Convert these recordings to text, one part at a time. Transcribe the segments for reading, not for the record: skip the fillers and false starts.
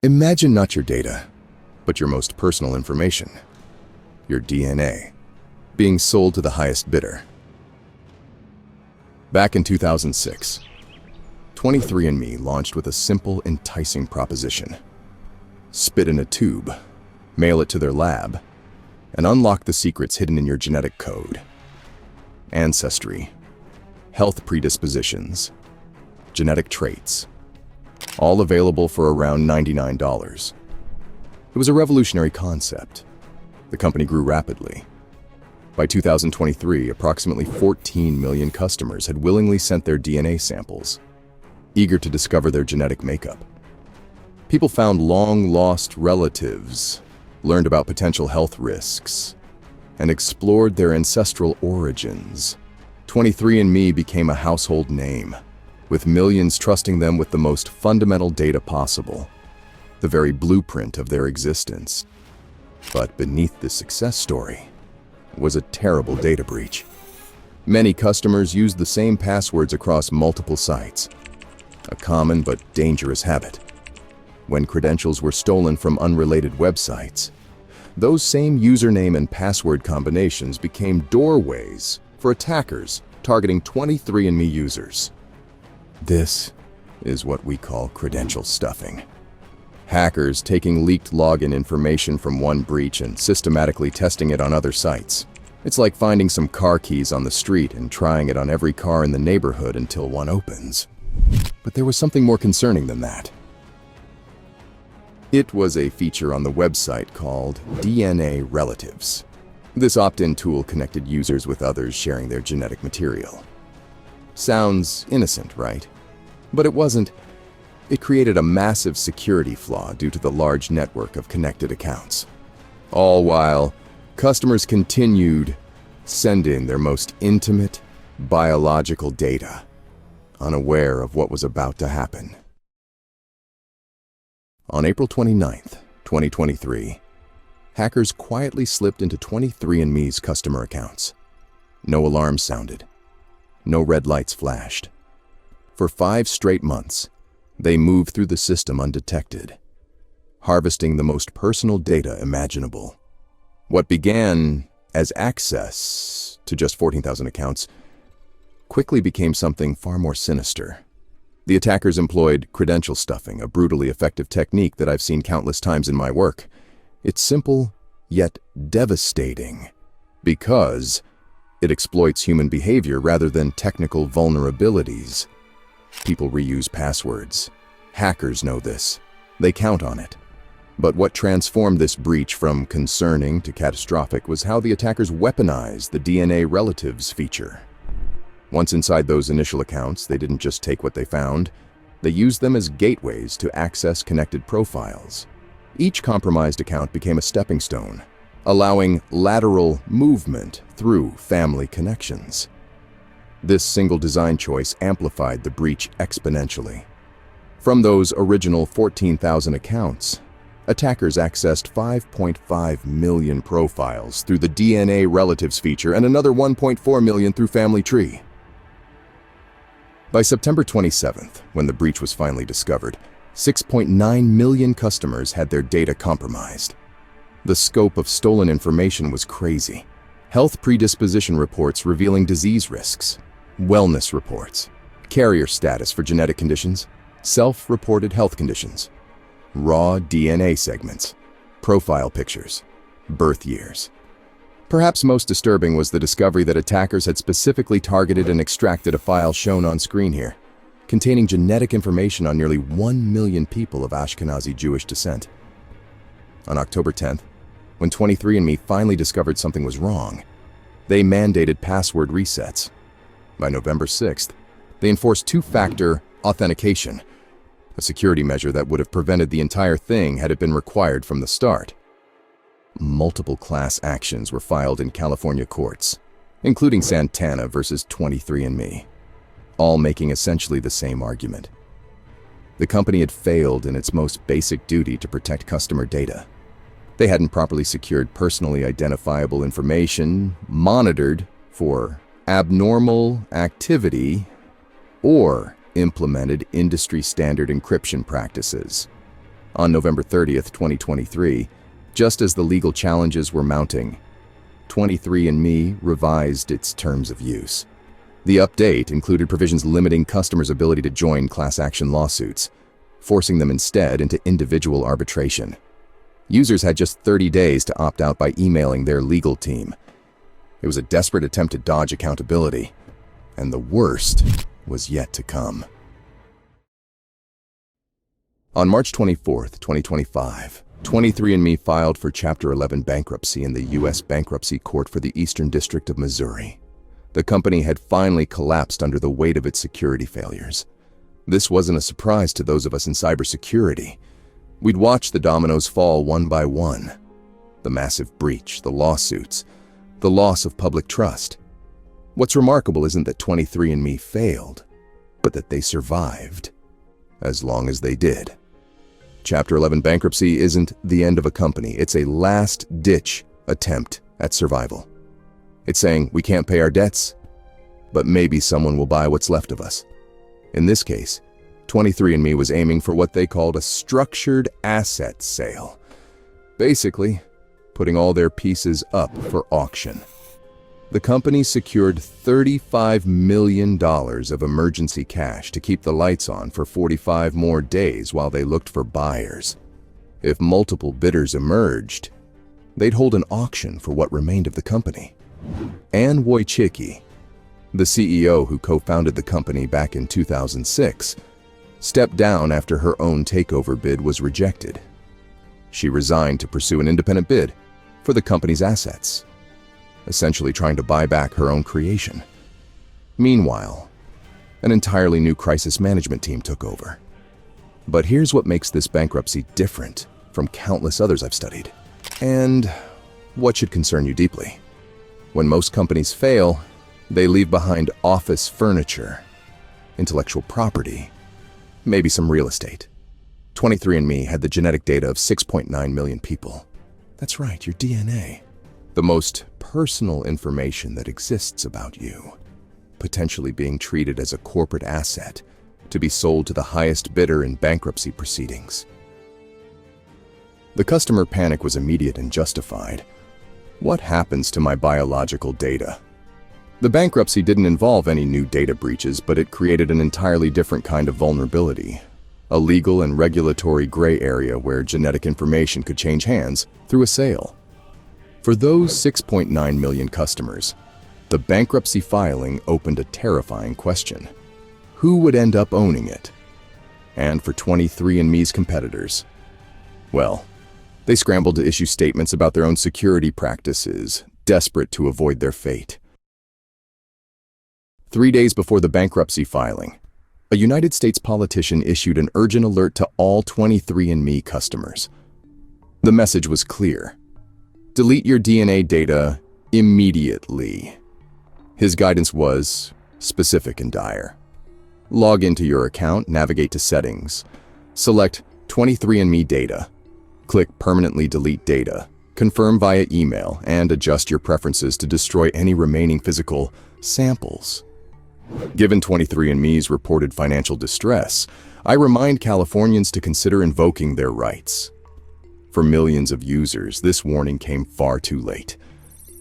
Imagine not your data, but your most personal information, your DNA, being sold to the highest bidder. Back in 2006, 23andMe launched with a simple, enticing proposition. Spit in a tube, mail it to their lab, and unlock the secrets hidden in your genetic code. Ancestry, health predispositions, genetic traits, all available for around $99. It was a revolutionary concept. The company grew rapidly. By 2023, approximately 14 million customers had willingly sent their DNA samples, eager to discover their genetic makeup. People found long-lost relatives, learned about potential health risks, and explored their ancestral origins. 23andMe became a household name, with millions trusting them with the most fundamental data possible, the very blueprint of their existence. But beneath this success story was a terrible data breach. Many customers used the same passwords across multiple sites, a common but dangerous habit. When credentials were stolen from unrelated websites, those same username and password combinations became doorways for attackers targeting 23andMe users. This is what we call credential stuffing. Hackers taking leaked login information from one breach and systematically testing it on other sites. It's like finding some car keys on the street and trying it on every car in the neighborhood until one opens. But there was something more concerning than that. It was a feature on the website called DNA Relatives. This opt-in tool connected users with others sharing their genetic material. Sounds innocent, right? But it wasn't. It created a massive security flaw due to the large network of connected accounts. All while customers continued sending their most intimate biological data, unaware of what was about to happen. On April 29, 2023, hackers quietly slipped into 23andMe's customer accounts. No alarms sounded. No red lights flashed. For 5 straight months, they moved through the system undetected, harvesting the most personal data imaginable. What began as access to just 14,000 accounts quickly became something far more sinister. The attackers employed credential stuffing, a brutally effective technique that I've seen countless times in my work. It's simple, yet devastating, because it exploits human behavior rather than technical vulnerabilities. People reuse passwords. Hackers know this. They count on it. But what transformed this breach from concerning to catastrophic was how the attackers weaponized the DNA Relatives feature. Once inside those initial accounts, they didn't just take what they found. They used them as gateways to access connected profiles. Each compromised account became a stepping stone, allowing lateral movement through family connections. This single design choice amplified the breach exponentially. From those original 14,000 accounts, attackers accessed 5.5 million profiles through the DNA Relatives feature and another 1.4 million through Family Tree. By September 27th, when the breach was finally discovered, 6.9 million customers had their data compromised. The scope of stolen information was crazy. Health predisposition reports revealing disease risks, wellness reports, carrier status for genetic conditions, self-reported health conditions, raw DNA segments, profile pictures, birth years. Perhaps most disturbing was the discovery that attackers had specifically targeted and extracted a file shown on screen here, containing genetic information on nearly 1 million people of Ashkenazi Jewish descent. On October 10th, when 23andMe finally discovered something was wrong, they mandated password resets. By November 6th, they enforced two-factor authentication, a security measure that would have prevented the entire thing had it been required from the start. Multiple class actions were filed in California courts, including Santana versus 23andMe, all making essentially the same argument. The company had failed in its most basic duty to protect customer data. They hadn't properly secured personally identifiable information, monitored for abnormal activity, or implemented industry-standard encryption practices. On November 30th, 2023, just as the legal challenges were mounting, 23andMe revised its terms of use. The update included provisions limiting customers' ability to join class action lawsuits, forcing them instead into individual arbitration. Users had just 30 days to opt out by emailing their legal team. It was a desperate attempt to dodge accountability, and the worst was yet to come. On March 24, 2025, 23andMe filed for Chapter 11 bankruptcy in the U.S. Bankruptcy Court for the Eastern District of Missouri. The company had finally collapsed under the weight of its security failures. This wasn't a surprise to those of us in cybersecurity. We'd watched the dominoes fall one by one. The massive breach, the lawsuits, the loss of public trust. What's remarkable isn't that 23andMe failed, but that they survived, as long as they did. Chapter 11 bankruptcy isn't the end of a company. It's a last-ditch attempt at survival. It's saying we can't pay our debts, but maybe someone will buy what's left of us. In this case, 23andMe was aiming for what they called a structured asset sale. Basically, putting all their pieces up for auction. The company secured $35 million of emergency cash to keep the lights on for 45 more days while they looked for buyers. If multiple bidders emerged, they'd hold an auction for what remained of the company. Ann Wojcicki, the CEO who co-founded the company back in 2006, stepped down after her own takeover bid was rejected. She resigned to pursue an independent bid for the company's assets, essentially trying to buy back her own creation. Meanwhile, an entirely new crisis management team took over. But here's what makes this bankruptcy different from countless others I've studied, and what should concern you deeply. When most companies fail, they leave behind office furniture, intellectual property, maybe some real estate. 23andMe had the genetic data of 6.9 million people. That's right, your DNA. The most personal information that exists about you, potentially being treated as a corporate asset to be sold to the highest bidder in bankruptcy proceedings. The customer panic was immediate and justified. What happens to my biological data? The bankruptcy didn't involve any new data breaches, but it created an entirely different kind of vulnerability, a legal and regulatory gray area where genetic information could change hands through a sale. For those 6.9 million customers, the bankruptcy filing opened a terrifying question. Who would end up owning it? And for 23andMe's competitors, well, they scrambled to issue statements about their own security practices, desperate to avoid their fate. 3 days before the bankruptcy filing, a United States politician issued an urgent alert to all 23andMe customers. The message was clear. Delete your DNA data immediately. His guidance was specific and dire. Log into your account, navigate to Settings, select 23andMe Data, click Permanently Delete Data, confirm via email, and adjust your preferences to destroy any remaining physical samples. Given 23andMe's reported financial distress, I remind Californians to consider invoking their rights. For millions of users, this warning came far too late.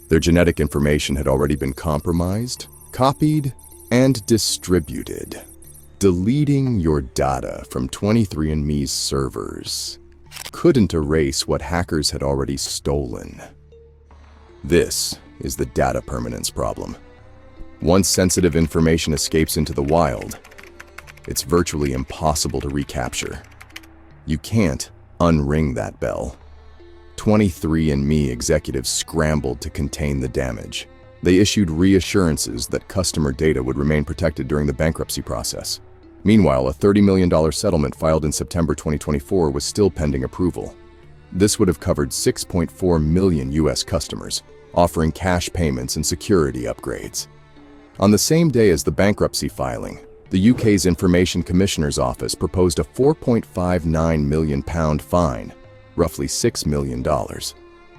Their genetic information had already been compromised, copied, and distributed. Deleting your data from 23andMe's servers couldn't erase what hackers had already stolen. This is the data permanence problem. Once sensitive information escapes into the wild, it's virtually impossible to recapture. You can't unring that bell. 23andMe executives scrambled to contain the damage. They issued reassurances that customer data would remain protected during the bankruptcy process. Meanwhile, a $30 million settlement filed in September 2024 was still pending approval. This would have covered 6.4 million US customers, offering cash payments and security upgrades. On the same day as the bankruptcy filing, the UK's Information Commissioner's Office proposed a £4.59 million fine, roughly $6 million,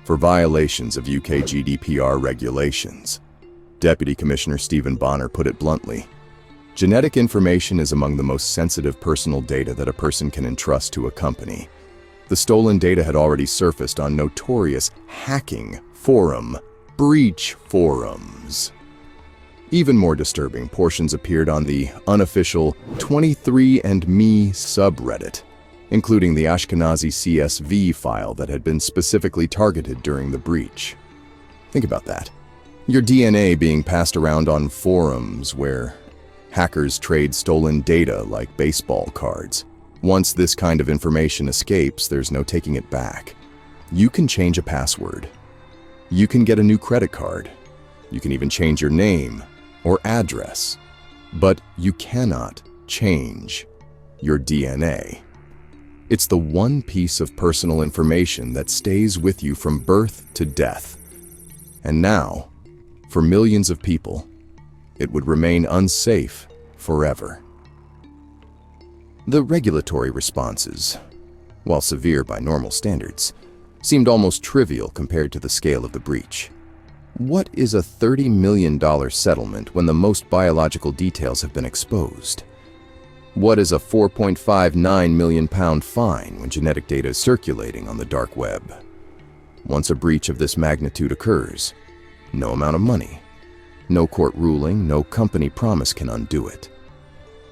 for violations of UK GDPR regulations. Deputy Commissioner Stephen Bonner put it bluntly, "Genetic information is among the most sensitive personal data that a person can entrust to a company. The stolen data had already surfaced on notorious hacking forum breach forums. Even more disturbing, portions appeared on the unofficial 23andMe subreddit, including the Ashkenazi CSV file that had been specifically targeted during the breach. Think about that. Your DNA being passed around on forums where hackers trade stolen data like baseball cards. Once this kind of information escapes, there's no taking it back. You can change a password. You can get a new credit card. You can even change your name or address. But you cannot change your DNA. It's the one piece of personal information that stays with you from birth to death. And now, for millions of people, it would remain unsafe forever. The regulatory responses, while severe by normal standards, seemed almost trivial compared to the scale of the breach. What is a $30 million settlement when the most biological details have been exposed? What is a £4.59 million fine when genetic data is circulating on the dark web? Once a breach of this magnitude occurs, no amount of money, no court ruling, no company promise can undo it.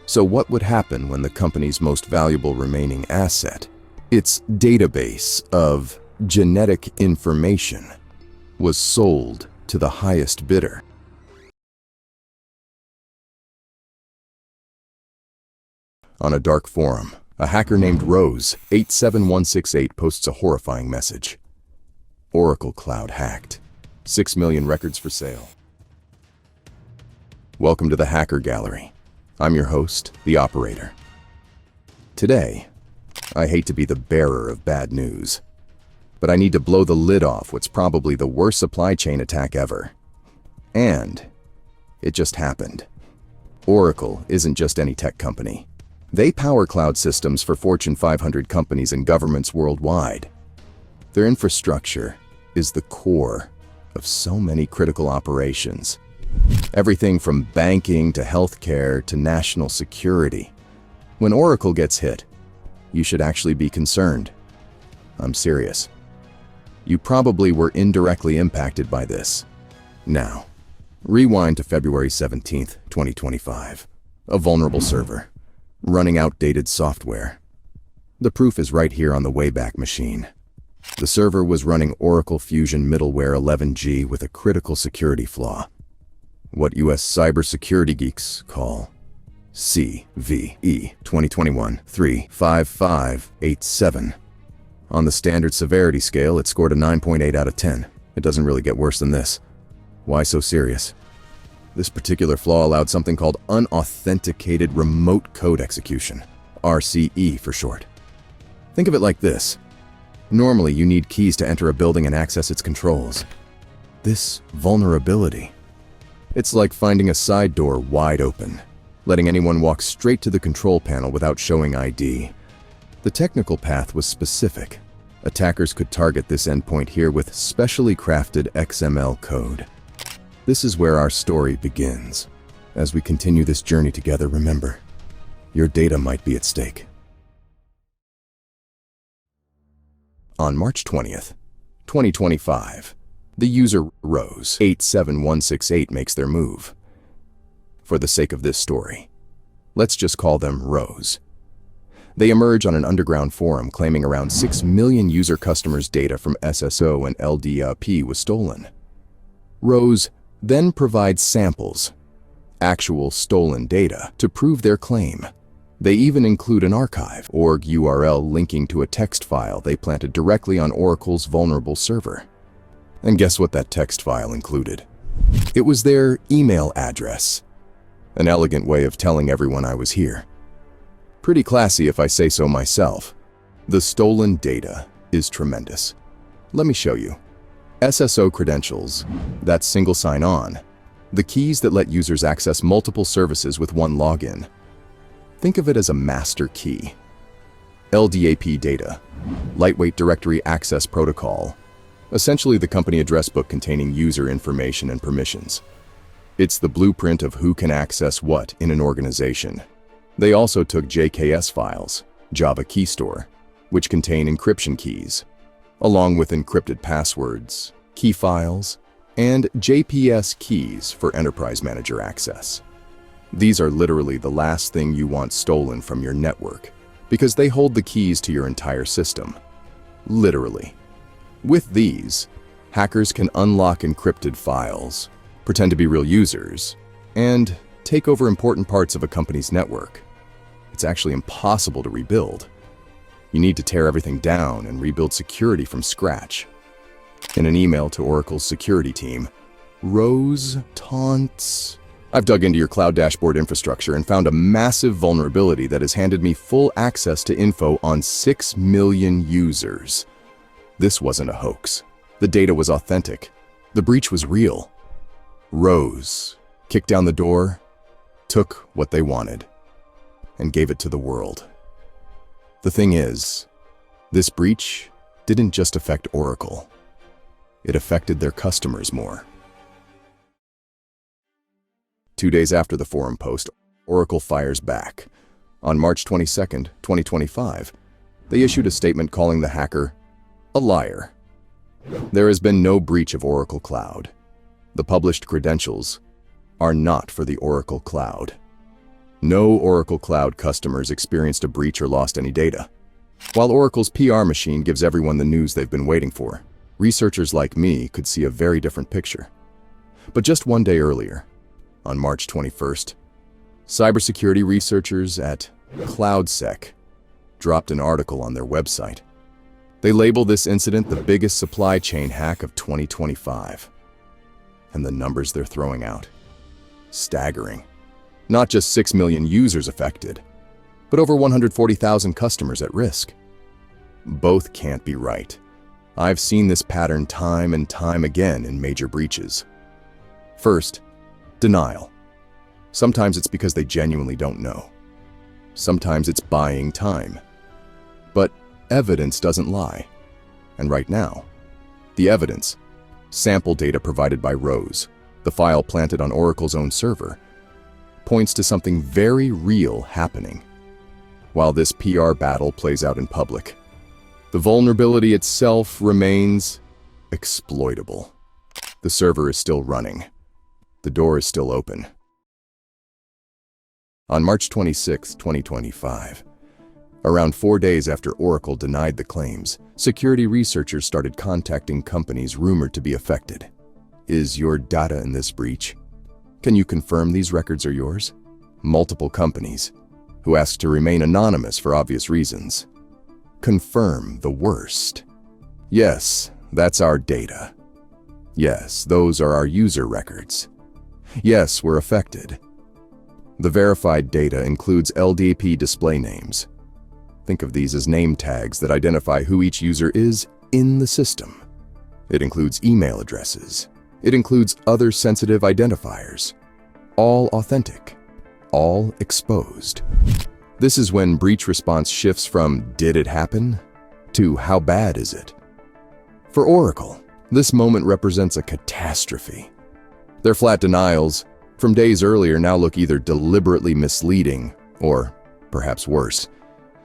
So what would happen when the company's most valuable remaining asset, its database of genetic information, was sold to the highest bidder? On a dark forum, a hacker named Rose87168 posts a horrifying message. Oracle Cloud hacked. 6 million records for sale. Welcome to the Hacker Gallery. I'm your host, the Operator. Today, I hate to be the bearer of bad news, but I need to blow the lid off what's probably the worst supply chain attack ever. And it just happened. Oracle isn't just any tech company. They power cloud systems for Fortune 500 companies and governments worldwide. Their infrastructure is the core of so many critical operations. Everything from banking to healthcare to national security. When Oracle gets hit, you should actually be concerned. I'm serious. You probably were indirectly impacted by this. Now, rewind to February 17th, 2025. A vulnerable server, running outdated software. The proof is right here on the Wayback Machine. The server was running Oracle Fusion Middleware 11G with a critical security flaw. What US cybersecurity geeks call CVE 2021-35587. On the standard severity scale, it scored a 9.8 out of 10. It doesn't really get worse than this. Why so serious? This particular flaw allowed something called unauthenticated remote code execution, RCE for short. Think of it like this. Normally, you need keys to enter a building and access its controls. This vulnerability, it's like finding a side door wide open, letting anyone walk straight to the control panel without showing ID. The technical path was specific. Attackers could target this endpoint here with specially crafted XML code. This is where our story begins. As we continue this journey together, remember, your data might be at stake. On March 20th, 2025, the user Rose87168 makes their move. For the sake of this story, let's just call them Rose. They emerge on an underground forum claiming around 6 million user customers' data from SSO and LDAP was stolen. Rose then provides samples, actual stolen data, to prove their claim. They even include an archive, org URL linking to a text file they planted directly on Oracle's vulnerable server. And guess what that text file included? It was their email address. An elegant way of telling everyone I was here. Pretty classy if I say so myself. The stolen data is tremendous. Let me show you. SSO credentials, that's single sign-on, the keys that let users access multiple services with one login. Think of it as a master key. LDAP data, lightweight directory access protocol, essentially the company address book containing user information and permissions. It's the blueprint of who can access what in an organization. They also took JKS files, Java Key Store, which contain encryption keys, along with encrypted passwords, key files, and JPS keys for enterprise manager access. These are literally the last thing you want stolen from your network because they hold the keys to your entire system. Literally. With these, hackers can unlock encrypted files, pretend to be real users, and take over important parts of a company's network. It's actually impossible to rebuild. You need to tear everything down and rebuild security from scratch. In an email to Oracle's security team, Rose taunts, "I've dug into your cloud dashboard infrastructure and found a massive vulnerability that has handed me full access to info on 6 million users." This wasn't a hoax. The data was authentic. The breach was real. Rose kicked down the door, took what they wanted, and gave it to the world. The thing is, this breach didn't just affect Oracle. It affected their customers more. 2 days after the forum post, Oracle fires back. On March 22, 2025, they issued a statement calling the hacker a liar. There has been no breach of Oracle Cloud. The published credentials are not for the Oracle Cloud. No Oracle Cloud customers experienced a breach or lost any data. While Oracle's PR machine gives everyone the news they've been waiting for, researchers like me could see a very different picture. But just one day earlier, on March 21st, cybersecurity researchers at CloudSec dropped an article on their website. They label this incident the biggest supply chain hack of 2025. And the numbers they're throwing out: staggering. Not just 6 million users affected, but over 140,000 customers at risk. Both can't be right. I've seen this pattern time and time again in major breaches. First, denial. Sometimes it's because they genuinely don't know. Sometimes it's buying time. But evidence doesn't lie. And right now, the evidence, sample data provided by Rose, the file planted on Oracle's own server, points to something very real happening. While this PR battle plays out in public, the vulnerability itself remains exploitable. The server is still running. The door is still open. On March 26, 2025, around 4 days after Oracle denied the claims, security researchers started contacting companies rumored to be affected. Is your data in this breach? Can you confirm these records are yours? Multiple companies, who asked to remain anonymous for obvious reasons. Confirm the worst. Yes, that's our data. Yes, those are our user records. Yes, we're affected. The verified data includes LDP display names. Think of these as name tags that identify who each user is in the system. It includes email addresses. It includes other sensitive identifiers. All authentic. All exposed. This is when breach response shifts from "did it happen?" to "how bad is it?" For Oracle, this moment represents a catastrophe. Their flat denials from days earlier now look either deliberately misleading or, perhaps worse,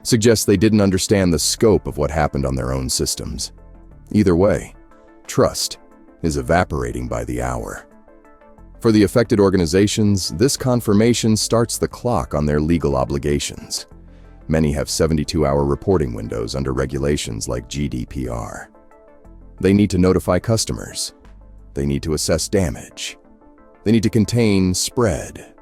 suggest they didn't understand the scope of what happened on their own systems. Either way, trust is evaporating by the hour. For the affected organizations, this confirmation starts the clock on their legal obligations. Many have 72-hour reporting windows under regulations like GDPR. They need to notify customers. They need to assess damage. They need to contain spread.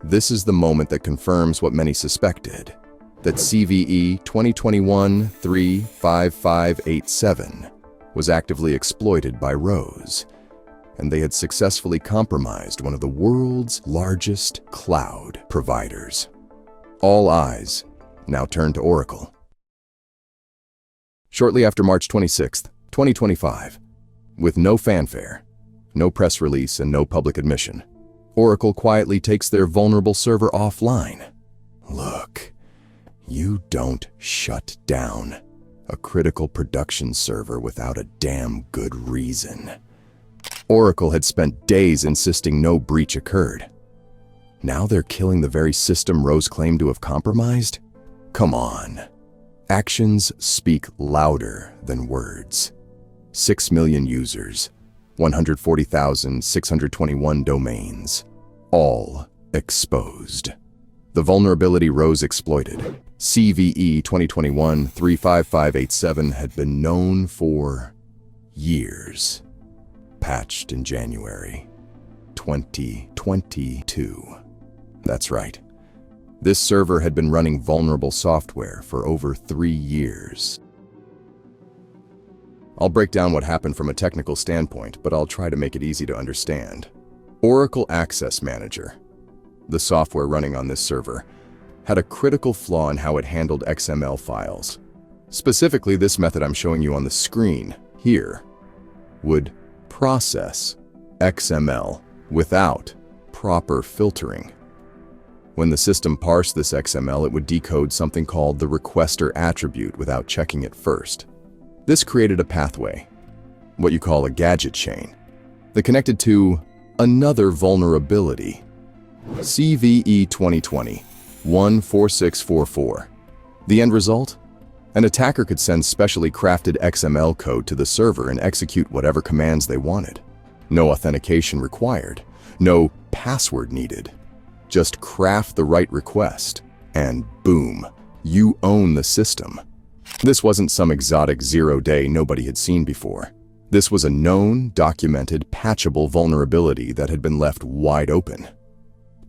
This is the moment that confirms what many suspected, that CVE 2021-35587 was actively exploited by Rose, and they had successfully compromised one of the world's largest cloud providers. All eyes now turn to Oracle. Shortly after March 26, 2025, with no fanfare, no press release, and no public admission, Oracle quietly takes their vulnerable server offline. Look, you don't shut down a critical production server without a damn good reason. Oracle had spent days insisting no breach occurred. Now they're killing the very system Rose claimed to have compromised? Come on. Actions speak louder than words. 6 million users, 140,621 domains, all exposed. The vulnerability Rose exploited, CVE 2021-35587, had been known for years. Patched in January 2022. That's right. This server had been running vulnerable software for over 3 years. I'll break down what happened from a technical standpoint, but I'll try to make it easy to understand. Oracle Access Manager, the software running on this server, had a critical flaw in how it handled XML files. Specifically, this method I'm showing you on the screen here would process XML without proper filtering. When the system parsed this XML, it would decode something called the requester attribute without checking it first. This created a pathway, what you call a gadget chain, that connected to another vulnerability, CVE 2020-14644. The end result? An attacker could send specially crafted XML code to the server and execute whatever commands they wanted. No authentication required, no password needed. Just craft the right request, and boom, you own the system. This wasn't some exotic zero-day nobody had seen before. This was a known, documented, patchable vulnerability that had been left wide open.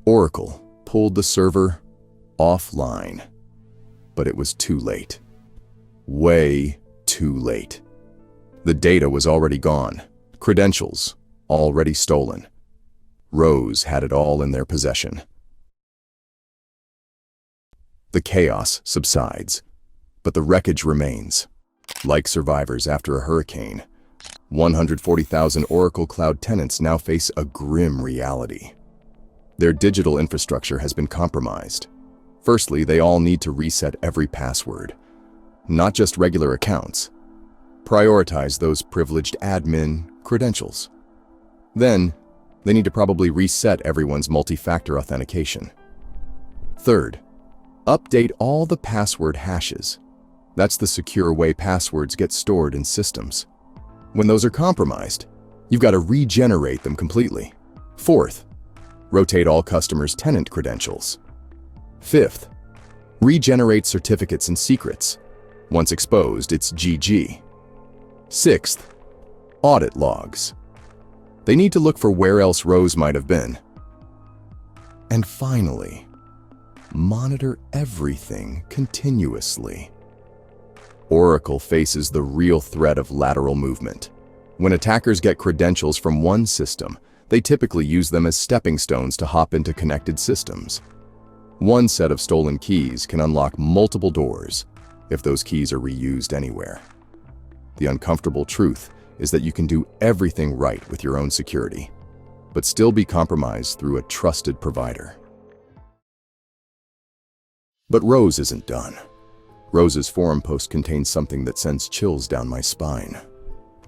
Oracle pulled the server offline, but it was too late. Way too late. The data was already gone, credentials already stolen. Rose had it all in their possession. The chaos subsides, but the wreckage remains. Like survivors after a hurricane, 140,000 Oracle Cloud tenants now face a grim reality. Their digital infrastructure has been compromised. Firstly, they all need to reset every password, not just regular accounts. Prioritize those privileged admin credentials. Then, they need to probably reset everyone's multi-factor authentication. Third, update all the password hashes. That's the secure way passwords get stored in systems. When those are compromised, you've got to regenerate them completely. Fourth, rotate all customers' tenant credentials. Fifth, regenerate certificates and secrets. Once exposed, it's GG. Sixth, audit logs. They need to look for where else Rose might have been. And finally, monitor everything continuously. Oracle faces the real threat of lateral movement. When attackers get credentials from one system, they typically use them as stepping stones to hop into connected systems. One set of stolen keys can unlock multiple doors if those keys are reused anywhere. The uncomfortable truth is that you can do everything right with your own security, but still be compromised through a trusted provider. But Rose isn't done. Rose's forum post contains something that sends chills down my spine.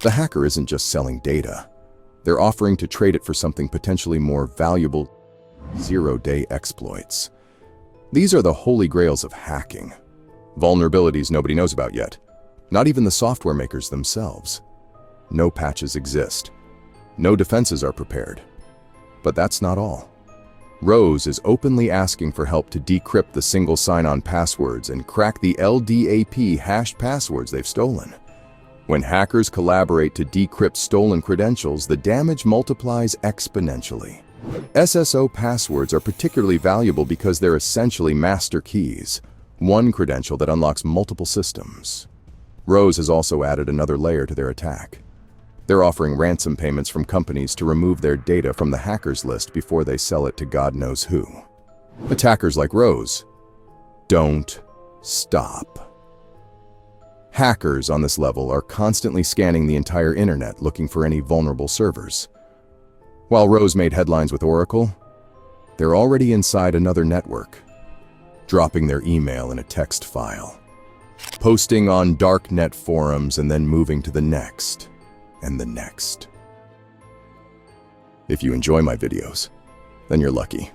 The hacker isn't just selling data. They're offering to trade it for something potentially more valuable: zero-day exploits. These are the holy grails of hacking. Vulnerabilities nobody knows about yet. Not even the software makers themselves. No patches exist. No defenses are prepared. But that's not all. Rose is openly asking for help to decrypt the single sign-on passwords and crack the LDAP hashed passwords they've stolen. When hackers collaborate to decrypt stolen credentials, the damage multiplies exponentially. SSO passwords are particularly valuable because they're essentially master keys, one credential that unlocks multiple systems. Rose has also added another layer to their attack. They're offering ransom payments from companies to remove their data from the hackers list before they sell it to God knows who. Attackers like Rose don't stop. Hackers on this level are constantly scanning the entire internet looking for any vulnerable servers. While Rose made headlines with Oracle, they're already inside another network, dropping their email in a text file, posting on darknet forums, and then moving to the next and the next. If you enjoy my videos, then you're lucky.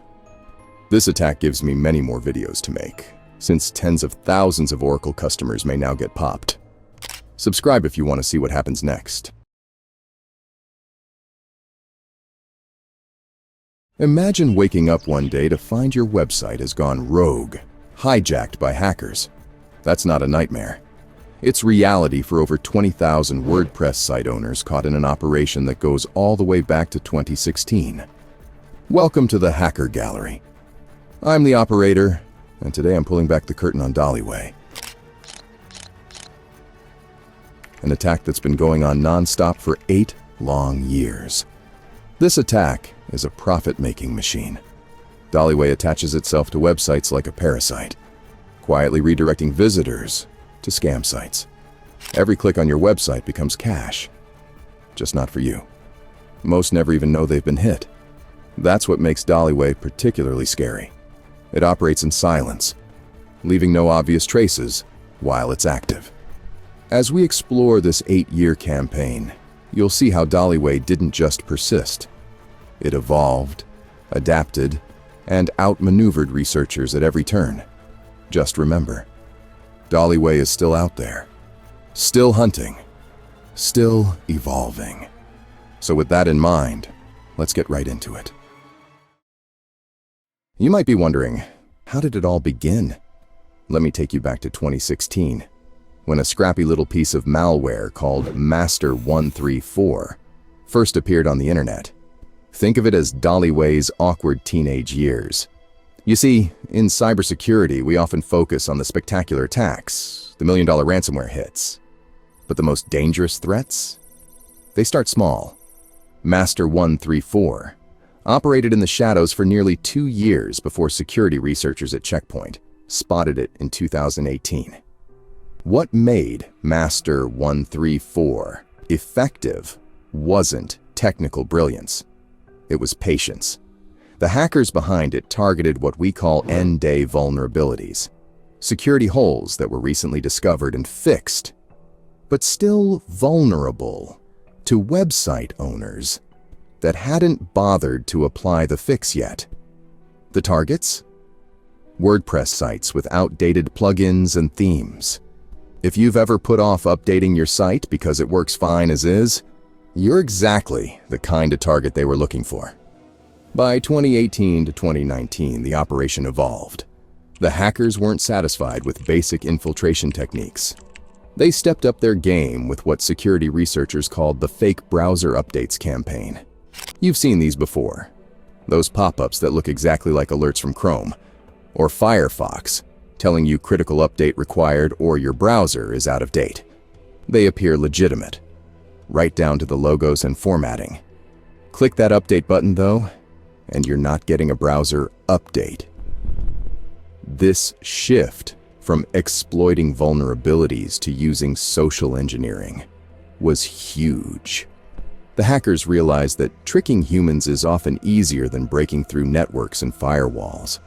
This attack gives me many more videos to make. since tens of thousands of Oracle customers may now get popped. Subscribe if you want to see what happens next. Imagine waking up one day to find your website has gone rogue, hijacked by hackers. That's not a nightmare. It's reality for over 20,000 WordPress site owners caught in an operation that goes all the way back to 2016. Welcome to the Hacker Gallery. I'm the operator, and today I'm pulling back the curtain on DOLLYWAY. An attack that's been going on non-stop for 8 long years. This attack is a profit-making machine. DOLLYWAY attaches itself to websites like a parasite, quietly redirecting visitors to scam sites. Every click on your website becomes cash. Just not for you. Most never even know they've been hit. That's what makes DOLLYWAY particularly scary. It operates in silence, leaving no obvious traces while it's active. As we explore this 8-year campaign, you'll see how DOLLYWAY didn't just persist. It evolved, adapted, and outmaneuvered researchers at every turn. Just remember, DOLLYWAY is still out there, still hunting, still evolving. So with that in mind, let's get right into it. You might be wondering, how did it all begin? Let me take you back to 2016, when a scrappy little piece of malware called Master134 first appeared on the internet. Think of it as DOLLYWAY's awkward teenage years. You see, in cybersecurity, we often focus on the spectacular attacks, the million-dollar ransomware hits. But the most dangerous threats? They start small. Master134 operated in the shadows for nearly 2 years before security researchers at Check Point spotted it in 2018. What made Master134 effective wasn't technical brilliance. It was patience. The hackers behind it targeted what we call end-day vulnerabilities, security holes that were recently discovered and fixed, but still vulnerable to website owners that hadn't bothered to apply the fix yet. The targets? WordPress sites with outdated plugins and themes. If you've ever put off updating your site because it works fine as is, you're exactly the kind of target they were looking for. By 2018 to 2019, the operation evolved. The hackers weren't satisfied with basic infiltration techniques. They stepped up their game with what security researchers called the fake browser updates campaign. You've seen these before. Those pop-ups that look exactly like alerts from Chrome, or Firefox, telling you critical update required or your browser is out of date. They appear legitimate, right down to the logos and formatting. Click that update button though, and you're not getting a browser update. This shift from exploiting vulnerabilities to using social engineering was huge. The hackers realized that tricking humans is often easier than breaking through networks and firewalls.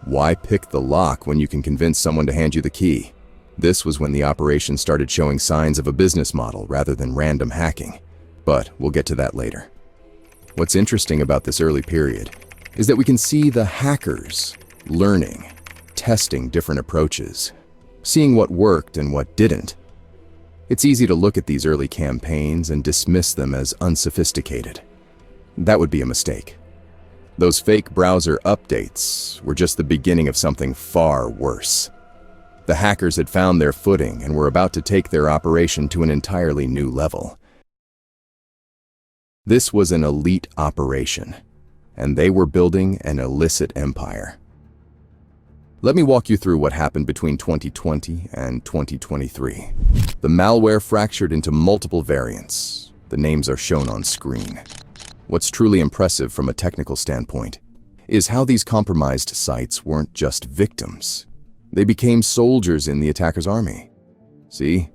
Why pick the lock when you can convince someone to hand you the key? This was when the operation started showing signs of a business model rather than random hacking. But we'll get to that later. What's interesting about this early period is that we can see the hackers learning, testing different approaches, seeing what worked and what didn't. It's easy to look at these early campaigns and dismiss them as unsophisticated. That would be a mistake. Those fake browser updates were just the beginning of something far worse. The hackers had found their footing and were about to take their operation to an entirely new level. This was an elite operation, and they were building an illicit empire. Let me walk you through what happened between 2020 and 2023. The malware fractured into multiple variants. The names are shown on screen. What's truly impressive from a technical standpoint is how these compromised sites weren't just victims. They became soldiers in the attacker's army. See?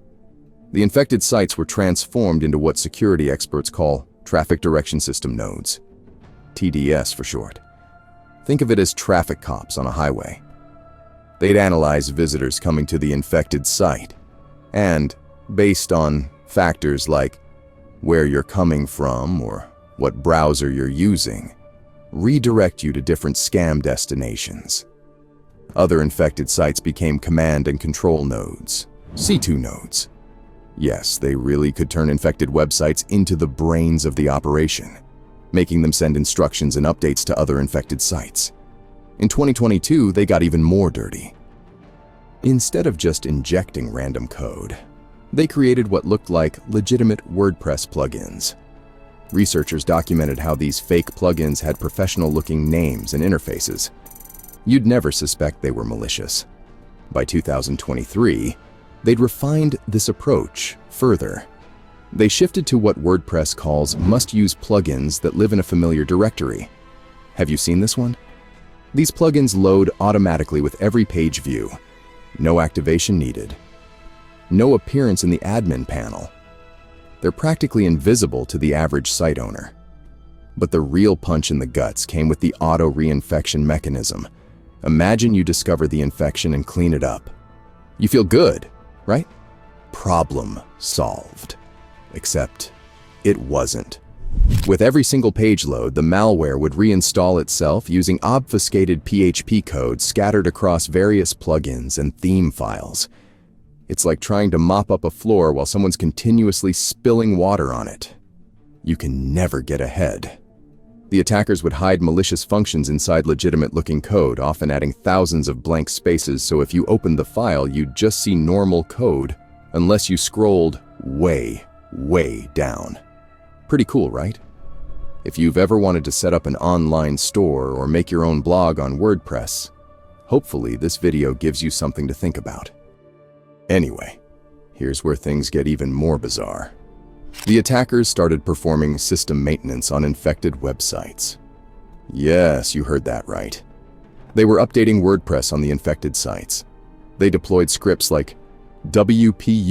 The infected sites were transformed into what security experts call Traffic Direction System nodes, TDS for short. Think of it as traffic cops on a highway. They'd analyze visitors coming to the infected site, and, based on factors like where you're coming from or what browser you're using, redirect you to different scam destinations. Other infected sites became command and control nodes, C2 nodes. Yes, they really could turn infected websites into the brains of the operation, making them send instructions and updates to other infected sites. In 2022, they got even more dirty. Instead of just injecting random code, they created what looked like legitimate WordPress plugins. Researchers documented how these fake plugins had professional-looking names and interfaces. You'd never suspect they were malicious. By 2023, they'd refined this approach further. They shifted to what WordPress calls must-use plugins that live in a familiar directory. Have you seen this one? These plugins load automatically with every page view. No activation needed. No appearance in the admin panel. They're practically invisible to the average site owner. But the real punch in the guts came with the auto-reinfection mechanism. Imagine you discover the infection and clean it up. You feel good, right? Problem solved. Except it wasn't. With every single page load, the malware would reinstall itself using obfuscated PHP code scattered across various plugins and theme files. It's like trying to mop up a floor while someone's continuously spilling water on it. You can never get ahead. The attackers would hide malicious functions inside legitimate-looking code, often adding thousands of blank spaces, so if you opened the file, you'd just see normal code, unless you scrolled way, way down. Pretty cool, right? If you've ever wanted to set up an online store or make your own blog on WordPress, hopefully this video gives you something to think about. Anyway, here's where things get even more bizarre. The attackers started performing system maintenance on infected websites. Yes, you heard that right. They were updating WordPress on the infected sites. They deployed scripts like wpu.php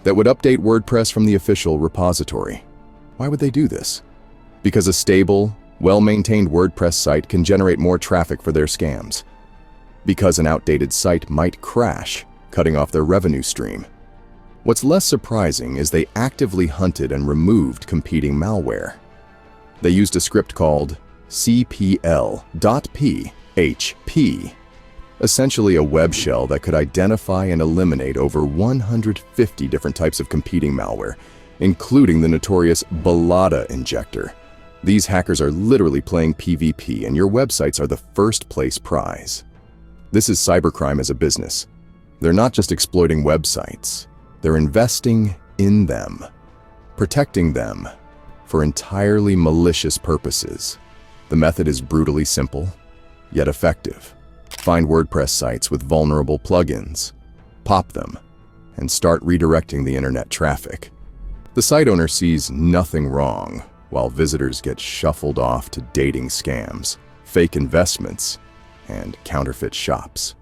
that would update WordPress from the official repository. Why would they do this? Because a stable, well-maintained WordPress site can generate more traffic for their scams. Because an outdated site might crash, cutting off their revenue stream. What's less surprising is they actively hunted and removed competing malware. They used a script called cpl.php, essentially a web shell that could identify and eliminate over 150 different types of competing malware, including the notorious Balada injector. These hackers are literally playing PvP, and your websites are the first place prize. This is cybercrime as a business. They're not just exploiting websites. They're investing in them, protecting them for entirely malicious purposes. The method is brutally simple, yet effective. Find WordPress sites with vulnerable plugins, pop them, and start redirecting the internet traffic. The site owner sees nothing wrong, while visitors get shuffled off to dating scams, fake investments, and counterfeit shops.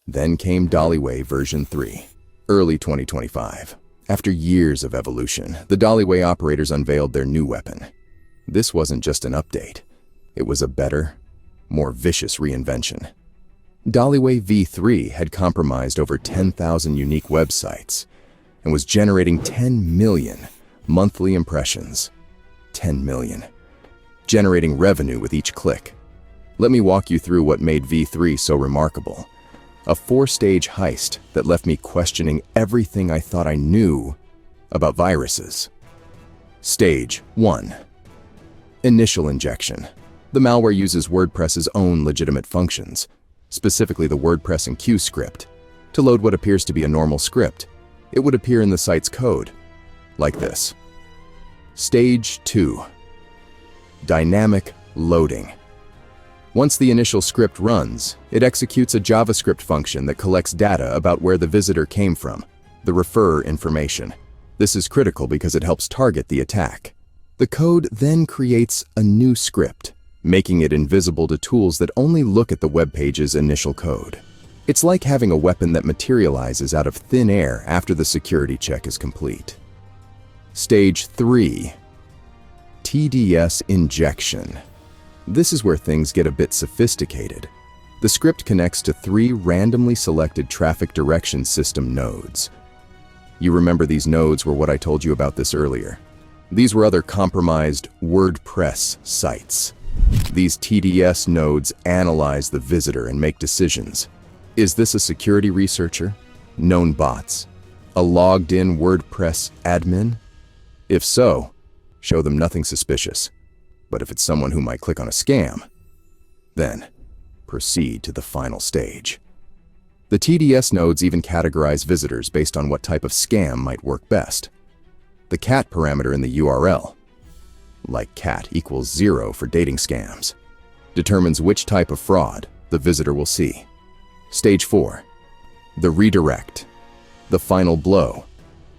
Then came DOLLYWAY version 3, early 2025. After years of evolution, the DOLLYWAY operators unveiled their new weapon. This wasn't just an update. It was a better, more vicious reinvention. DOLLYWAY v3 had compromised over 10,000 unique websites and was generating 10 million monthly impressions. 10 million. Generating revenue with each click. Let me walk you through what made v3 so remarkable. A 4-stage heist that left me questioning everything I thought I knew about viruses. Stage 1. Initial injection. The malware uses WordPress's own legitimate functions, specifically the WordPress and Q script, to load what appears to be a normal script. It would appear in the site's code, like this. Stage 2. Dynamic loading. Once the initial script runs, it executes a JavaScript function that collects data about where the visitor came from, the refer information. This is critical because it helps target the attack. The code then creates a new script, making it invisible to tools that only look at the web page's initial code. It's like having a weapon that materializes out of thin air after the security check is complete. Stage 3. TDS injection. This is where things get a bit sophisticated. The script connects to 3 randomly selected traffic direction system nodes. You remember these nodes were what I told you about this earlier. These were other compromised WordPress sites. These TDS nodes analyze the visitor and make decisions. Is this a security researcher? Known bots? A logged-in WordPress admin? If so, show them nothing suspicious. But if it's someone who might click on a scam, then proceed to the final stage. The TDS nodes even categorize visitors based on what type of scam might work best. The cat parameter in the URL, like cat equals 0 for dating scams, determines which type of fraud the visitor will see. Stage 4. The redirect. The final blow.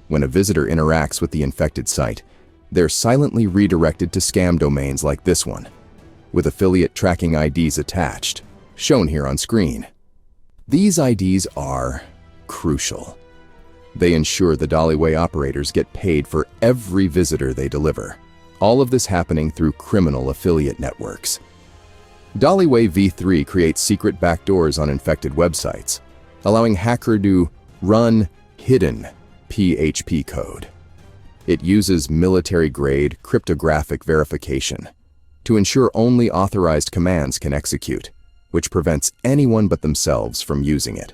When a visitor interacts with the infected site, they're silently redirected to scam domains like this one, with affiliate tracking IDs attached, shown here on screen. These IDs are crucial. They ensure the DOLLYWAY operators get paid for every visitor they deliver. All of this happening through criminal affiliate networks. DOLLYWAY v3 creates secret backdoors on infected websites, allowing hackers to run hidden PHP code. It uses military-grade cryptographic verification to ensure only authorized commands can execute, which prevents anyone but themselves from using it.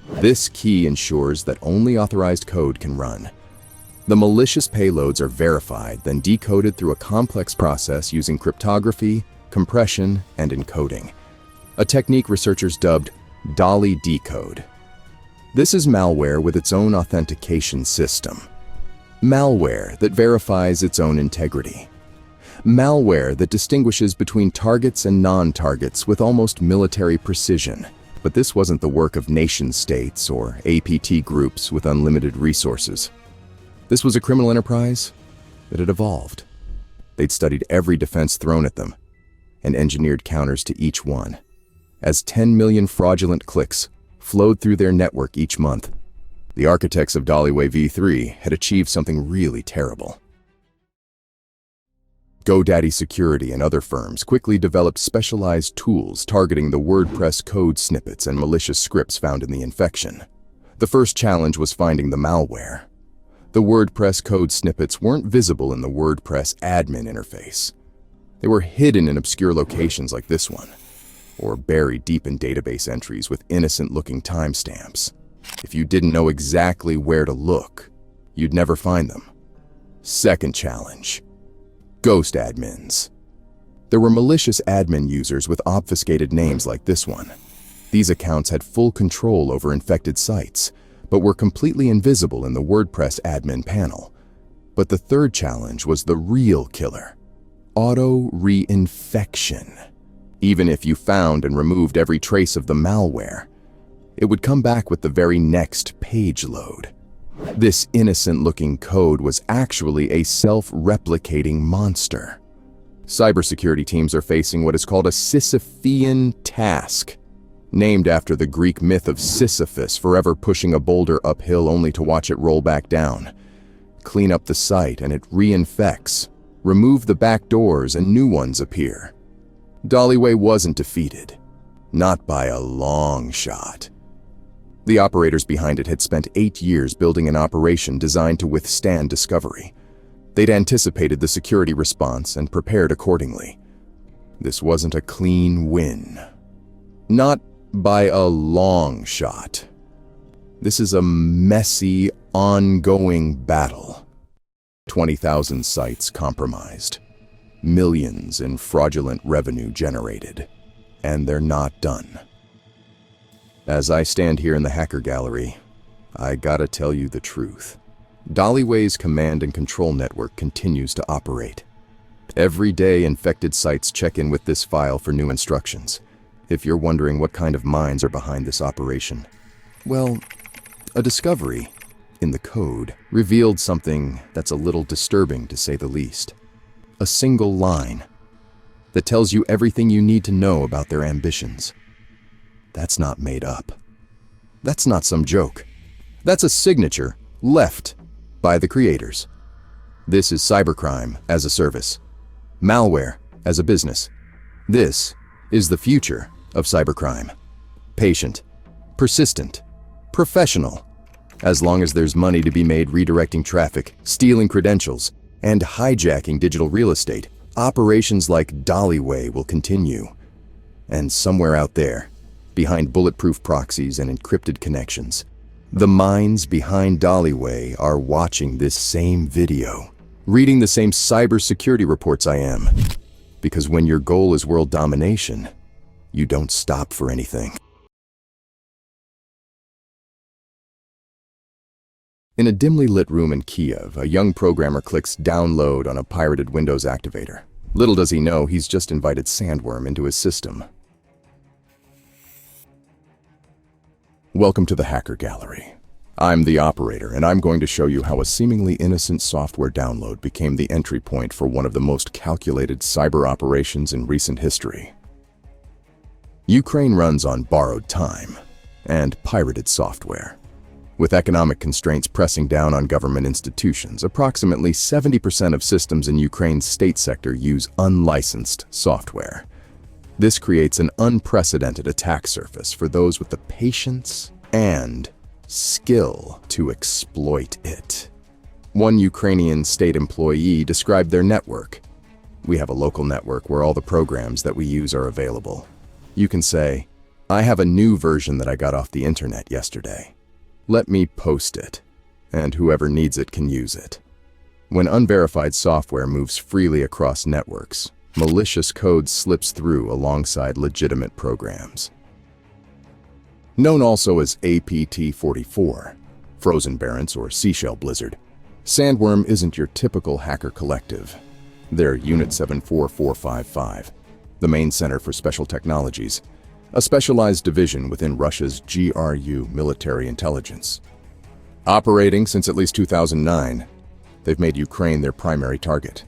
This key ensures that only authorized code can run. The malicious payloads are verified, then decoded through a complex process using cryptography, compression, and encoding, a technique researchers dubbed Dolly decode. This is malware with its own authentication system. Malware that verifies its own integrity. Malware that distinguishes between targets and non-targets with almost military precision. But this wasn't the work of nation-states or APT groups with unlimited resources. This was a criminal enterprise that had evolved. They'd studied every defense thrown at them and engineered counters to each one. As 10 million fraudulent clicks flowed through their network each month, the architects of DOLLYWAY v3 had achieved something really terrible. GoDaddy Security and other firms quickly developed specialized tools targeting the WordPress code snippets and malicious scripts found in the infection. The first challenge was finding the malware. The WordPress code snippets weren't visible in the WordPress admin interface. They were hidden in obscure locations like this one, or buried deep in database entries with innocent-looking timestamps. If you didn't know exactly where to look, you'd never find them. Second challenge: ghost admins. There were malicious admin users with obfuscated names like this one. These accounts had full control over infected sites, but were completely invisible in the WordPress admin panel. But the third challenge was the real killer: auto-reinfection. Even if you found and removed every trace of the malware, it would come back with the very next page load. This innocent-looking code was actually a self-replicating monster. Cybersecurity teams are facing what is called a Sisyphean task, named after the Greek myth of Sisyphus forever pushing a boulder uphill only to watch it roll back down. Clean up the site and it reinfects. Remove the back doors and new ones appear. DOLLYWAY wasn't defeated. Not by a long shot. The operators behind it had spent 8 years building an operation designed to withstand discovery. They'd anticipated the security response and prepared accordingly. This wasn't a clean win. Not by a long shot. This is a messy, ongoing battle. 20,000 sites compromised. Millions in fraudulent revenue generated. And they're not done. As I stand here in the hacker gallery, I gotta tell you the truth. DOLLYWAY's command and control network continues to operate. Every day, infected sites check in with this file for new instructions. If you're wondering what kind of minds are behind this operation, well, a discovery in the code revealed something that's a little disturbing, to say the least. A single line that tells you everything you need to know about their ambitions. That's not made up. That's not some joke. That's a signature left by the creators. This is cybercrime as a service. Malware as a business. This is the future of cybercrime. Patient, persistent, professional. As long as there's money to be made redirecting traffic, stealing credentials, and hijacking digital real estate, operations like DOLLYWAY will continue. And somewhere out there, behind bulletproof proxies and encrypted connections, the minds behind DOLLYWAY are watching this same video, reading the same cybersecurity reports I am. Because when your goal is world domination, you don't stop for anything. In a dimly lit room in Kiev, a young programmer clicks download on a pirated Windows activator. Little does he know he's just invited SANDWORM into his system. Welcome to the Hacker Gallery. I'm the operator, and I'm going to show you how a seemingly innocent software download became the entry point for one of the most calculated cyber operations in recent history. Ukraine runs on borrowed time and pirated software. With economic constraints pressing down on government institutions, approximately 70% of systems in Ukraine's state sector use unlicensed software. This creates an unprecedented attack surface for those with the patience and skill to exploit it. One Ukrainian state employee described their network. We have a local network where all the programs that we use are available. You can say, I have a new version that I got off the internet yesterday. Let me post it, and whoever needs it can use it. When unverified software moves freely across networks, malicious code slips through alongside legitimate programs. Known also as APT-44, Frozen Barents or Seashell Blizzard, SANDWORM isn't your typical hacker collective. They're Unit 74455, the main center for special technologies, a specialized division within Russia's GRU military intelligence. Operating since at least 2009, they've made Ukraine their primary target.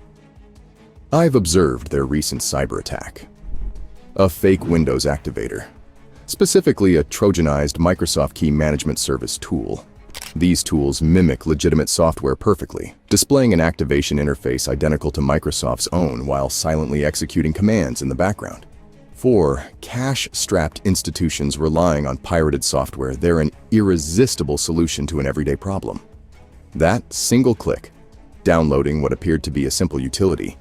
I've observed their recent cyber attack. A fake Windows activator, specifically a Trojanized Microsoft Key Management Service tool. These tools mimic legitimate software perfectly, displaying an activation interface identical to Microsoft's own while silently executing commands in the background. For cash-strapped institutions relying on pirated software, they're an irresistible solution to an everyday problem. That single click, downloading what appeared to be a simple utility,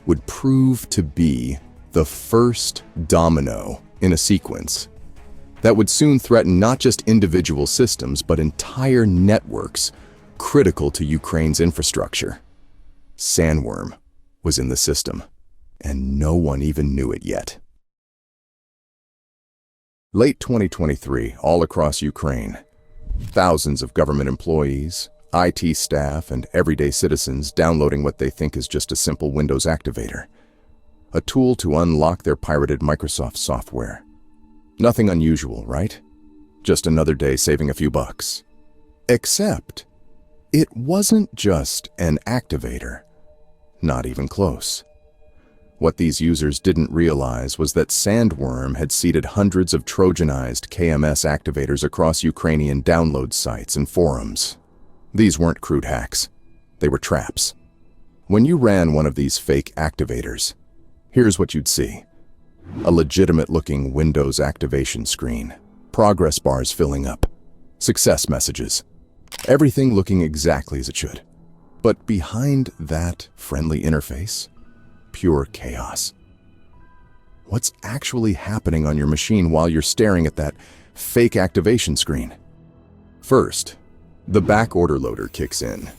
would prove to be the first domino in a sequence that would soon threaten not just individual systems, but entire networks critical to Ukraine's infrastructure. SANDWORM was in the system, and no one even knew it yet. Late 2023, all across Ukraine, thousands of government employees, IT staff, and everyday citizens downloading what they think is just a simple Windows activator, a tool to unlock their pirated Microsoft software. Nothing unusual, right? Just another day saving a few bucks. Except, it wasn't just an activator. Not even close. What these users didn't realize was that SANDWORM had seeded hundreds of Trojanized KMS activators across Ukrainian download sites and forums. These weren't crude hacks. They were traps. When you ran one of these fake activators, here's what you'd see. A legitimate-looking Windows activation screen, progress bars filling up, success messages, everything looking exactly as it should. But behind that friendly interface, pure chaos. What's actually happening on your machine while you're staring at that fake activation screen? First, the backorder loader kicks in.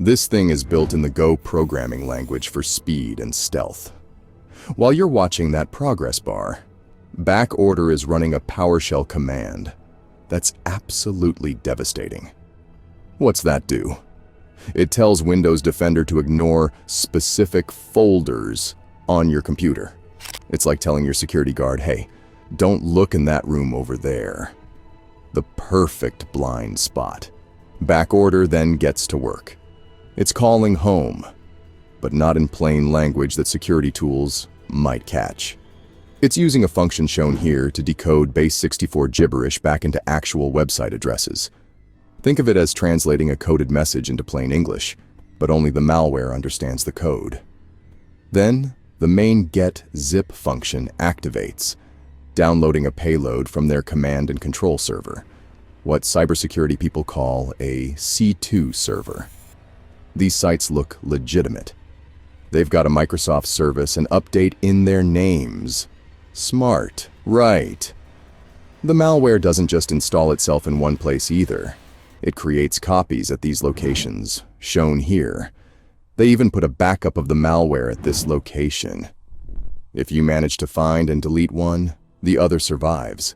This thing is built in the Go programming language for speed and stealth. While you're watching that progress bar, backorder is running a PowerShell command that's absolutely devastating. What's that do? It tells Windows Defender to ignore specific folders on your computer. It's like telling your security guard, hey, don't look in that room over there. The perfect blind spot. Backorder then gets to work. It's calling home, but not in plain language that security tools might catch. It's using a function shown here to decode base64 gibberish back into actual website addresses. Think of it as translating a coded message into plain English, but only the malware understands the code. Then, the main get zip function activates, downloading a payload from their command and control server, what cybersecurity people call a C2 server. These sites look legitimate. They've got a Microsoft service and update in their names. Smart, right? The malware doesn't just install itself in one place either. It creates copies at these locations, shown here. They even put a backup of the malware at this location. If you manage to find and delete one, the other survives.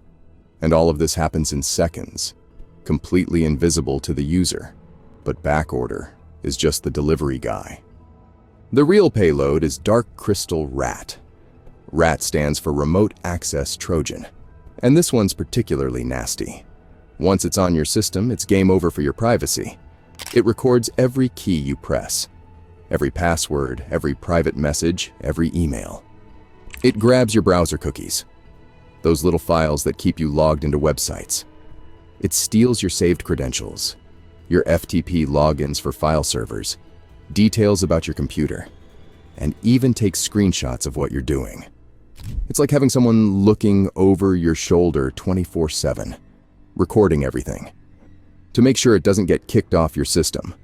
And all of this happens in seconds, completely invisible to the user. But backorder is just the delivery guy. The real payload is Dark Crystal RAT. RAT stands for Remote Access Trojan. And this one's particularly nasty. Once it's on your system, it's game over for your privacy. It records every key you press, every password, every private message, every email. It grabs your browser cookies, those little files that keep you logged into websites. It steals your saved credentials, your FTP logins for file servers, details about your computer, and even takes screenshots of what you're doing. It's like having someone looking over your shoulder 24/7, recording everything. To make sure it doesn't get kicked off your system,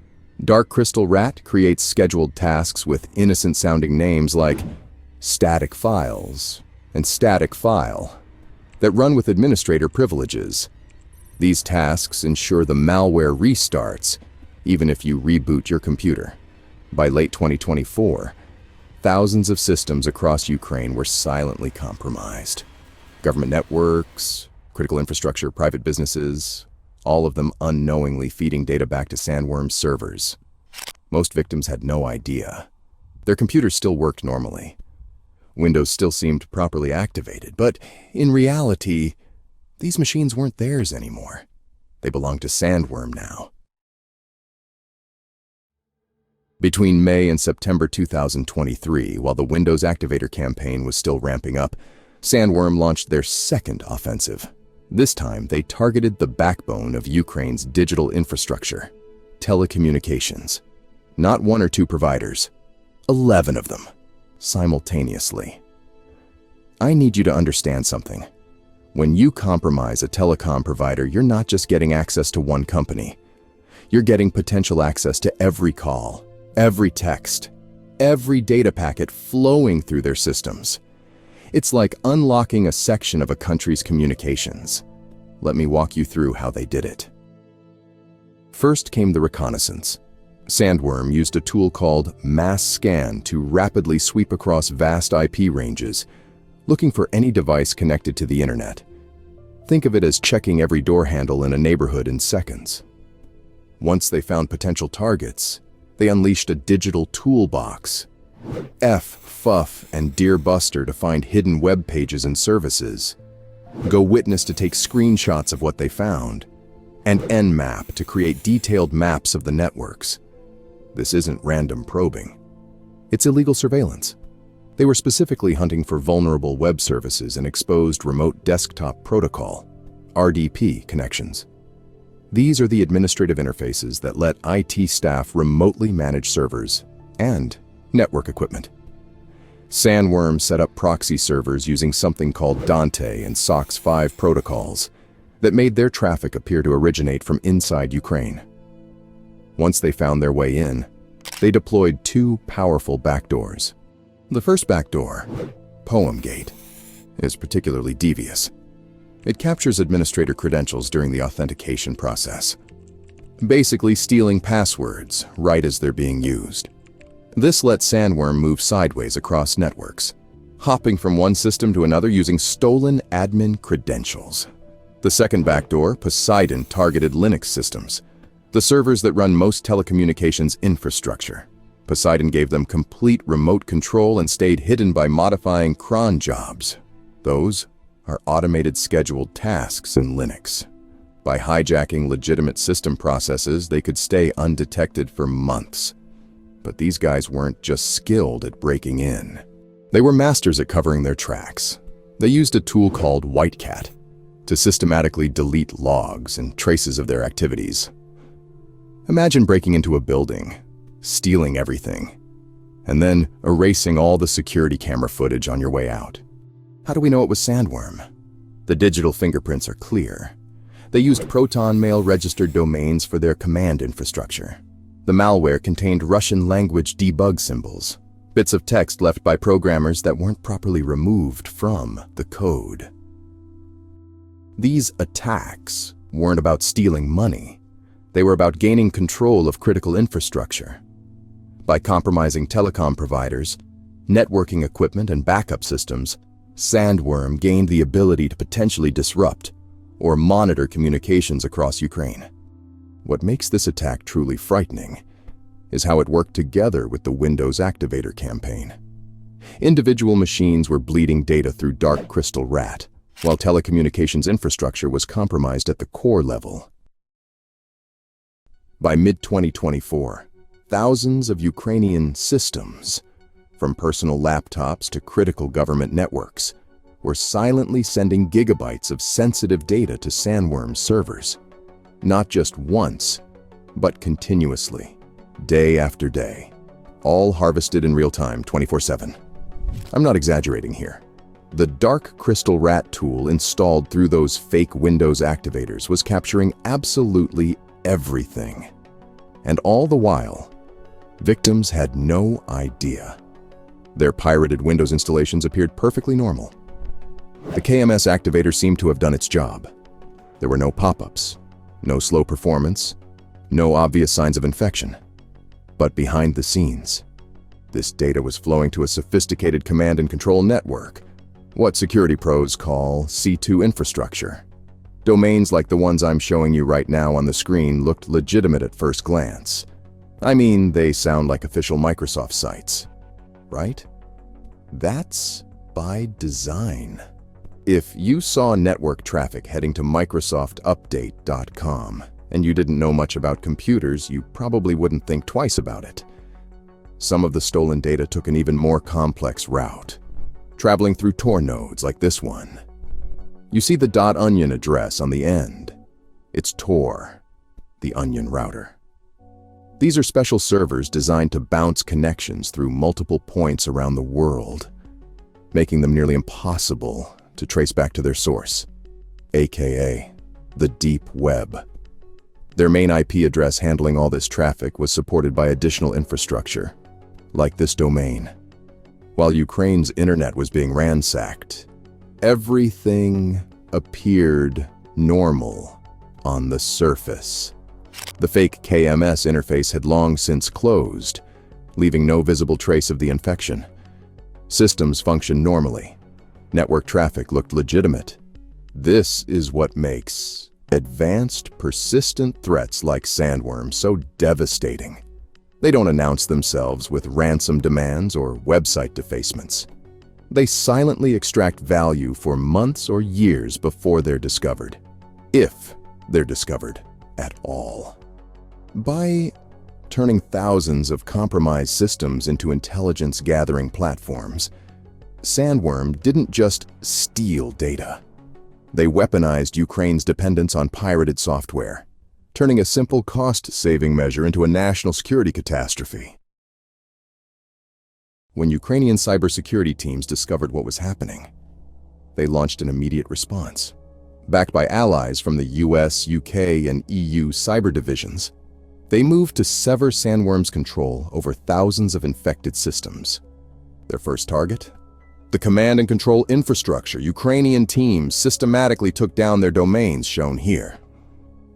Dark Crystal RAT creates scheduled tasks with innocent-sounding names like static files and static file that run with administrator privileges. These tasks ensure the malware restarts even if you reboot your computer. By late 2024, thousands of systems across Ukraine were silently compromised. Government networks, critical infrastructure, private businesses, all of them unknowingly feeding data back to SANDWORM's servers. Most victims had no idea. Their computers still worked normally. Windows still seemed properly activated, but in reality, these machines weren't theirs anymore. They belonged to SANDWORM now. Between May and September 2023, while the Windows Activator campaign was still ramping up, SANDWORM launched their second offensive. This time, they targeted the backbone of Ukraine's digital infrastructure, telecommunications. Not one or two providers, 11 of them, simultaneously. I need you to understand something. When you compromise a telecom provider, you're not just getting access to one company. You're getting potential access to every call, every text, every data packet flowing through their systems. It's like unlocking a section of a country's communications. Let me walk you through how they did it. First came the reconnaissance. SANDWORM used a tool called mass scan to rapidly sweep across vast IP ranges, looking for any device connected to the internet. Think of it as checking every door handle in a neighborhood in seconds. Once they found potential targets, they unleashed a digital toolbox, Fuff, and Dear Buster to find hidden web pages and services, Go Witness to take screenshots of what they found, and Nmap to create detailed maps of the networks. This isn't random probing. It's illegal surveillance. They were specifically hunting for vulnerable web services and exposed remote desktop protocol, RDP, connections. These are the administrative interfaces that let IT staff remotely manage servers and network equipment. SANDWORM set up proxy servers using something called Dante and SOC 5 protocols that made their traffic appear to originate from inside Ukraine. Once they found their way in, they deployed two powerful backdoors. The first backdoor, PoemGate, is particularly devious. It captures administrator credentials during the authentication process, basically stealing passwords right as they're being used. This lets SANDWORM move sideways across networks, hopping from one system to another using stolen admin credentials. The second backdoor, Poseidon, targeted Linux systems, the servers that run most telecommunications infrastructure. Poseidon gave them complete remote control and stayed hidden by modifying cron jobs. Those are automated scheduled tasks in Linux. By hijacking legitimate system processes, they could stay undetected for months. But these guys weren't just skilled at breaking in. They were masters at covering their tracks. They used a tool called Whitecat to systematically delete logs and traces of their activities. Imagine breaking into a building, stealing everything, and then erasing all the security camera footage on your way out. How do we know it was SANDWORM? The digital fingerprints are clear. They used Proton Mail registered domains for their command infrastructure. The malware contained Russian language debug symbols, bits of text left by programmers that weren't properly removed from the code. These attacks weren't about stealing money. They were about gaining control of critical infrastructure. By compromising telecom providers, networking equipment, and backup systems, SANDWORM gained the ability to potentially disrupt or monitor communications across Ukraine. What makes this attack truly frightening is how it worked together with the Windows Activator campaign. Individual machines were bleeding data through dark crystal rat, while telecommunications infrastructure was compromised at the core level. By mid-2024, thousands of Ukrainian systems, from personal laptops to critical government networks, were silently sending gigabytes of sensitive data to SANDWORM servers. Not just once, but continuously, day after day, all harvested in real time, 24/7. I'm not exaggerating here. The dark crystal rat tool installed through those fake Windows activators was capturing absolutely everything. And all the while, victims had no idea. Their pirated Windows installations appeared perfectly normal. The KMS activator seemed to have done its job. There were no pop-ups, no slow performance, no obvious signs of infection. But behind the scenes, this data was flowing to a sophisticated command and control network, what security pros call C2 infrastructure. Domains like the ones I'm showing you right now on the screen looked legitimate at first glance. I mean, they sound like official Microsoft sites, right? That's by design. If you saw network traffic heading to microsoftupdate.com and you didn't know much about computers, you probably wouldn't think twice about it. Some of the stolen data took an even more complex route, traveling through Tor nodes like this one. You see the .onion address on the end. It's Tor, the onion router. These are special servers designed to bounce connections through multiple points around the world, making them nearly impossible to trace back to their source, aka the deep web. Their main IP address handling all this traffic was supported by additional infrastructure, like this domain. While Ukraine's internet was being ransacked, everything appeared normal on the surface. The fake KMS interface had long since closed, leaving no visible trace of the infection. Systems functioned normally. Network traffic looked legitimate. This is what makes advanced, persistent threats like SANDWORM so devastating. They don't announce themselves with ransom demands or website defacements. They silently extract value for months or years before they're discovered, if they're discovered at all. By turning thousands of compromised systems into intelligence-gathering platforms, SANDWORM didn't just steal data. They weaponized Ukraine's dependence on pirated software, turning a simple cost-saving measure into a national security catastrophe. When Ukrainian cybersecurity teams discovered what was happening, they launched an immediate response. Backed by allies from the US, UK, and EU cyber divisions, they moved to sever SANDWORM's control over thousands of infected systems. Their first target? The command and control infrastructure. Ukrainian teams systematically took down their domains, shown here.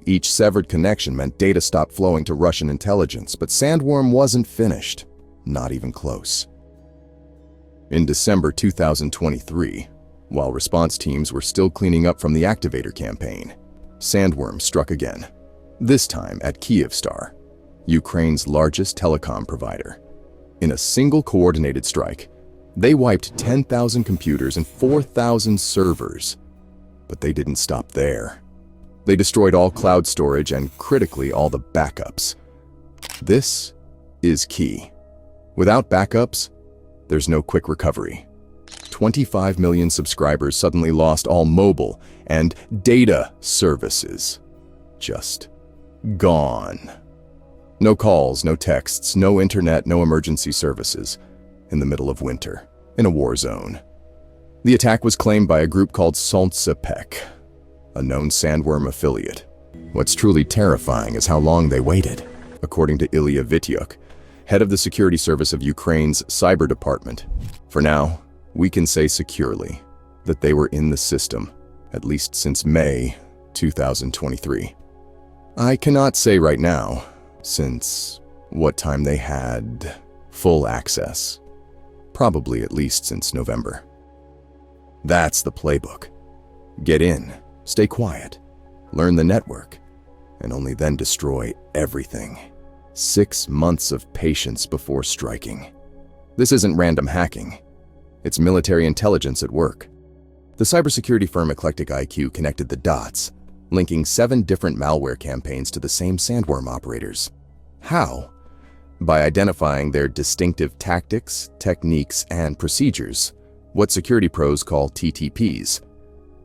Each severed connection meant data stopped flowing to Russian intelligence, but SANDWORM wasn't finished, not even close. In December 2023, while response teams were still cleaning up from the Activator campaign, SANDWORM struck again, this time at Kyivstar, Ukraine's largest telecom provider. In a single coordinated strike, they wiped 10,000 computers and 4,000 servers. But they didn't stop there. They destroyed all cloud storage and, critically, all the backups. This is key. Without backups, there's no quick recovery. 25 million subscribers suddenly lost all mobile and data services. Just gone. No calls, no texts, no internet, no emergency services. In the middle of winter, in a war zone. The attack was claimed by a group called JumbledPath, a known SANDWORM affiliate. What's truly terrifying is how long they waited. According to Ilya Vityuk, head of the security service of Ukraine's cyber department. For now, we can say securely that they were in the system, at least since May 2023. I cannot say right now, since what time they had full access. Probably at least since November. That's the playbook. Get in, stay quiet, learn the network, and only then destroy everything. 6 months of patience before striking. This isn't random hacking. It's military intelligence at work. The cybersecurity firm Eclectic IQ connected the dots, linking 7 different malware campaigns to the same SANDWORM operators. How? By identifying their distinctive tactics, techniques, and procedures, what security pros call TTPs.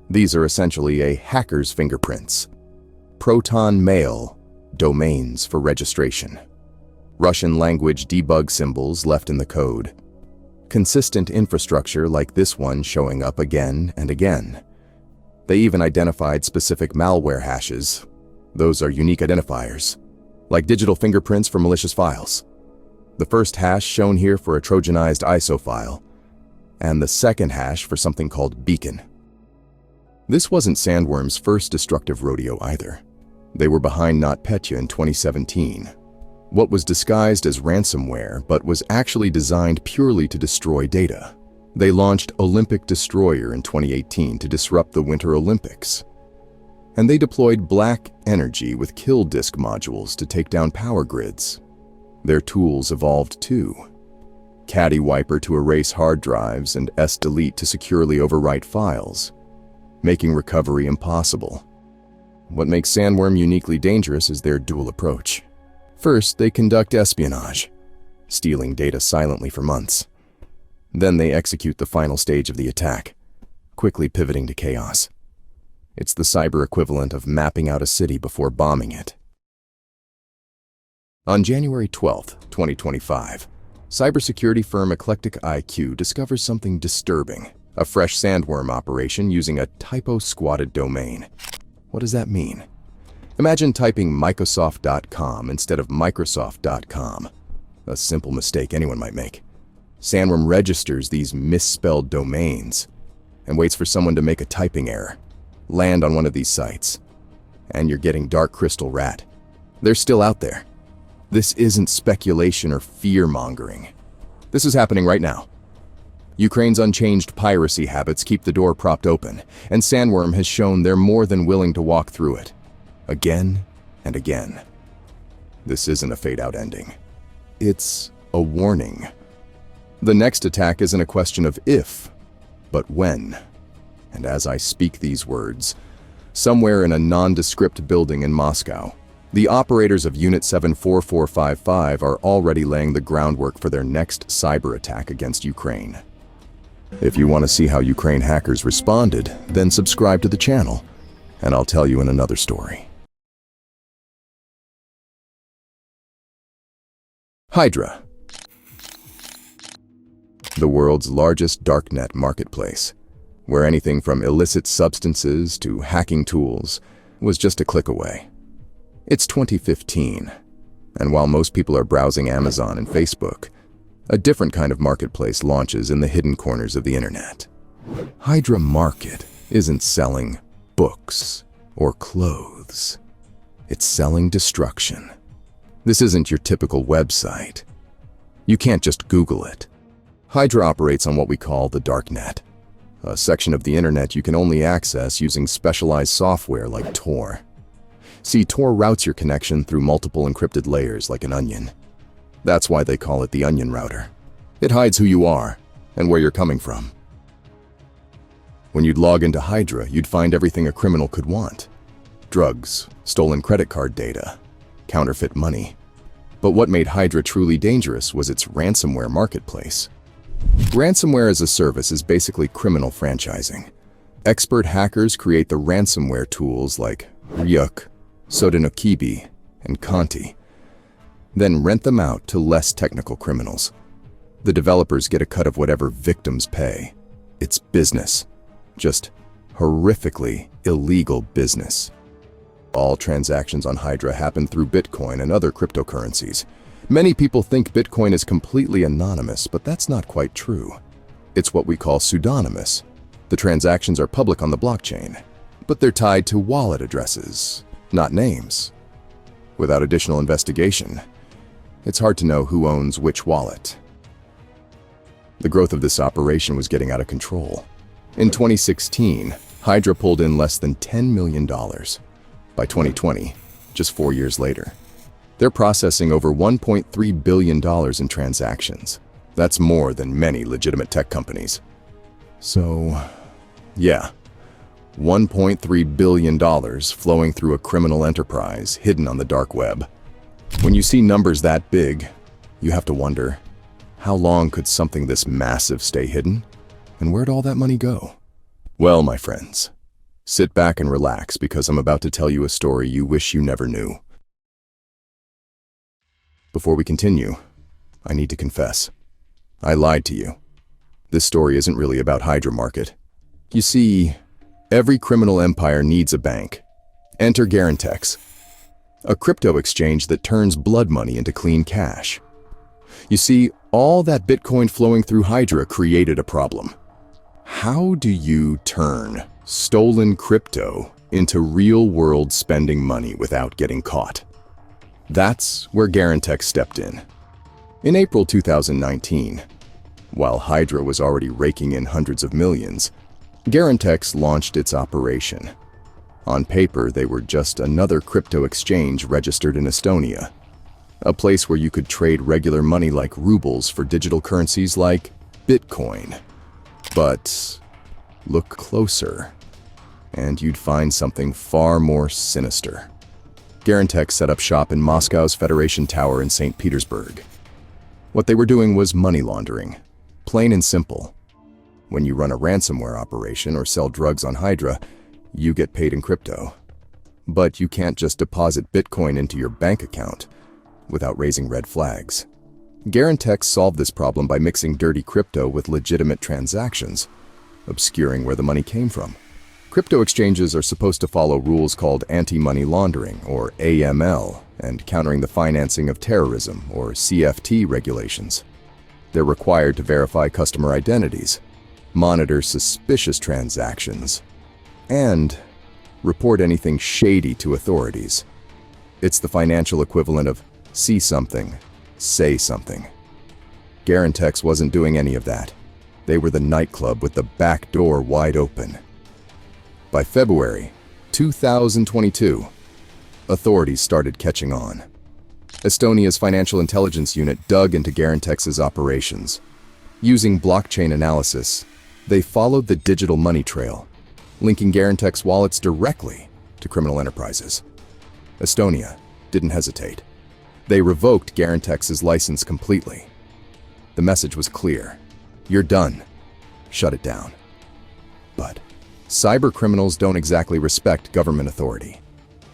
These are essentially a hacker's fingerprints. Proton mail domains for registration. Russian language debug symbols left in the code. Consistent infrastructure like this one showing up again and again. They even identified specific malware hashes. Those are unique identifiers, like digital fingerprints for malicious files. The first hash shown here for a Trojanized ISO file, and the second hash for something called beacon. This wasn't SANDWORM's first destructive rodeo either. They were behind NotPetya in 2017. What was disguised as ransomware but was actually designed purely to destroy data. They launched Olympic Destroyer in 2018 to disrupt the Winter Olympics. And they deployed black energy with kill disk modules to take down power grids. Their tools evolved too. Caddy Wiper to erase hard drives and S-Delete to securely overwrite files, making recovery impossible. What makes SANDWORM uniquely dangerous is their dual approach. First, they conduct espionage, stealing data silently for months. Then they execute the final stage of the attack, quickly pivoting to chaos. It's the cyber equivalent of mapping out a city before bombing it. On January 12, 2025, cybersecurity firm Eclectic IQ discovers something disturbing, a fresh SANDWORM operation using a typo-squatted domain. What does that mean? Imagine typing Microsoft.com instead of Microsoft.com. A simple mistake anyone might make. SANDWORM registers these misspelled domains and waits for someone to make a typing error, land on one of these sites, and you're getting Dark Crystal Rat. They're still out there. This isn't speculation or fear-mongering. This is happening right now. Ukraine's unchanged piracy habits keep the door propped open, and SANDWORM has shown they're more than willing to walk through it. Again and again. This isn't a fade-out ending. It's a warning. The next attack isn't a question of if, but when. And as I speak these words, somewhere in a nondescript building in Moscow, the operators of Unit 74455 are already laying the groundwork for their next cyber attack against Ukraine. If you want to see how Ukraine hackers responded, then subscribe to the channel, and I'll tell you in another story. Hydra, the world's largest darknet marketplace, where anything from illicit substances to hacking tools was just a click away. It's 2015, and while most people are browsing Amazon and Facebook, a different kind of marketplace launches in the hidden corners of the internet. Hydra Market isn't selling books or clothes. It's selling destruction. This isn't your typical website. You can't just Google it. Hydra operates on what we call the darknet, a section of the internet you can only access using specialized software like Tor. See, Tor routes your connection through multiple encrypted layers like an onion. That's why they call it the onion router. It hides who you are and where you're coming from. When you'd log into Hydra, you'd find everything a criminal could want. Drugs, stolen credit card data, counterfeit money. But what made Hydra truly dangerous was its ransomware marketplace. Ransomware as a service is basically criminal franchising. Expert hackers create the ransomware tools like Ryuk, Sodinokibi, and Conti, then rent them out to less technical criminals. The developers get a cut of whatever victims pay. It's business. Just horrifically illegal business. All transactions on Hydra happen through Bitcoin and other cryptocurrencies, Many people think Bitcoin is completely anonymous, but that's not quite true. It's what we call pseudonymous. The transactions are public on the blockchain, but they're tied to wallet addresses, not names. Without additional investigation, it's hard to know who owns which wallet. The growth of this operation was getting out of control. In 2016, Hydra pulled in less than $10 million. By 2020, just 4 years later, they're processing over $1.3 billion in transactions. That's more than many legitimate tech companies. So, yeah, $1.3 billion flowing through a criminal enterprise hidden on the dark web. When you see numbers that big, you have to wonder, how long could something this massive stay hidden? And where'd all that money go? Well, my friends, sit back and relax because I'm about to tell you a story you wish you never knew. Before we continue, I need to confess. I lied to you. This story isn't really about Hydra Market. You see, every criminal empire needs a bank. Enter GARANTEX, a crypto exchange that turns blood money into clean cash. You see, all that Bitcoin flowing through Hydra created a problem. How do you turn stolen crypto into real-world spending money without getting caught? That's where GARANTEX stepped in. In April 2019, while Hydra was already raking in hundreds of millions, GARANTEX launched its operation. On paper, they were just another crypto exchange registered in Estonia, a place where you could trade regular money like rubles for digital currencies like Bitcoin. But look closer, and you'd find something far more sinister. GARANTEX set up shop in Moscow's Federation Tower in St. Petersburg. What they were doing was money laundering, plain and simple. When you run a ransomware operation or sell drugs on Hydra, you get paid in crypto. But you can't just deposit Bitcoin into your bank account without raising red flags. GARANTEX solved this problem by mixing dirty crypto with legitimate transactions, obscuring where the money came from. Crypto exchanges are supposed to follow rules called anti-money laundering, or AML, and countering the financing of terrorism, or CFT regulations. They're required to verify customer identities, monitor suspicious transactions, and report anything shady to authorities. It's the financial equivalent of see something, say something. GARANTEX wasn't doing any of that. They were the nightclub with the back door wide open. By February 2022, authorities started catching on. Estonia's financial intelligence unit dug into GARANTEX's operations. Using blockchain analysis, they followed the digital money trail, linking GARANTEX wallets directly to criminal enterprises. Estonia didn't hesitate. They revoked GARANTEX's license completely. The message was clear. You're done. Shut it down. But cyber criminals don't exactly respect government authority.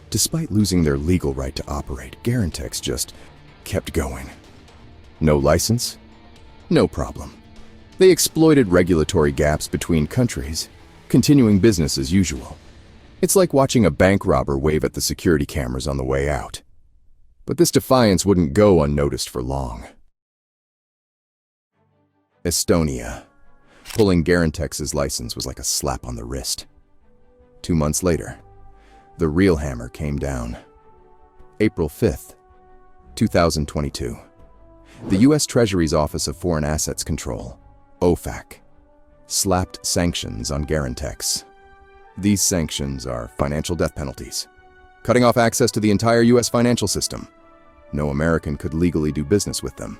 Despite losing their legal right to operate, GARANTEX just kept going. No license? No problem. They exploited regulatory gaps between countries, continuing business as usual. It's like watching a bank robber wave at the security cameras on the way out. But this defiance wouldn't go unnoticed for long. Estonia. Pulling GARANTEX's license was like a slap on the wrist. 2 months later, the real hammer came down. April 5th, 2022. The U.S. Treasury's Office of Foreign Assets Control, OFAC, slapped sanctions on GARANTEX. These sanctions are financial death penalties, cutting off access to the entire U.S. financial system. No American could legally do business with them.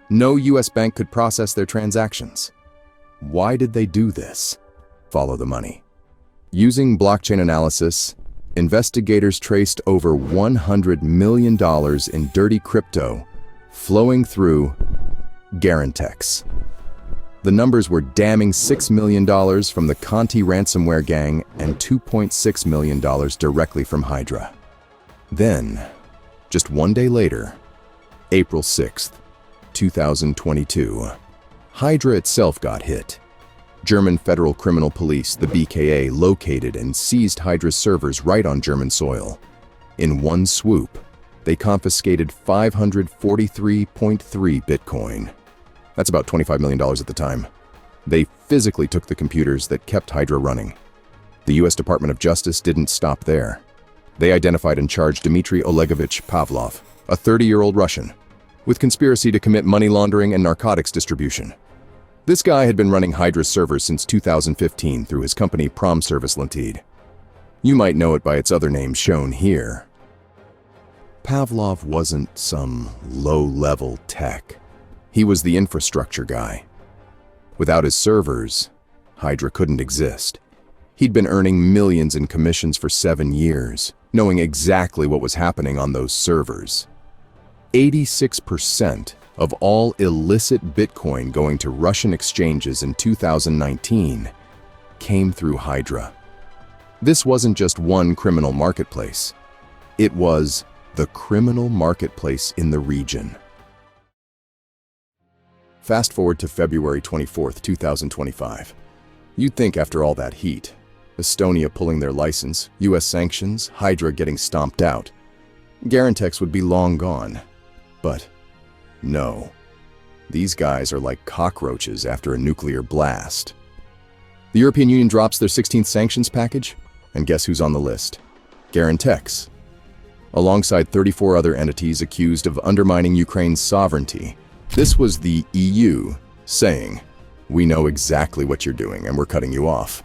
No U.S. bank could process their transactions. Why did they do this? Follow the money. Using blockchain analysis, investigators traced over $100 million in dirty crypto flowing through GARANTEX. The numbers were damning $6 million from the Conti ransomware gang and $2.6 million directly from Hydra. Then, just 1 day later, April 6th, 2022, Hydra itself got hit. German Federal Criminal Police, the BKA, located and seized Hydra's servers right on German soil. In one swoop, They confiscated 543.3 Bitcoin. That's about $25 million at the time. They physically took the computers that kept Hydra running. The US Department of Justice didn't stop there. They identified and charged Dmitry Olegovich Pavlov, a 30-year-old Russian, with conspiracy to commit money laundering and narcotics distribution. This guy had been running Hydra's servers since 2015 through his company Promservice Limited. You might know it by its other name shown here. Pavlov wasn't some low-level tech. He was the infrastructure guy. Without his servers, Hydra couldn't exist. He'd been earning millions in commissions for 7 years, knowing exactly what was happening on those servers. 86% of all illicit Bitcoin going to Russian exchanges in 2019 came through Hydra. This wasn't just one criminal marketplace. It was the criminal marketplace in the region. Fast forward to February 24, 2025. You'd think after all that heat, Estonia pulling their license, US sanctions, Hydra getting stomped out, GARANTEX would be long gone. But no. These guys are like cockroaches after a nuclear blast. The European Union drops their 16th sanctions package, and guess who's on the list? GARANTEX. Alongside 34 other entities accused of undermining Ukraine's sovereignty. This was the EU saying, "We know exactly what you're doing and we're cutting you off."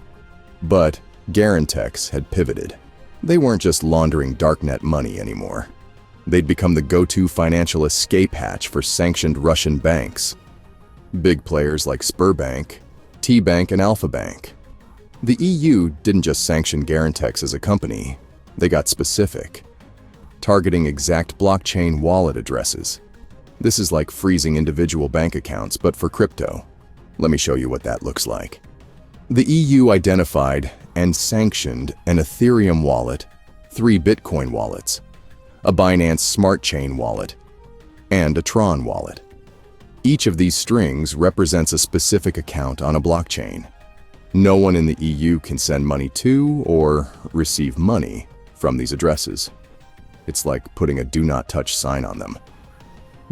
But GARANTEX had pivoted. They weren't just laundering darknet money anymore. They'd become the go-to financial escape hatch for sanctioned Russian banks. Big players like Sberbank, T-Bank, and Alpha Bank. The EU didn't just sanction GARANTEX as a company, they got specific, targeting exact blockchain wallet addresses. This is like freezing individual bank accounts, but for crypto. Let me show you what that looks like. The EU identified and sanctioned an Ethereum wallet, 3 Bitcoin wallets, a Binance Smart Chain wallet, and a Tron wallet. Each of these strings represents a specific account on a blockchain. No one in the EU can send money to or receive money from these addresses. It's like putting a do not touch sign on them.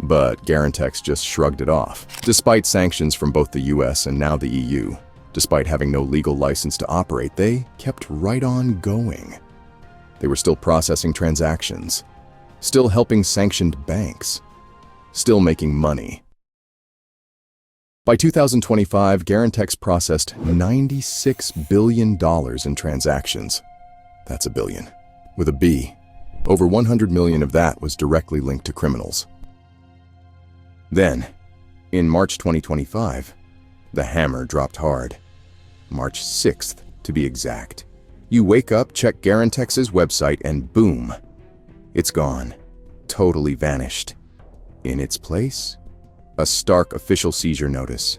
But GARANTEX just shrugged it off. Despite sanctions from both the US and now the EU, despite having no legal license to operate, they kept right on going. They were still processing transactions, still helping sanctioned banks, still making money. By 2025, GARANTEX processed $96 billion in transactions. That's a billion, with a B. Over 100 million of that was directly linked to criminals. Then, in March 2025, the hammer dropped hard. March 6th, to be exact. You wake up, check GARANTEX's website, and boom, it's gone. Totally vanished. In its place, a stark official seizure notice.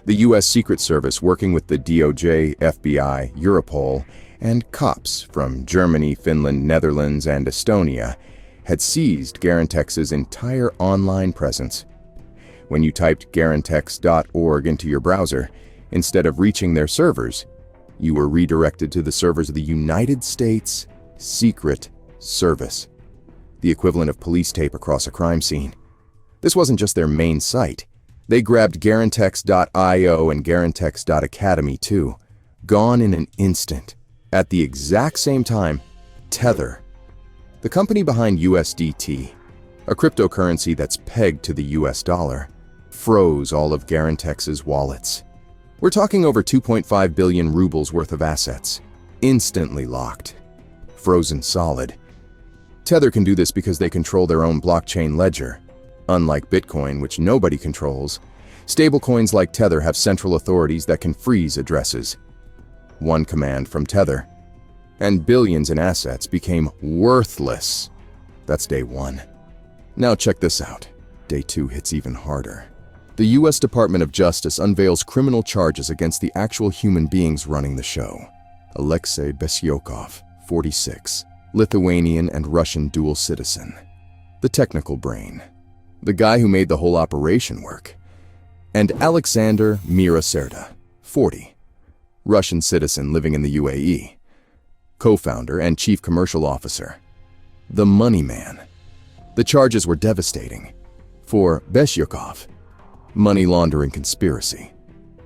The US Secret Service, working with the DOJ, FBI, Europol, and cops from Germany, Finland, Netherlands, and Estonia, had seized GARANTEX's entire online presence. When you typed garantex.org into your browser, instead of reaching their servers, you were redirected to the servers of the United States Secret Service, the equivalent of police tape across a crime scene. This wasn't just their main site. They grabbed garantex.io and garantex.academy too. Gone in an instant. At the exact same time, Tether, the company behind USDT, a cryptocurrency that's pegged to the US dollar, froze all of GARANTEX's wallets. We're talking over 2.5 billion rubles worth of assets, instantly locked, frozen solid. Tether can do this because they control their own blockchain ledger. Unlike Bitcoin, which nobody controls, stablecoins like Tether have central authorities that can freeze addresses. One command from Tether, and billions in assets became worthless. That's day one. Now check this out. Day two hits even harder. The US Department of Justice unveils criminal charges against the actual human beings running the show. Alexei Besyokov, 46, Lithuanian and Russian dual citizen. The technical brain. The guy who made the whole operation work. And Alexander Miraserda, 40, Russian citizen living in the UAE. Co-founder and chief commercial officer. The money man. The charges were devastating. For Beshyakov, money laundering conspiracy,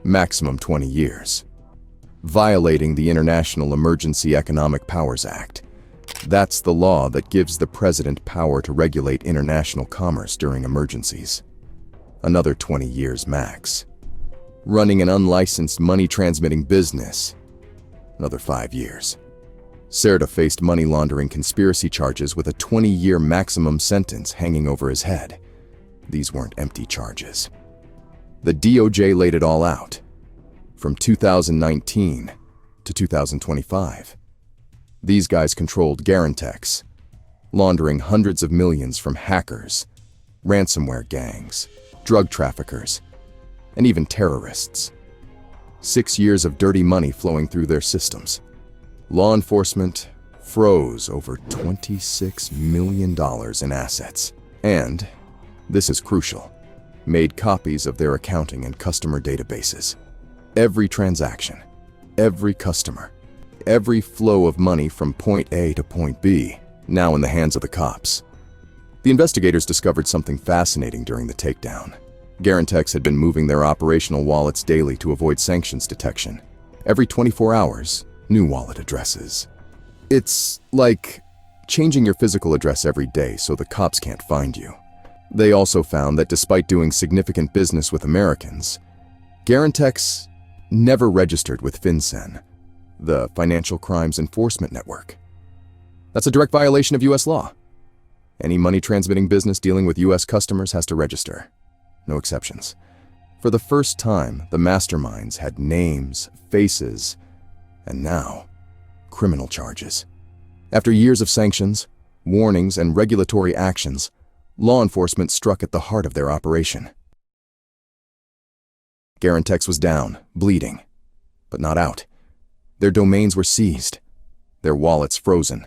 maximum 20 years. Violating the International Emergency Economic Powers Act. That's the law that gives the president power to regulate international commerce during emergencies. Another 20 years max. Running an unlicensed money-transmitting business. Another 5 years. Serta faced money laundering conspiracy charges with a 20-year maximum sentence hanging over his head. These weren't empty charges. The DOJ laid it all out. From 2019 to 2025. These guys controlled GARANTEX, laundering hundreds of millions from hackers, ransomware gangs, drug traffickers, and even terrorists. 6 years of dirty money flowing through their systems. Law enforcement froze over $26 million in assets. And, this is crucial, made copies of their accounting and customer databases. Every transaction, every customer, every flow of money from point A to point B, now in the hands of the cops. The investigators discovered something fascinating during the takedown. GARANTEX had been moving their operational wallets daily to avoid sanctions detection. Every 24 hours, new wallet addresses. It's like changing your physical address every day so the cops can't find you. They also found that despite doing significant business with Americans, GARANTEX never registered with FinCEN, the Financial Crimes Enforcement Network. That's a direct violation of U.S. law. Any money-transmitting business dealing with U.S. customers has to register. No exceptions. For the first time, the masterminds had names, faces, and now, criminal charges. After years of sanctions, warnings, and regulatory actions, law enforcement struck at the heart of their operation. GARANTEX was down, bleeding, but not out. Their domains were seized, their wallets frozen,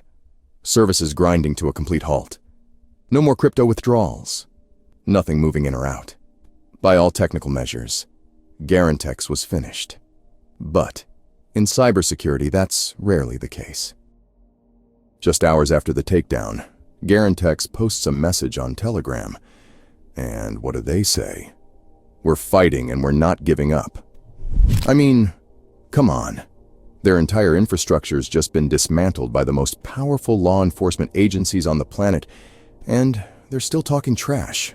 services grinding to a complete halt. No more crypto withdrawals, nothing moving in or out. By all technical measures, GARANTEX was finished. But in cybersecurity, that's rarely the case. Just hours after the takedown, GARANTEX posts a message on Telegram. And what do they say? We're fighting and we're not giving up. I mean, come on. Their entire infrastructure's just been dismantled by the most powerful law enforcement agencies on the planet, and they're still talking trash.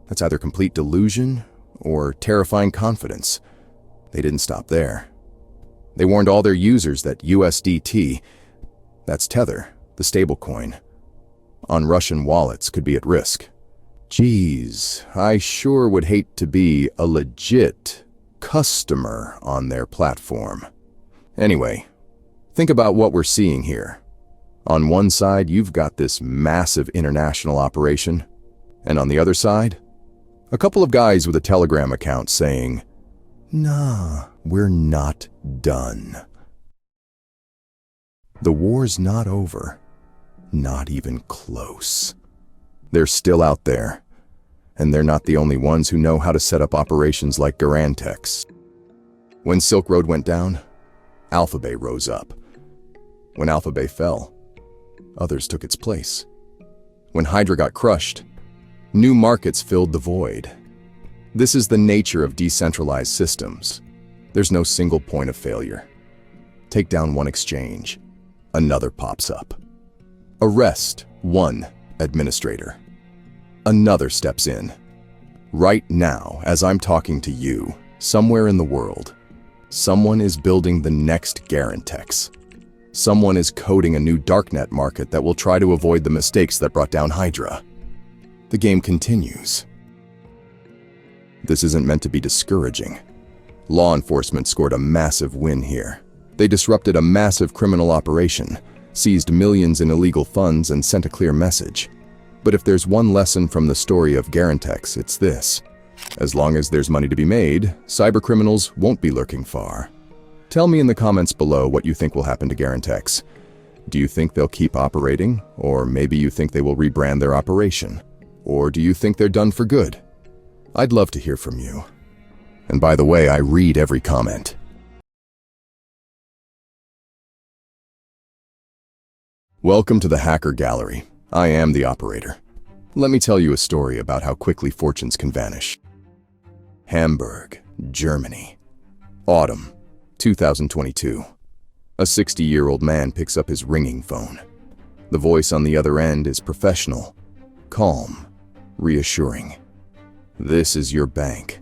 That's either complete delusion or terrifying confidence. They didn't stop there. They warned all their users that USDT, that's Tether, the stablecoin, on Russian wallets could be at risk. Geez, I sure would hate to be a legit customer on their platform. Anyway, think about what we're seeing here. On one side, you've got this massive international operation, and on the other side, a couple of guys with a Telegram account saying, "Nah, we're not done." The war's not over. Not even close. They're still out there, and they're not the only ones who know how to set up operations like GARANTEX. When Silk Road went down, Alphabay rose up. When Alphabay fell, others took its place. When Hydra got crushed, new markets filled the void. This is the nature of decentralized systems. There's no single point of failure. Take down one exchange, another pops up. Arrest one administrator. Another steps in. Right now, as I'm talking to you, somewhere in the world, someone is building the next GARANTEX. Someone is coding a new darknet market that will try to avoid the mistakes that brought down Hydra. The game continues. This isn't meant to be discouraging. Law enforcement scored a massive win here. They disrupted a massive criminal operation, seized millions in illegal funds, and sent a clear message. But if there's one lesson from the story of GARANTEX, it's this. As long as there's money to be made, cybercriminals won't be lurking far. Tell me in the comments below what you think will happen to GARANTEX. Do you think they'll keep operating? Or maybe you think they will rebrand their operation? Or do you think they're done for good? I'd love to hear from you. And by the way, I read every comment. Welcome to the Hacker Gallery. I am the operator. Let me tell you a story about how quickly fortunes can vanish. Hamburg, Germany. Autumn, 2022. A 60-year-old man picks up his ringing phone. The voice on the other end is professional, calm, reassuring. "This is your bank.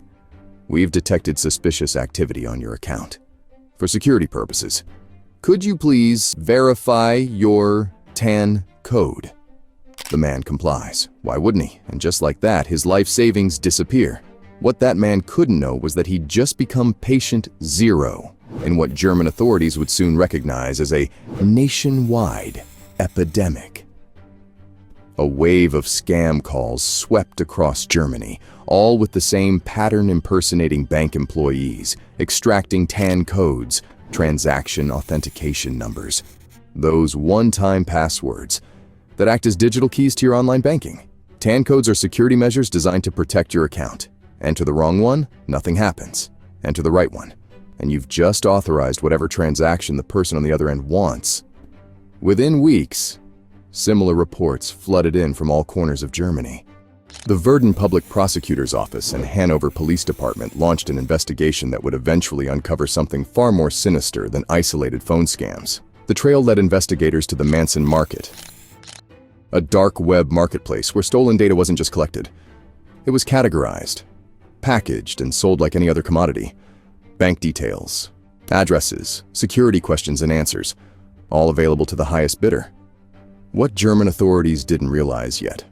We've detected suspicious activity on your account. For security purposes, could you please verify your TAN code?" The man complies. Why wouldn't he? And just like that, his life savings disappear. What that man couldn't know was that he'd just become patient zero in what German authorities would soon recognize as a nationwide epidemic. A wave of scam calls swept across Germany, all with the same pattern impersonating bank employees, extracting TAN codes, transaction authentication numbers, those one-time passwords that act as digital keys to your online banking. TAN codes are security measures designed to protect your account. Enter the wrong one, nothing happens. Enter the right one, and you've just authorized whatever transaction the person on the other end wants. Within weeks, similar reports flooded in from all corners of Germany. The Verden Public Prosecutor's Office and Hanover Police Department launched an investigation that would eventually uncover something far more sinister than isolated phone scams. The trail led investigators to the MANSON Market, a dark web marketplace where stolen data wasn't just collected. It was categorized, packaged, and sold like any other commodity. Bank details, addresses, security questions and answers, all available to the highest bidder. What German authorities didn't realize yet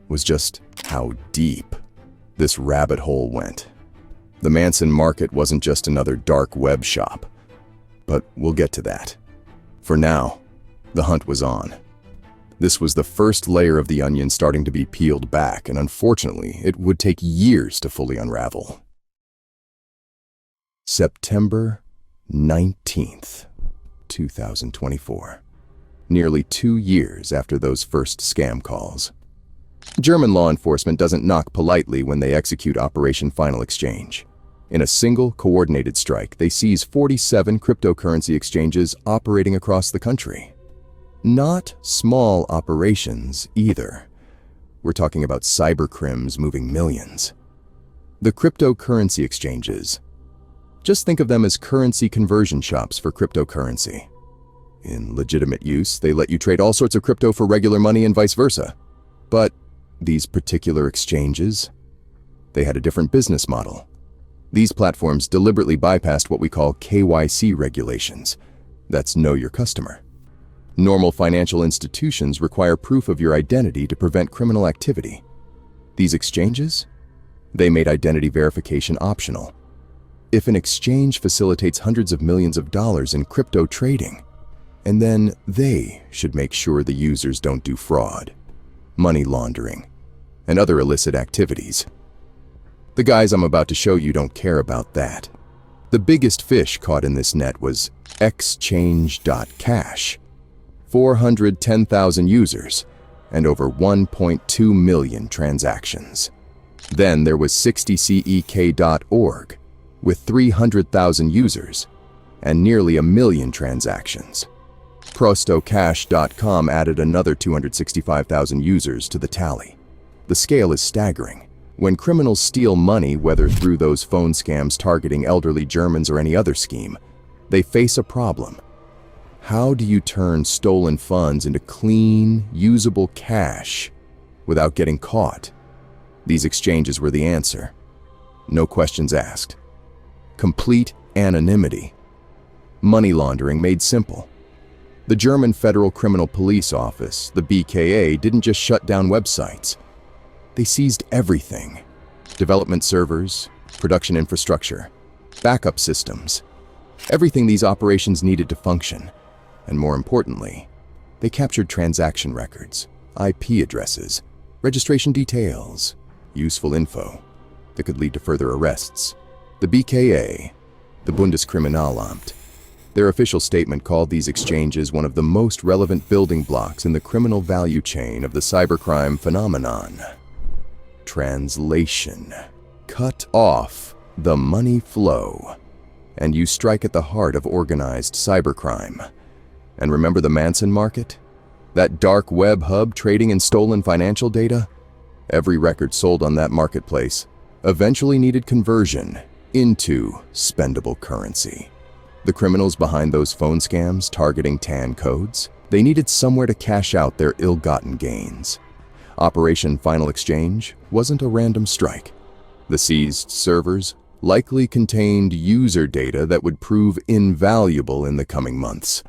was just how deep this rabbit hole went. The MANSON Market wasn't just another dark web shop, but we'll get to that. For now, the hunt was on. This was the first layer of the onion starting to be peeled back, and unfortunately, it would take years to fully unravel. September 19th, 2024. Nearly 2 years after those first scam calls. German law enforcement doesn't knock politely when they execute Operation Final Exchange. In a single, coordinated strike, they seize 47 cryptocurrency exchanges operating across the country. Not small operations, either. We're talking about cybercrims moving millions. The cryptocurrency exchanges. Just think of them as currency conversion shops for cryptocurrency. In legitimate use, they let you trade all sorts of crypto for regular money and vice versa. But these particular exchanges, they had a different business model. These platforms deliberately bypassed what we call KYC regulations. That's Know Your Customer. Normal financial institutions require proof of your identity to prevent criminal activity. These exchanges? They made identity verification optional. If an exchange facilitates hundreds of millions of dollars in crypto trading, and then they should make sure the users don't do fraud, money laundering, and other illicit activities. The guys I'm about to show you don't care about that. The biggest fish caught in this net was Exchange.cash. 410,000 users and over 1.2 million transactions. Then there was 60cek.org with 300,000 users and nearly 1 million transactions. Prostocash.com added another 265,000 users to the tally. The scale is staggering. When criminals steal money, whether through those phone scams targeting elderly Germans or any other scheme, they face a problem. How do you turn stolen funds into clean, usable cash without getting caught? These exchanges were the answer. No questions asked. Complete anonymity. Money laundering made simple. The German Federal Criminal Police Office, the BKA, didn't just shut down websites. They seized everything. Development servers, production infrastructure, backup systems. Everything these operations needed to function. And more importantly, they captured transaction records, IP addresses, registration details, useful info that could lead to further arrests. The BKA, the Bundeskriminalamt, their official statement called these exchanges one of the most relevant building blocks in the criminal value chain of the cybercrime phenomenon. Translation: cut off the money flow, and you strike at the heart of organized cybercrime. And remember the MANSON Market? That dark web hub trading in stolen financial data? Every record sold on that marketplace eventually needed conversion into spendable currency. The criminals behind those phone scams targeting TAN codes, they needed somewhere to cash out their ill-gotten gains. Operation Final Exchange wasn't a random strike. The seized servers likely contained user data that would prove invaluable in the coming months.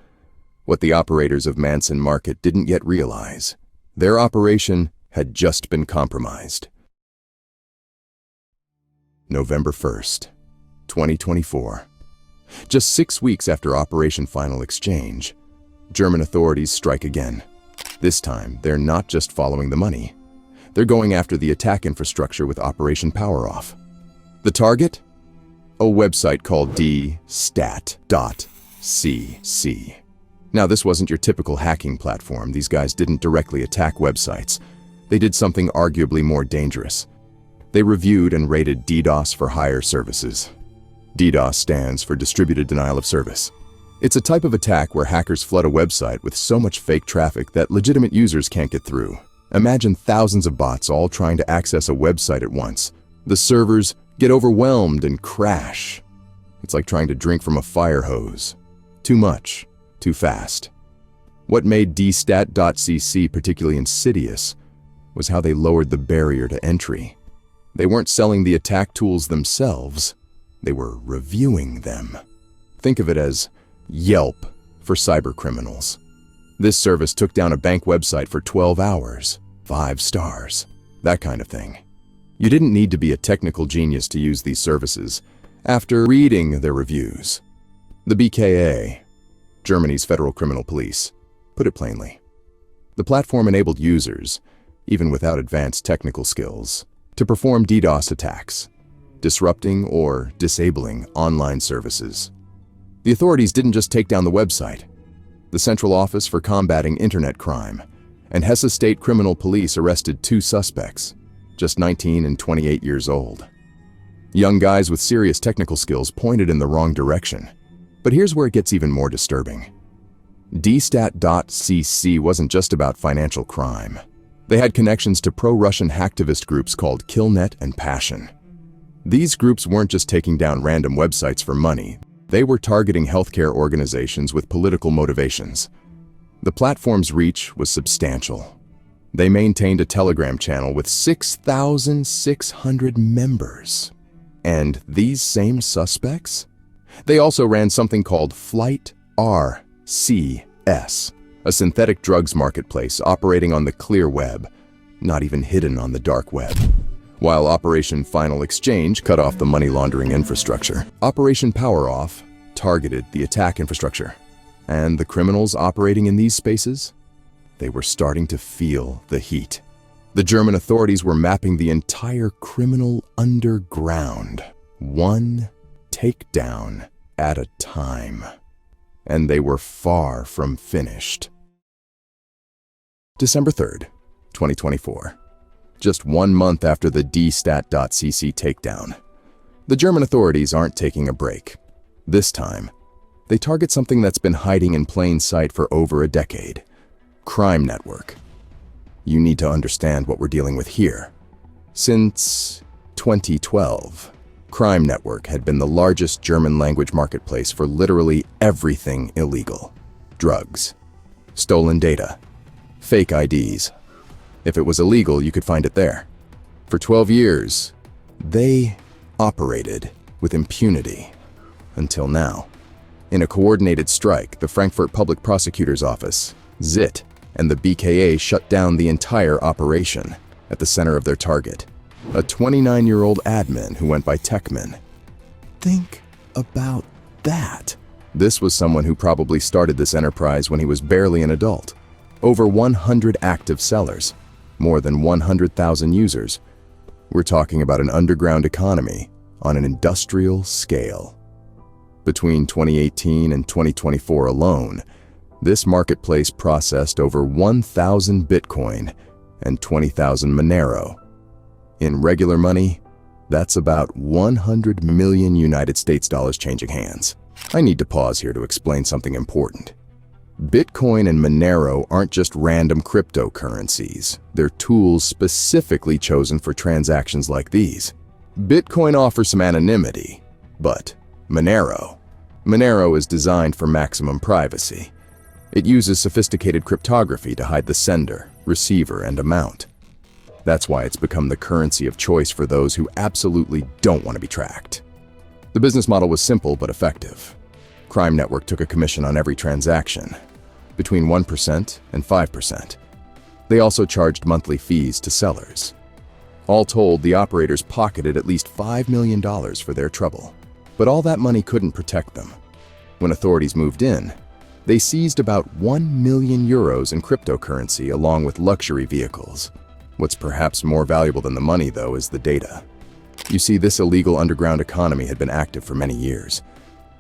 What the operators of MANSON Market didn't yet realize, their operation had just been compromised. November 1st, 2024. Just 6 weeks after Operation Final Exchange, German authorities strike again. This time, they're not just following the money. They're going after the attack infrastructure with Operation Power Off. The target? A website called dstat.cc. Now, this wasn't your typical hacking platform. These guys didn't directly attack websites. They did something arguably more dangerous. They reviewed and rated DDoS for hire services. DDoS stands for Distributed Denial of Service. It's a type of attack where hackers flood a website with so much fake traffic that legitimate users can't get through. Imagine thousands of bots all trying to access a website at once. The servers get overwhelmed and crash. It's like trying to drink from a fire hose. Too much, too fast. What made dstat.cc particularly insidious was how they lowered the barrier to entry. They weren't selling the attack tools themselves, they were reviewing them. Think of it as Yelp for cybercriminals. This service took down a bank website for 12 hours, 5 stars, that kind of thing. You didn't need to be a technical genius to use these services after reading their reviews. The BKA, Germany's Federal Criminal Police, put it plainly. The platform enabled users, even without advanced technical skills, to perform DDoS attacks, disrupting or disabling online services. The authorities didn't just take down the website. The Central Office for Combating Internet Crime and Hesse State Criminal Police arrested 2 suspects, just 19 and 28 years old. Young guys with serious technical skills pointed in the wrong direction. But here's where it gets even more disturbing. dstat.cc wasn't just about financial crime. They had connections to pro-Russian hacktivist groups called Killnet and Passion. These groups weren't just taking down random websites for money. They were targeting healthcare organizations with political motivations. The platform's reach was substantial. They maintained a Telegram channel with 6,600 members. And these same suspects? They also ran something called Flight RCS, a synthetic drugs marketplace operating on the clear web, not even hidden on the dark web. While Operation Final Exchange cut off the money laundering infrastructure, Operation Power Off targeted the attack infrastructure. And the criminals operating in these spaces? They were starting to feel the heat. The German authorities were mapping the entire criminal underground, one takedown at a time. And they were far from finished. December 3rd, 2024. Just 1 month after the dstat.cc takedown. The German authorities aren't taking a break. This time, they target something that's been hiding in plain sight for over a decade. Crime network. You need to understand what we're dealing with here. Since 2012, Crime Network had been the largest German-language marketplace for literally everything illegal. Drugs, stolen data, fake IDs. If it was illegal, you could find it there. For 12 years, they operated with impunity. Until now. In a coordinated strike, the Frankfurt Public Prosecutor's Office, ZIT, and the BKA shut down the entire operation. At the center of their target, a 29-year-old admin who went by Techman. Think about that. This was someone who probably started this enterprise when he was barely an adult. Over 100 active sellers, more than 100,000 users. We're talking about an underground economy on an industrial scale. Between 2018 and 2024 alone, this marketplace processed over 1,000 Bitcoin and 20,000 Monero. In regular money, that's about 100 million United States dollars changing hands. I need to pause here to explain something important. Bitcoin and Monero aren't just random cryptocurrencies. They're tools specifically chosen for transactions like these. Bitcoin offers some anonymity, but Monero is designed for maximum privacy. It uses sophisticated cryptography to hide the sender, receiver, and amount. That's why it's become the currency of choice for those who absolutely don't want to be tracked. The business model was simple but effective. Crime Network took a commission on every transaction, between 1% and 5%. They also charged monthly fees to sellers. All told, the operators pocketed at least $5 million for their trouble. But all that money couldn't protect them. When authorities moved in, they seized about 1 million euros in cryptocurrency along with luxury vehicles. What's perhaps more valuable than the money, though, is the data. You see, this illegal underground economy had been active for many years.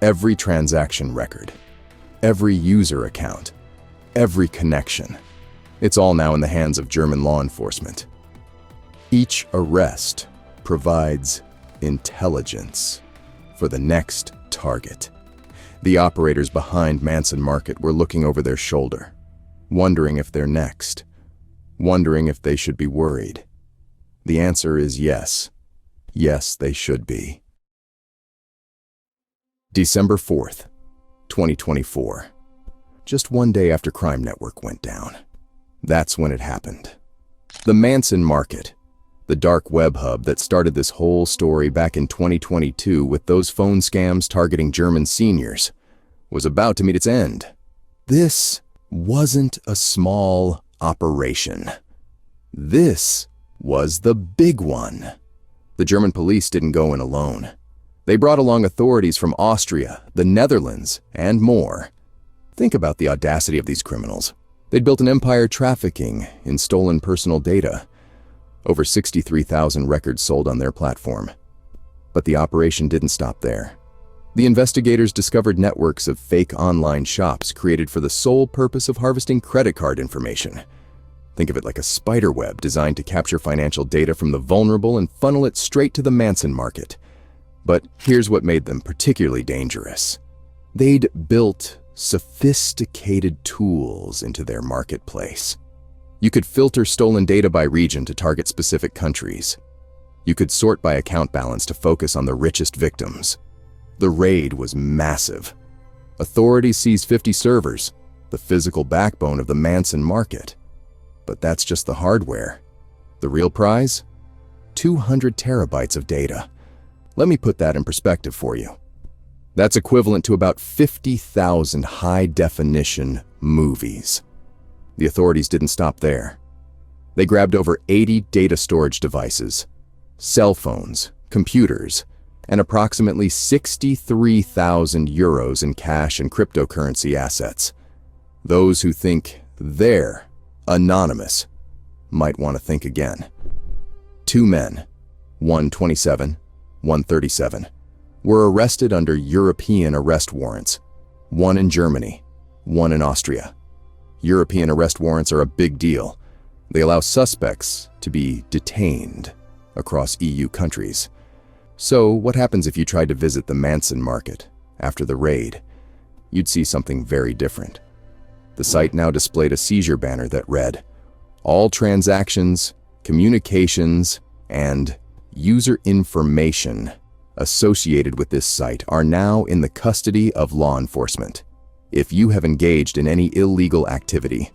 Every transaction record, every user account, every connection. It's all now in the hands of German law enforcement. Each arrest provides intelligence for the next target. The operators behind MANSON Market were looking over their shoulder, wondering if they're next, wondering if they should be worried. The answer is yes. Yes, they should be. December 4th, 2024. Just one day after Crime Network went down. That's when it happened. The MANSON Market, the dark web hub that started this whole story back in 2022 with those phone scams targeting German seniors, was about to meet its end. This wasn't a small operation. This was the big one. The German police didn't go in alone. They brought along authorities from Austria, the Netherlands, and more. Think about the audacity of these criminals. They'd built an empire trafficking in stolen personal data. Over 63,000 records sold on their platform. But the operation didn't stop there. The investigators discovered networks of fake online shops created for the sole purpose of harvesting credit card information. Think of it like a spider web designed to capture financial data from the vulnerable and funnel it straight to the MANSON Market. But here's what made them particularly dangerous. They'd built sophisticated tools into their marketplace. You could filter stolen data by region to target specific countries. You could sort by account balance to focus on the richest victims. The raid was massive. Authorities seized 50 servers, the physical backbone of the MANSON Market. But that's just the hardware. The real prize? 200 terabytes of data. Let me put that in perspective for you. That's equivalent to about 50,000 high-definition movies. The authorities didn't stop there. They grabbed over 80 data storage devices, cell phones, computers, and approximately 63,000 euros in cash and cryptocurrency assets. Those who think they're anonymous might want to think again. Two men, one 27, one 37, were arrested under European arrest warrants, one in Germany, one in Austria. European arrest warrants are a big deal. They allow suspects to be detained across EU countries. So what happens if you tried to visit the MANSON Market after the raid? You'd see something very different. The site now displayed a seizure banner that read, "All transactions, communications, and user information associated with this site are now in the custody of law enforcement. If you have engaged in any illegal activity,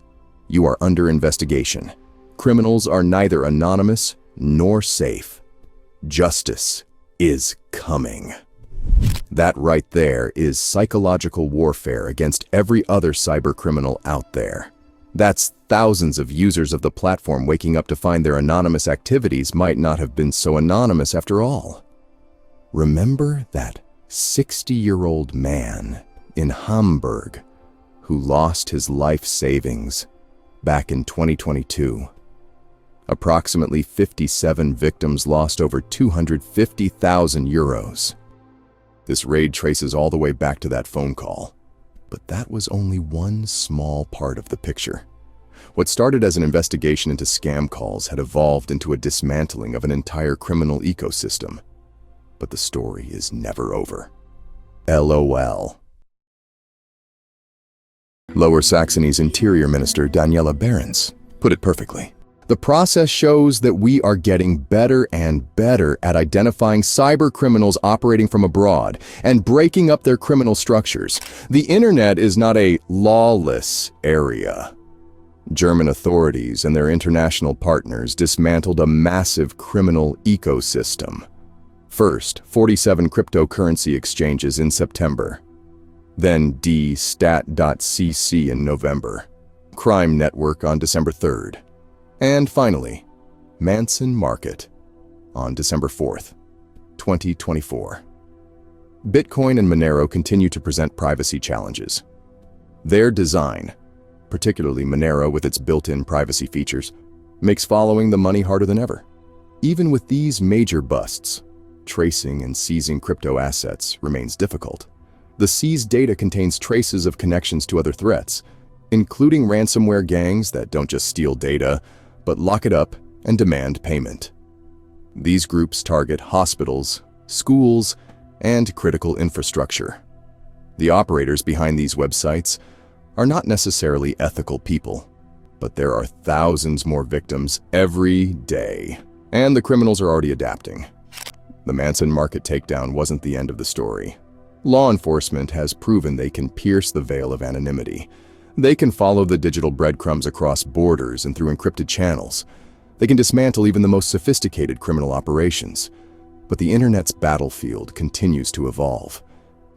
you are under investigation. Criminals are neither anonymous nor safe. Justice is coming." That right there is psychological warfare against every other cybercriminal out there. That's thousands of users of the platform waking up to find their anonymous activities might not have been so anonymous after all. Remember that 60-year-old man in Hamburg who lost his life savings back in 2022? Approximately 57 victims lost over 250,000 euros. This raid traces all the way back to that phone call. But that was only one small part of the picture. What started as an investigation into scam calls had evolved into a dismantling of an entire criminal ecosystem. But the story is never over. LOL. Lower Saxony's Interior Minister Daniela Behrens put it perfectly. The process shows that we are getting better and better at identifying cyber criminals operating from abroad and breaking up their criminal structures. The internet is not a lawless area. German authorities and their international partners dismantled a massive criminal ecosystem. First, 47 cryptocurrency exchanges in September. Then dstat.cc in November. Crime Network on December 3rd. And finally, MANSON MARKET on December 4th, 2024. Bitcoin and Monero continue to present privacy challenges. Their design, particularly Monero with its built-in privacy features, makes following the money harder than ever. Even with these major busts, tracing and seizing crypto assets remains difficult. The seized data contains traces of connections to other threats, including ransomware gangs that don't just steal data, but lock it up and demand payment. These groups target hospitals, schools, and critical infrastructure. The operators behind these websites are not necessarily ethical people, but there are thousands more victims every day, and the criminals are already adapting. The MANSON Market takedown wasn't the end of the story. Law enforcement has proven they can pierce the veil of anonymity. They can follow the digital breadcrumbs across borders and through encrypted channels. They can dismantle even the most sophisticated criminal operations. But the internet's battlefield continues to evolve.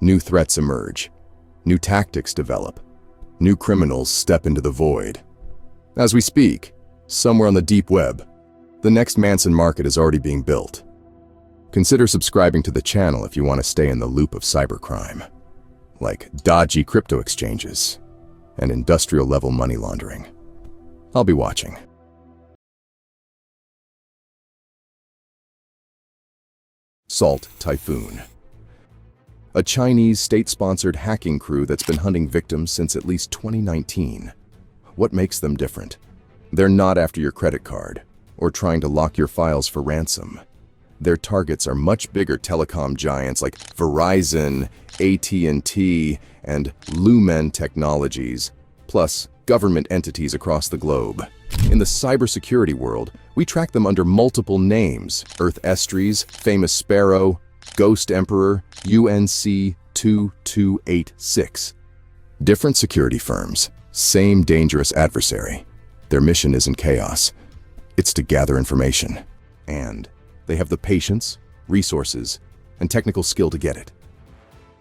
New threats emerge. New tactics develop. New criminals step into the void. As we speak, somewhere on the deep web, the next MANSON Market is already being built. Consider subscribing to the channel if you want to stay in the loop of cybercrime, like dodgy crypto exchanges and industrial-level money laundering. I'll be watching. Salt Typhoon. A Chinese state-sponsored hacking crew that's been hunting victims since at least 2019. What makes them different? They're not after your credit card or trying to lock your files for ransom. Their targets are much bigger telecom giants like Verizon, AT&T, and Lumen Technologies, plus government entities across the globe. In the cybersecurity world, we track them under multiple names: Earth Estries, Famous Sparrow, Ghost Emperor, UNC 2286. Different security firms, same dangerous adversary. Their mission isn't chaos. It's to gather information. And they have the patience, resources, and technical skill to get it.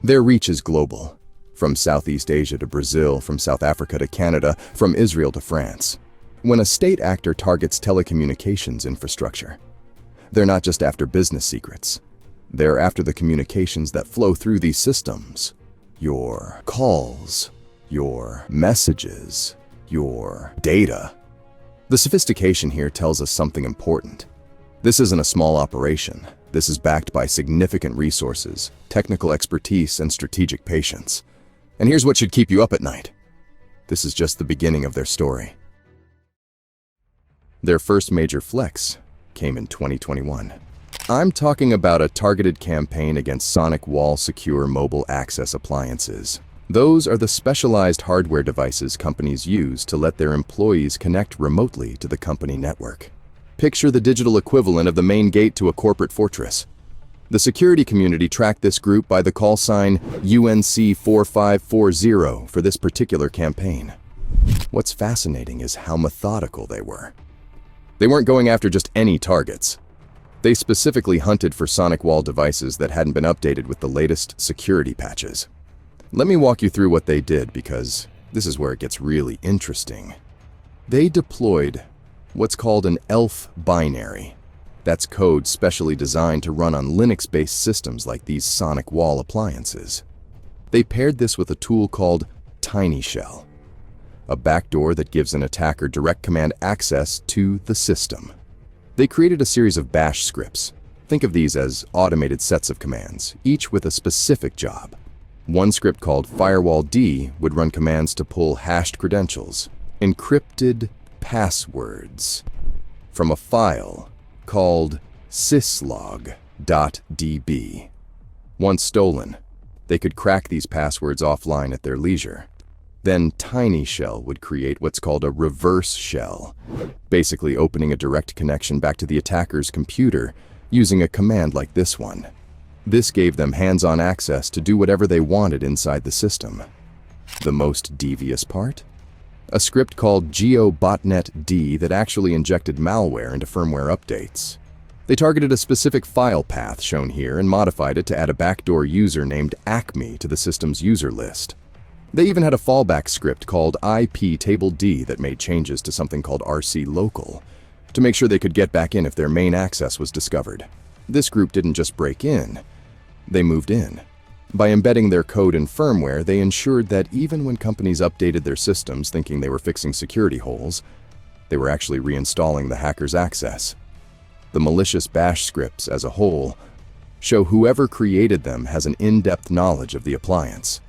Their reach is global. From Southeast Asia to Brazil, from South Africa to Canada, from Israel to France. When a state actor targets telecommunications infrastructure, they're not just after business secrets. They're after the communications that flow through these systems. Your calls, your messages, your data. The sophistication here tells us something important. This isn't a small operation. This is backed by significant resources, technical expertise, and strategic patience. And here's what should keep you up at night. This is just the beginning of their story. Their first major flex came in 2021. I'm talking about a targeted campaign against Sonic Wall Secure mobile access appliances. Those are the specialized hardware devices companies use to let their employees connect remotely to the company network. Picture the digital equivalent of the main gate to a corporate fortress. The security community tracked this group by the call sign UNC4540 for this particular campaign. What's fascinating is how methodical they were. They weren't going after just any targets. They specifically hunted for Sonic Wall devices that hadn't been updated with the latest security patches. Let me walk you through what they did, because this is where it gets really interesting. They deployed what's called an ELF binary. That's code specially designed to run on Linux-based systems like these Sonic Wall appliances. They paired this with a tool called TinyShell, a backdoor that gives an attacker direct command access to the system. They created a series of bash scripts. Think of these as automated sets of commands, each with a specific job. One script called firewall-d would run commands to pull hashed credentials, encrypted passwords, from a file called syslog.db. Once stolen, they could crack these passwords offline at their leisure. Then Tiny Shell would create what's called a reverse shell, basically opening a direct connection back to the attacker's computer using a command like this one. This gave them hands-on access to do whatever they wanted inside the system. The most devious part? A script called GeoBotnet-D that actually injected malware into firmware updates. They targeted a specific file path shown here and modified it to add a backdoor user named Acme to the system's user list. They even had a fallback script called IP-table-D that made changes to something called RC-local to make sure they could get back in if their main access was discovered. This group didn't just break in, they moved in. By embedding their code in firmware, they ensured that even when companies updated their systems thinking they were fixing security holes, they were actually reinstalling the hacker's access. The malicious bash scripts as a whole show whoever created them has an in-depth knowledge of the appliance.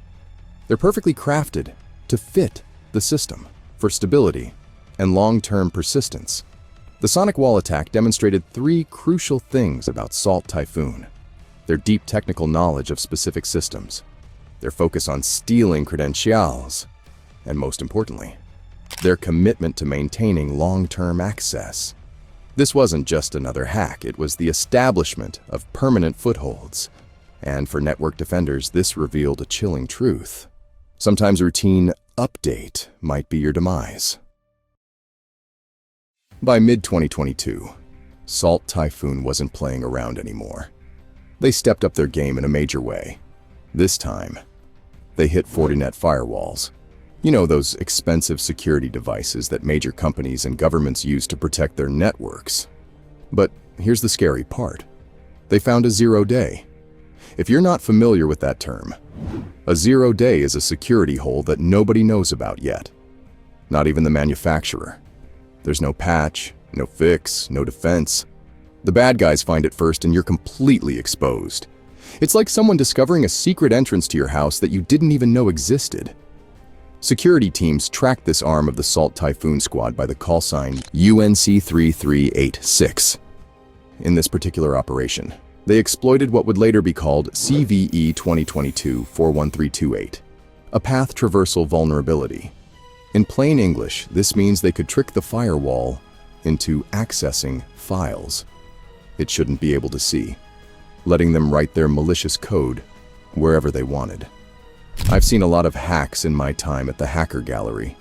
They're perfectly crafted to fit the system for stability and long-term persistence. The Sonic Wall attack demonstrated three crucial things about Salt Typhoon: their deep technical knowledge of specific systems, their focus on stealing credentials, and most importantly, their commitment to maintaining long-term access. This wasn't just another hack, it was the establishment of permanent footholds. And for network defenders, this revealed a chilling truth. Sometimes a routine update might be your demise. By mid-2022, Salt Typhoon wasn't playing around anymore. They stepped up their game in a major way. This time, they hit Fortinet firewalls. You know, those expensive security devices that major companies and governments use to protect their networks. But here's the scary part. They found a zero-day. If you're not familiar with that term, a zero-day is a security hole that nobody knows about yet. Not even the manufacturer. There's no patch, no fix, no defense. The bad guys find it first and you're completely exposed. It's like someone discovering a secret entrance to your house that you didn't even know existed. Security teams tracked this arm of the Salt Typhoon squad by the call sign UNC3386. In this particular operation, they exploited what would later be called CVE 2022-41328, a path traversal vulnerability. In plain English, this means they could trick the firewall into accessing files it shouldn't be able to see, letting them write their malicious code wherever they wanted. I've seen a lot of hacks in my time at the hacker gallery,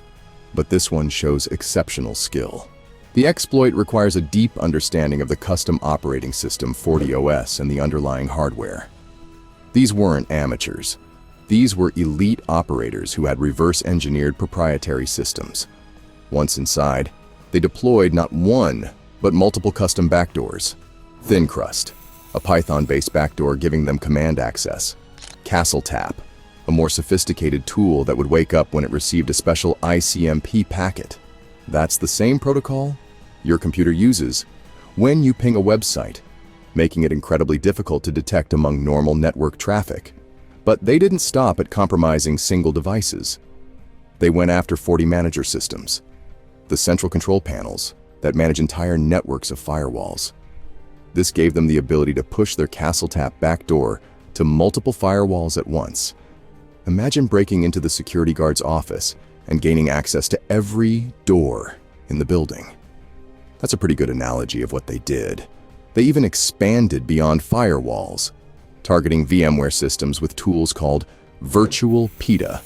but this one shows exceptional skill. The exploit requires a deep understanding of the custom operating system 40OS and the underlying hardware. These weren't amateurs. These were elite operators who had reverse-engineered proprietary systems. Once inside, they deployed not one, but multiple custom backdoors. Thin Crust, a Python-based backdoor giving them command access. Castle Tap, a more sophisticated tool that would wake up when it received a special ICMP packet. That's the same protocol your computer uses when you ping a website, making it incredibly difficult to detect among normal network traffic. But they didn't stop at compromising single devices. They went after FortiManager systems, the central control panels that manage entire networks of firewalls. This gave them the ability to push their Castle Tap backdoor to multiple firewalls at once. Imagine breaking into the security guard's office and gaining access to every door in the building. That's a pretty good analogy of what they did. They even expanded beyond firewalls, targeting VMware systems with tools called Virtual PITA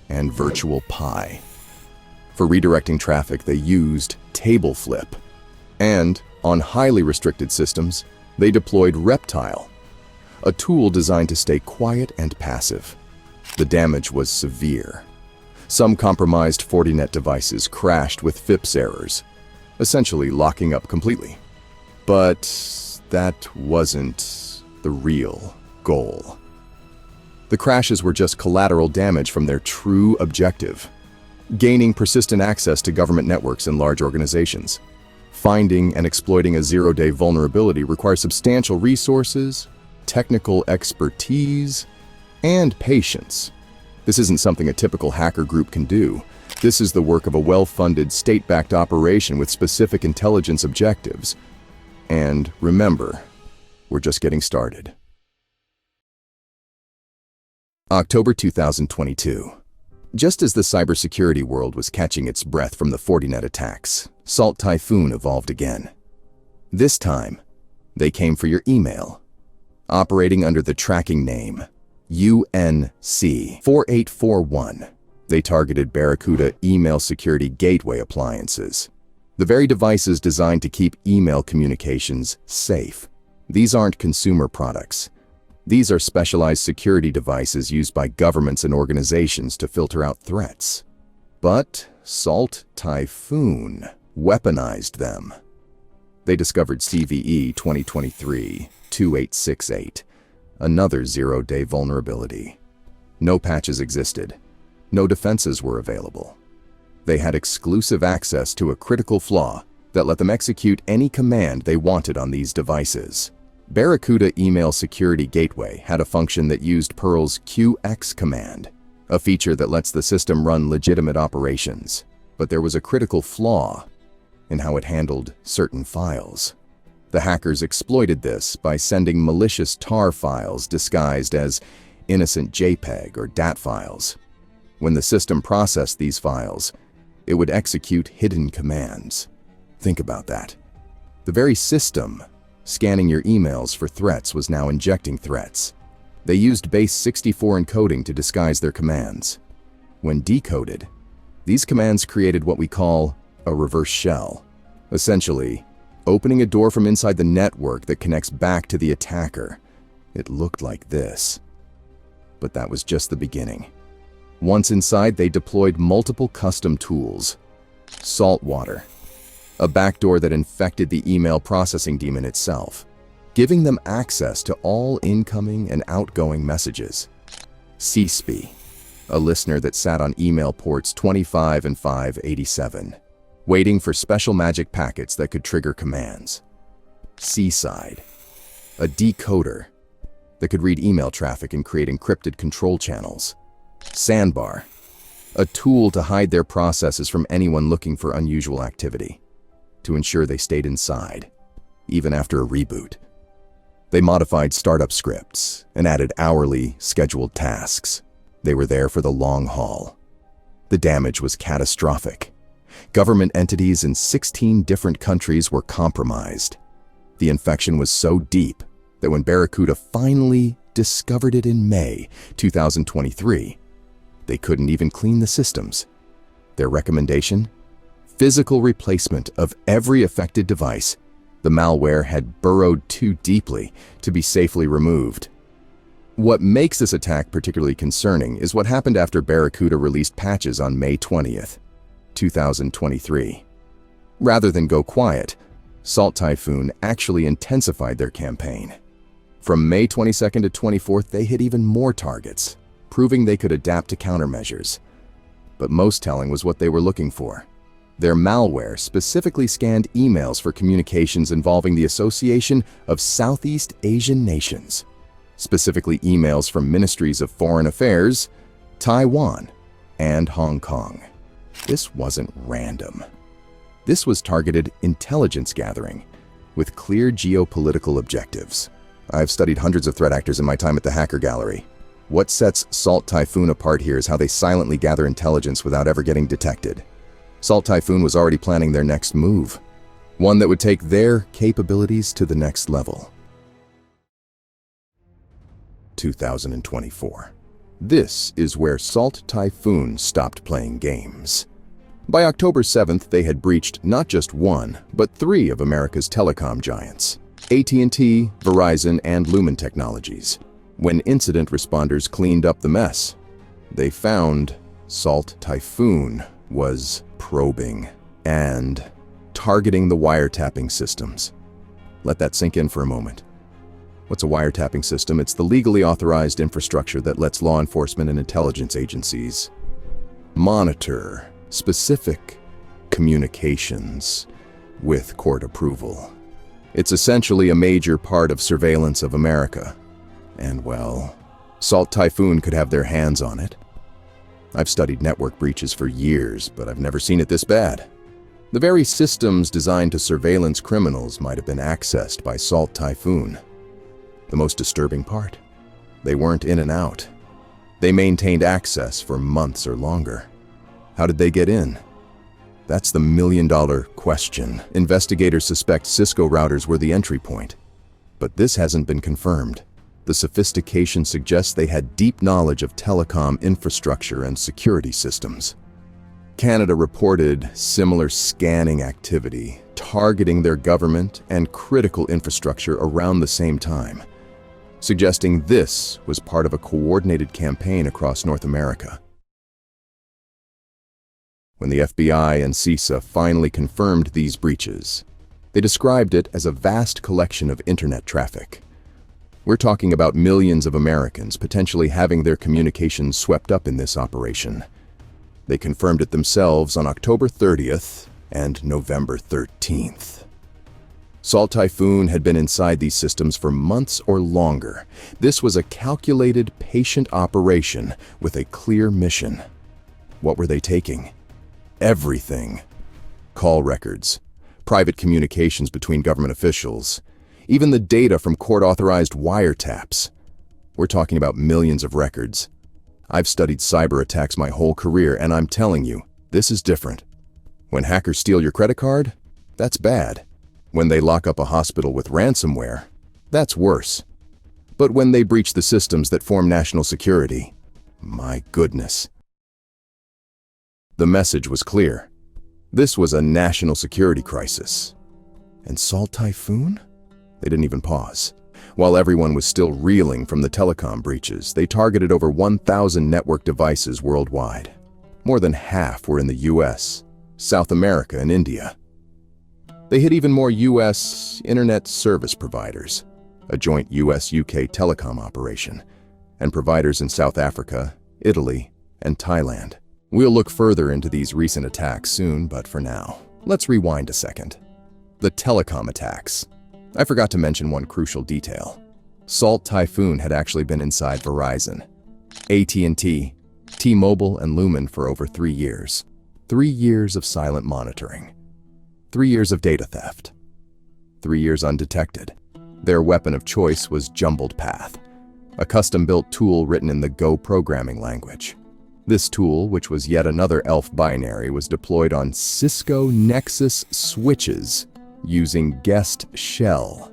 and Virtual Pi. For redirecting traffic, they used Table Flip. And on highly restricted systems, they deployed Reptile, a tool designed to stay quiet and passive. The damage was severe. Some compromised Fortinet devices crashed with FIPS errors, essentially locking up completely. But that wasn't the real goal. The crashes were just collateral damage from their true objective: gaining persistent access to government networks in large organizations. Finding and exploiting a zero-day vulnerability requires substantial resources, technical expertise, and patience. This isn't something a typical hacker group can do. This is the work of a well-funded, state-backed operation with specific intelligence objectives. And remember, we're just getting started. October 2022. Just as the cybersecurity world was catching its breath from the Fortinet attacks, Salt Typhoon evolved again. This time, they came for your email. Operating under the tracking name UNC4841, they targeted Barracuda email security gateway appliances, the very devices designed to keep email communications safe. These aren't consumer products. These are specialized security devices used by governments and organizations to filter out threats. But Salt Typhoon weaponized them. They discovered CVE 2023-2868, another zero-day vulnerability. No patches existed. No defenses were available. They had exclusive access to a critical flaw that let them execute any command they wanted on these devices. Barracuda Email Security Gateway had a function that used Perl's QX command, a feature that lets the system run legitimate operations. But there was a critical flaw in how it handled certain files. The hackers exploited this by sending malicious tar files disguised as innocent JPEG or DAT files. When the system processed these files, it would execute hidden commands. Think about that. The very system scanning your emails for threats was now injecting threats. They used base 64 encoding to disguise their commands. When decoded, these commands created what we call a reverse shell, essentially opening a door from inside the network that connects back to the attacker. It looked like this. But that was just the beginning. Once inside, they deployed multiple custom tools. Saltwater, a backdoor that infected the email processing daemon itself, giving them access to all incoming and outgoing messages. CSP, a listener that sat on email ports 25 and 587, waiting for special magic packets that could trigger commands. Seaside, a decoder that could read email traffic and create encrypted control channels. Sandbar, a tool to hide their processes from anyone looking for unusual activity, to ensure they stayed inside, even after a reboot. They modified startup scripts and added hourly, scheduled tasks. They were there for the long haul. The damage was catastrophic. Government entities in 16 different countries were compromised. The infection was so deep that when Barracuda finally discovered it in May 2023, they couldn't even clean the systems. Their recommendation? Physical replacement of every affected device. The malware had burrowed too deeply to be safely removed. What makes this attack particularly concerning is what happened after Barracuda released patches on May 20th, 2023. Rather than go quiet, Salt Typhoon actually intensified their campaign. From May 22nd to 24th, they hit even more targets, proving they could adapt to countermeasures. But most telling was what they were looking for. Their malware specifically scanned emails for communications involving the Association of Southeast Asian Nations, specifically emails from Ministries of Foreign Affairs, Taiwan, and Hong Kong. This wasn't random. This was targeted intelligence gathering with clear geopolitical objectives. I've studied hundreds of threat actors in my time at the Hacker Gallery. What sets Salt Typhoon apart here is how they silently gather intelligence without ever getting detected. Salt Typhoon was already planning their next move, one that would take their capabilities to the next level. 2024. This is where Salt Typhoon stopped playing games. By October 7th, they had breached not just one, but three of America's telecom giants: AT&T, Verizon, and Lumen Technologies. When incident responders cleaned up the mess, they found Salt Typhoon was probing and targeting the wiretapping systems. Let that sink in for a moment. What's a wiretapping system? It's the legally authorized infrastructure that lets law enforcement and intelligence agencies monitor specific communications with court approval. It's essentially a major part of surveillance of America. And well, Salt Typhoon could have their hands on it. I've studied network breaches for years, but I've never seen it this bad. The very systems designed to surveillance criminals might have been accessed by Salt Typhoon. The most disturbing part: they weren't in and out. They maintained access for months or longer. How did they get in? That's the million-dollar question. Investigators suspect Cisco routers were the entry point, but this hasn't been confirmed. The sophistication suggests they had deep knowledge of telecom infrastructure and security systems. Canada reported similar scanning activity, targeting their government and critical infrastructure around the same time, suggesting this was part of a coordinated campaign across North America. When the FBI and CISA finally confirmed these breaches, they described it as a vast collection of internet traffic. We're talking about millions of Americans potentially having their communications swept up in this operation. They confirmed it themselves on October 30th and November 13th. Typhoon had been inside these systems for months or longer. This was a calculated, patient operation with a clear mission. What were they taking? Everything. Call records, private communications between government officials, even the data from court-authorized wiretaps. We're talking about millions of records. I've studied cyber attacks my whole career, and I'm telling you, this is different. When hackers steal your credit card, that's bad. When they lock up a hospital with ransomware, that's worse. But when they breach the systems that form national security, my goodness. The message was clear. This was a national security crisis. And Typhoon? They didn't even pause. While everyone was still reeling from the telecom breaches, they targeted over 1,000 network devices worldwide. More than half were in the US, South America, and India. They hit even more US internet service providers, a joint US-UK telecom operation, and providers in South Africa, Italy, and Thailand. We'll look further into these recent attacks soon, but for now, let's rewind a second. The telecom attacks. I forgot to mention one crucial detail. Typhoon had actually been inside Verizon, AT&T, T-Mobile, and Lumen for over 3 years. 3 years of silent monitoring. 3 years of data theft. 3 years undetected. Their weapon of choice was JumbledPath, a custom-built tool written in the Go programming language. This tool, which was yet another ELF binary, was deployed on Cisco Nexus switches using guest shell.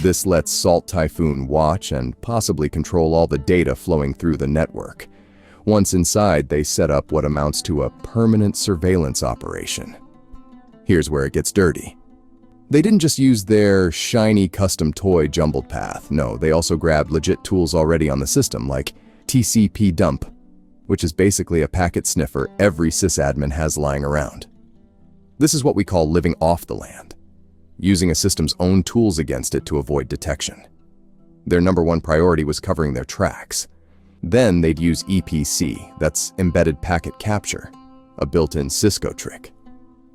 This lets Typhoon watch and possibly control all the data flowing through the network. Once inside, they set up what amounts to a permanent surveillance operation. Here's where it gets dirty. They didn't just use their shiny custom toy JumbledPath. No, they also grabbed legit tools already on the system, like TCP dump, which is basically a packet sniffer every sysadmin has lying around. This is what we call living off the land, using a system's own tools against it to avoid detection. Their number one priority was covering their tracks. Then they'd use EPC, that's embedded packet capture, a built-in Cisco trick.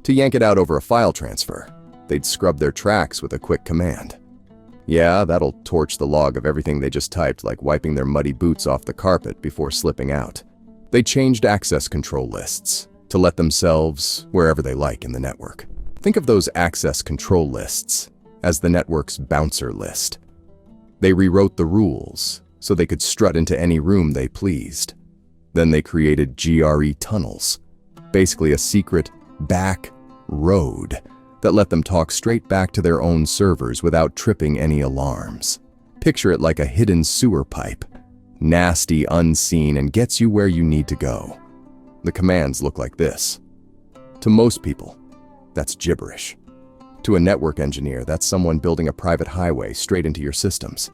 To yank it out over a file transfer, they'd scrub their tracks with a quick command. Yeah, that'll torch the log of everything they just typed, like wiping their muddy boots off the carpet before slipping out. They changed access control lists to let themselves wherever they like in the network. Think of those access control lists as the network's bouncer list. They rewrote the rules so they could strut into any room they pleased. Then they created GRE tunnels, basically a secret back road that let them talk straight back to their own servers without tripping any alarms. Picture it like a hidden sewer pipe, nasty, unseen, and gets you where you need to go. The commands look like this. To most people, that's gibberish. To a network engineer, that's someone building a private highway straight into your systems.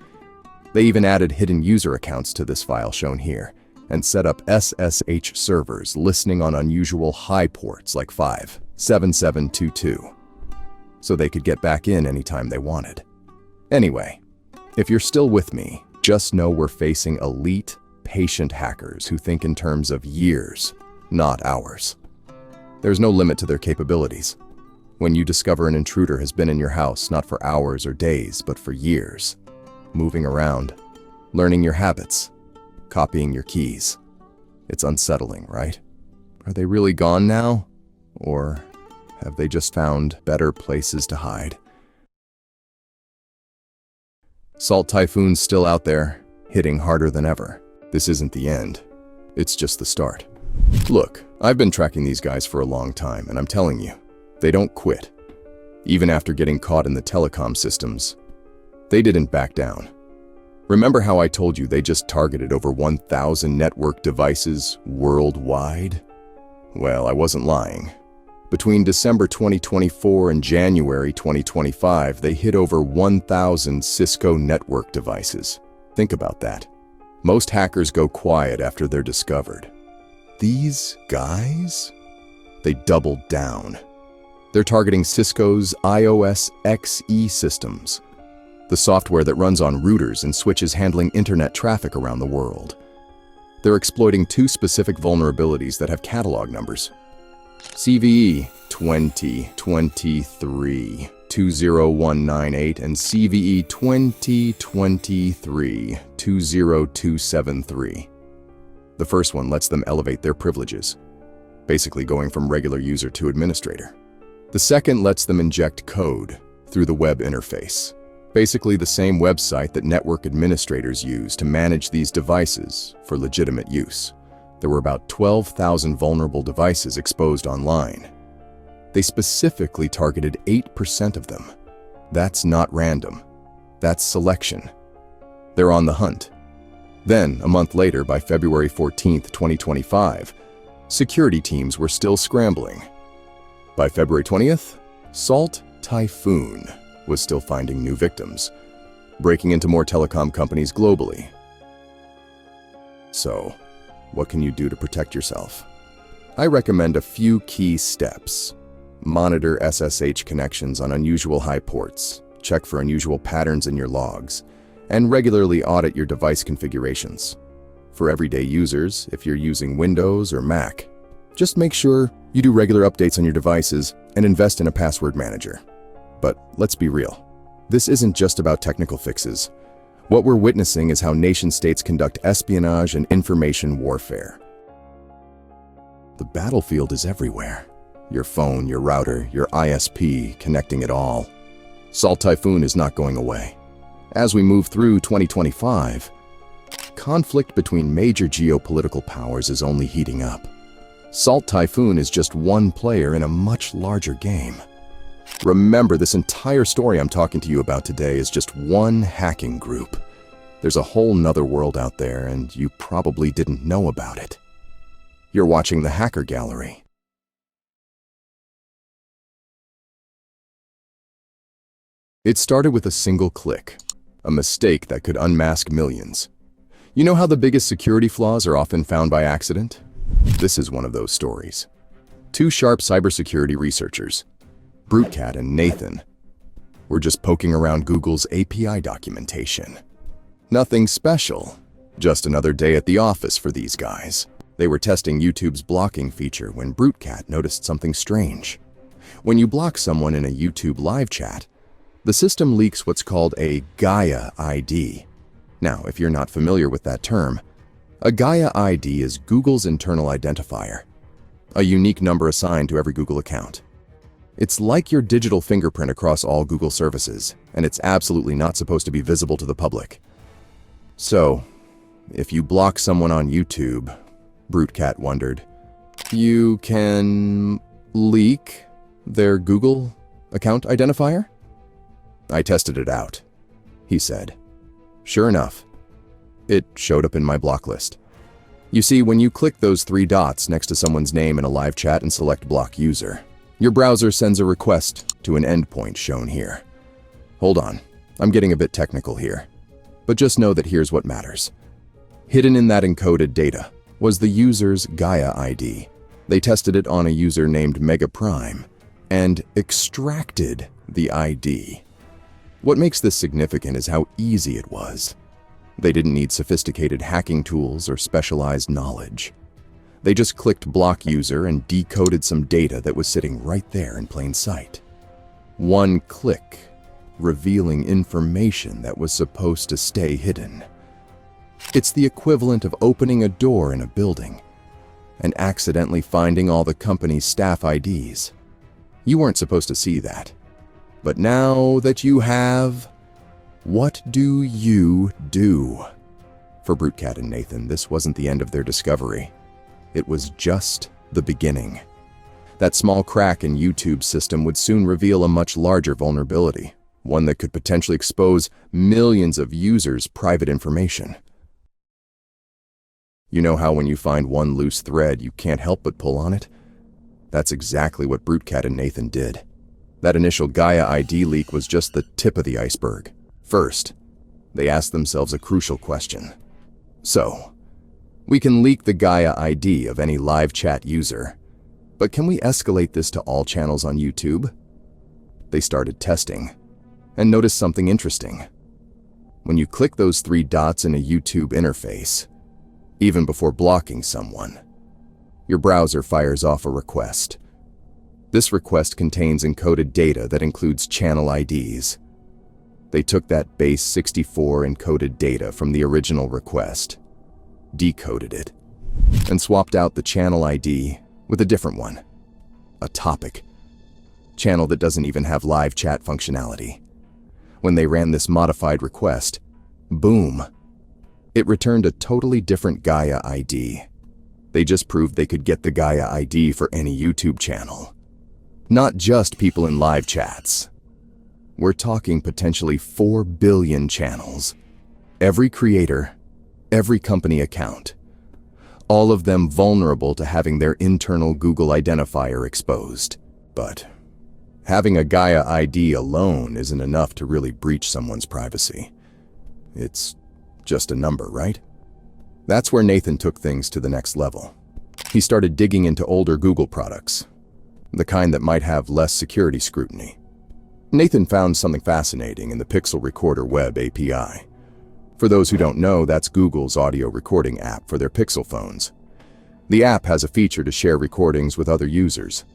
They even added hidden user accounts to this file shown here, and set up SSH servers listening on unusual high ports like 57722, so they could get back in anytime they wanted. Anyway, if you're still with me, just know we're facing elite, patient hackers who think in terms of years, not hours. There's no limit to their capabilities. When you discover an intruder has been in your house not for hours or days, but for years, moving around, learning your habits, copying your keys, it's unsettling, right? Are they really gone now? Or have they just found better places to hide? Typhoon's still out there, hitting harder than ever. This isn't the end. It's just the start. Look, I've been tracking these guys for a long time, and I'm telling you, they don't quit. Even after getting caught in the telecom systems, they didn't back down. Remember how I told you they just targeted over 1,000 network devices worldwide? Well, I wasn't lying. Between December 2024 and January 2025, they hit over 1,000 Cisco network devices. Think about that. Most hackers go quiet after they're discovered. These guys? They doubled down. They're targeting Cisco's iOS XE systems, the software that runs on routers and switches handling internet traffic around the world. They're exploiting two specific vulnerabilities that have catalog numbers. CVE 2023-20198 and CVE 2023-20273. The first one lets them elevate their privileges, basically going from regular user to administrator. The second lets them inject code through the web interface, basically the same website that network administrators use to manage these devices for legitimate use. There were about 12,000 vulnerable devices exposed online. They specifically targeted 8% of them. That's not random. That's selection. They're on the hunt. Then, a month later, by February 14th, 2025, security teams were still scrambling. By February 20th, Typhoon was still finding new victims, breaking into more telecom companies globally. So, what can you do to protect yourself? I recommend a few key steps. Monitor SSH connections on unusual high ports, check for unusual patterns in your logs, and regularly audit your device configurations. For everyday users, if you're using Windows or Mac, just make sure you do regular updates on your devices and invest in a password manager. But let's be real. This isn't just about technical fixes. What we're witnessing is how nation-states conduct espionage and information warfare. The battlefield is everywhere. Your phone, your router, your ISP, connecting it all. Typhoon is not going away. As we move through 2025, conflict between major geopolitical powers is only heating up. Typhoon is just one player in a much larger game. Remember, this entire story I'm talking to you about today is just one hacking group. There's a whole nother world out there, and you probably didn't know about it. You're watching the Hacker Gallery. It started with a single click, a mistake that could unmask millions. You know how the biggest security flaws are often found by accident? This is one of those stories. Two sharp cybersecurity researchers, Brutcat and Nathan, were just poking around Google's API documentation. Nothing special, just another day at the office for these guys. They were testing YouTube's blocking feature when Brutcat noticed something strange. When you block someone in a YouTube live chat, the system leaks what's called a Gaia ID. Now, if you're not familiar with that term, a Gaia ID is Google's internal identifier, a unique number assigned to every Google account. It's like your digital fingerprint across all Google services, and it's absolutely not supposed to be visible to the public. So, if you block someone on YouTube, Brutcat wondered, you can leak their Google account identifier? I tested it out, he said. Sure enough, it showed up in my block list. You see, when you click those three dots next to someone's name in a live chat and select block user, your browser sends a request to an endpoint shown here. Hold on, I'm getting a bit technical here, but just know that here's what matters. Hidden in that encoded data was the user's Gaia ID. They tested it on a user named Megaprime and extracted the ID. What makes this significant is how easy it was. They didn't need sophisticated hacking tools or specialized knowledge. They just clicked block user and decoded some data that was sitting right there in plain sight. One click, revealing information that was supposed to stay hidden. It's the equivalent of opening a door in a building and accidentally finding all the company's staff IDs. You weren't supposed to see that. But now that you have, what do you do? For BruteCat and Nathan, this wasn't the end of their discovery. It was just the beginning. That small crack in YouTube's system would soon reveal a much larger vulnerability, one that could potentially expose millions of users' private information. You know how when you find one loose thread, you can't help but pull on it? That's exactly what BruteCat and Nathan did. That initial Gaia ID leak was just the tip of the iceberg. First, they asked themselves a crucial question. So, we can leak the Gaia ID of any live chat user, but can we escalate this to all channels on YouTube? They started testing, and noticed something interesting. When you click those 3 dots in a YouTube interface, even before blocking someone, your browser fires off a request. This request contains encoded data that includes channel IDs. They took that base 64 encoded data from the original request, decoded it, and swapped out the channel ID with a different one, a topic, channel that doesn't even have live chat functionality. When they ran this modified request, boom, it returned a totally different Gaia ID. They just proved they could get the Gaia ID for any YouTube channel. Not just people in live chats. We're talking potentially 4 billion channels. Every creator, every company account. All of them vulnerable to having their internal Google identifier exposed. But having a Gaia ID alone isn't enough to really breach someone's privacy. It's just a number, right? That's where Nathan took things to the next level. He started digging into older Google products, the kind that might have less security scrutiny. Nathan found something fascinating in the Pixel Recorder Web API. For those who don't know, that's Google's audio recording app for their Pixel phones. The app has a feature to share recordings with other users.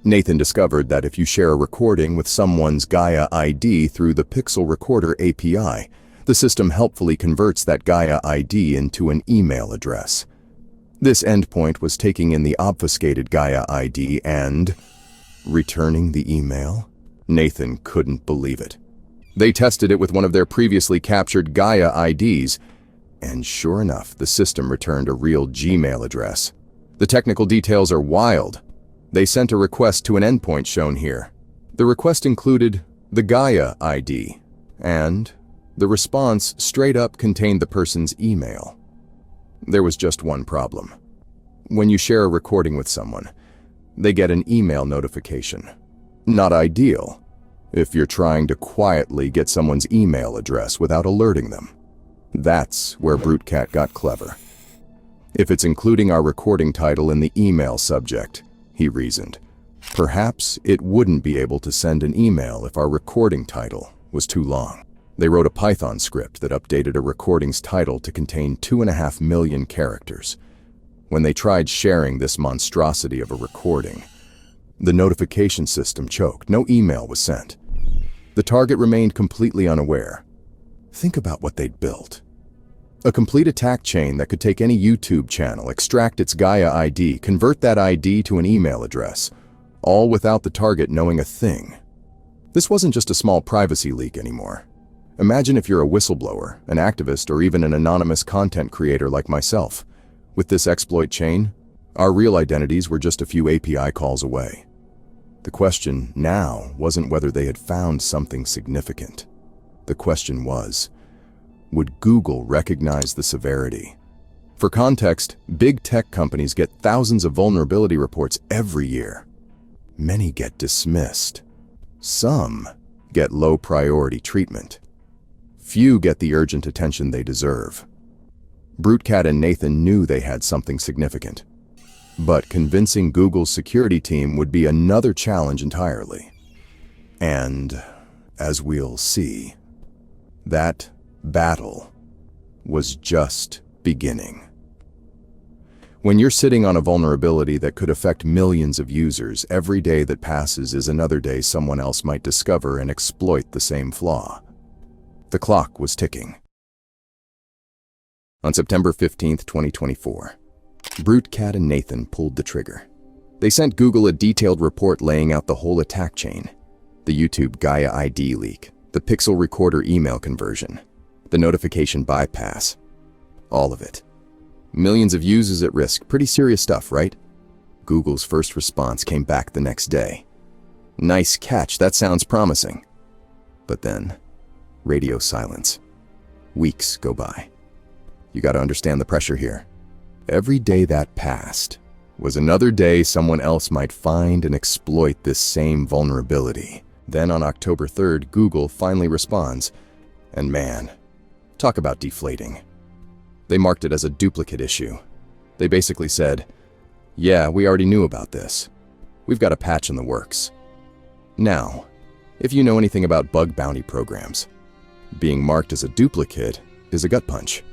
Nathan discovered that if you share a recording with someone's Gaia ID through the Pixel Recorder API, the system helpfully converts that Gaia ID into an email address. This endpoint was taking in the obfuscated Gaia ID and returning the email. Nathan couldn't believe it. They tested it with one of their previously captured Gaia IDs, and sure enough, the system returned a real Gmail address. The technical details are wild. They sent a request to an endpoint shown here. The request included the Gaia ID, and the response straight up contained the person's email. There was just one problem. When you share a recording with someone, they get an email notification. Not ideal if you're trying to quietly get someone's email address without alerting them. That's where BruteCat got clever. If it's including our recording title in the email subject, he reasoned, perhaps it wouldn't be able to send an email if our recording title was too long. They wrote a Python script that updated a recording's title to contain 2.5 million characters. When they tried sharing this monstrosity of a recording, the notification system choked. No email was sent. The target remained completely unaware. Think about what they'd built. A complete attack chain that could take any YouTube channel, extract its Gaia ID, convert that ID to an email address, all without the target knowing a thing. This wasn't just a small privacy leak anymore. Imagine if you're a whistleblower, an activist, or even an anonymous content creator like myself. With this exploit chain, our real identities were just a few API calls away. The question now wasn't whether they had found something significant. The question was, would Google recognize the severity? For context, big tech companies get thousands of vulnerability reports every year. Many get dismissed. Some get low priority treatment. Few get the urgent attention they deserve. BruteCat and Nathan knew they had something significant. But convincing Google's security team would be another challenge entirely. And, as we'll see, that battle was just beginning. When you're sitting on a vulnerability that could affect millions of users, every day that passes is another day someone else might discover and exploit the same flaw. The clock was ticking. On September 15th, 2024, BruteCat and Nathan pulled the trigger. They sent Google a detailed report laying out the whole attack chain: the YouTube Gaia ID leak, the Pixel Recorder email conversion, the notification bypass. All of it. Millions of users at risk. Pretty serious stuff, right? Google's first response came back the next day. Nice catch, that sounds promising. But then, radio silence. Weeks go by. You gotta understand the pressure here. Every day that passed was another day someone else might find and exploit this same vulnerability. Then on October 3rd, Google finally responds, and man, talk about deflating. They marked it as a duplicate issue. They basically said, yeah, we already knew about this. We've got a patch in the works. Now, if you know anything about bug bounty programs, being marked as a duplicate is a gut punch.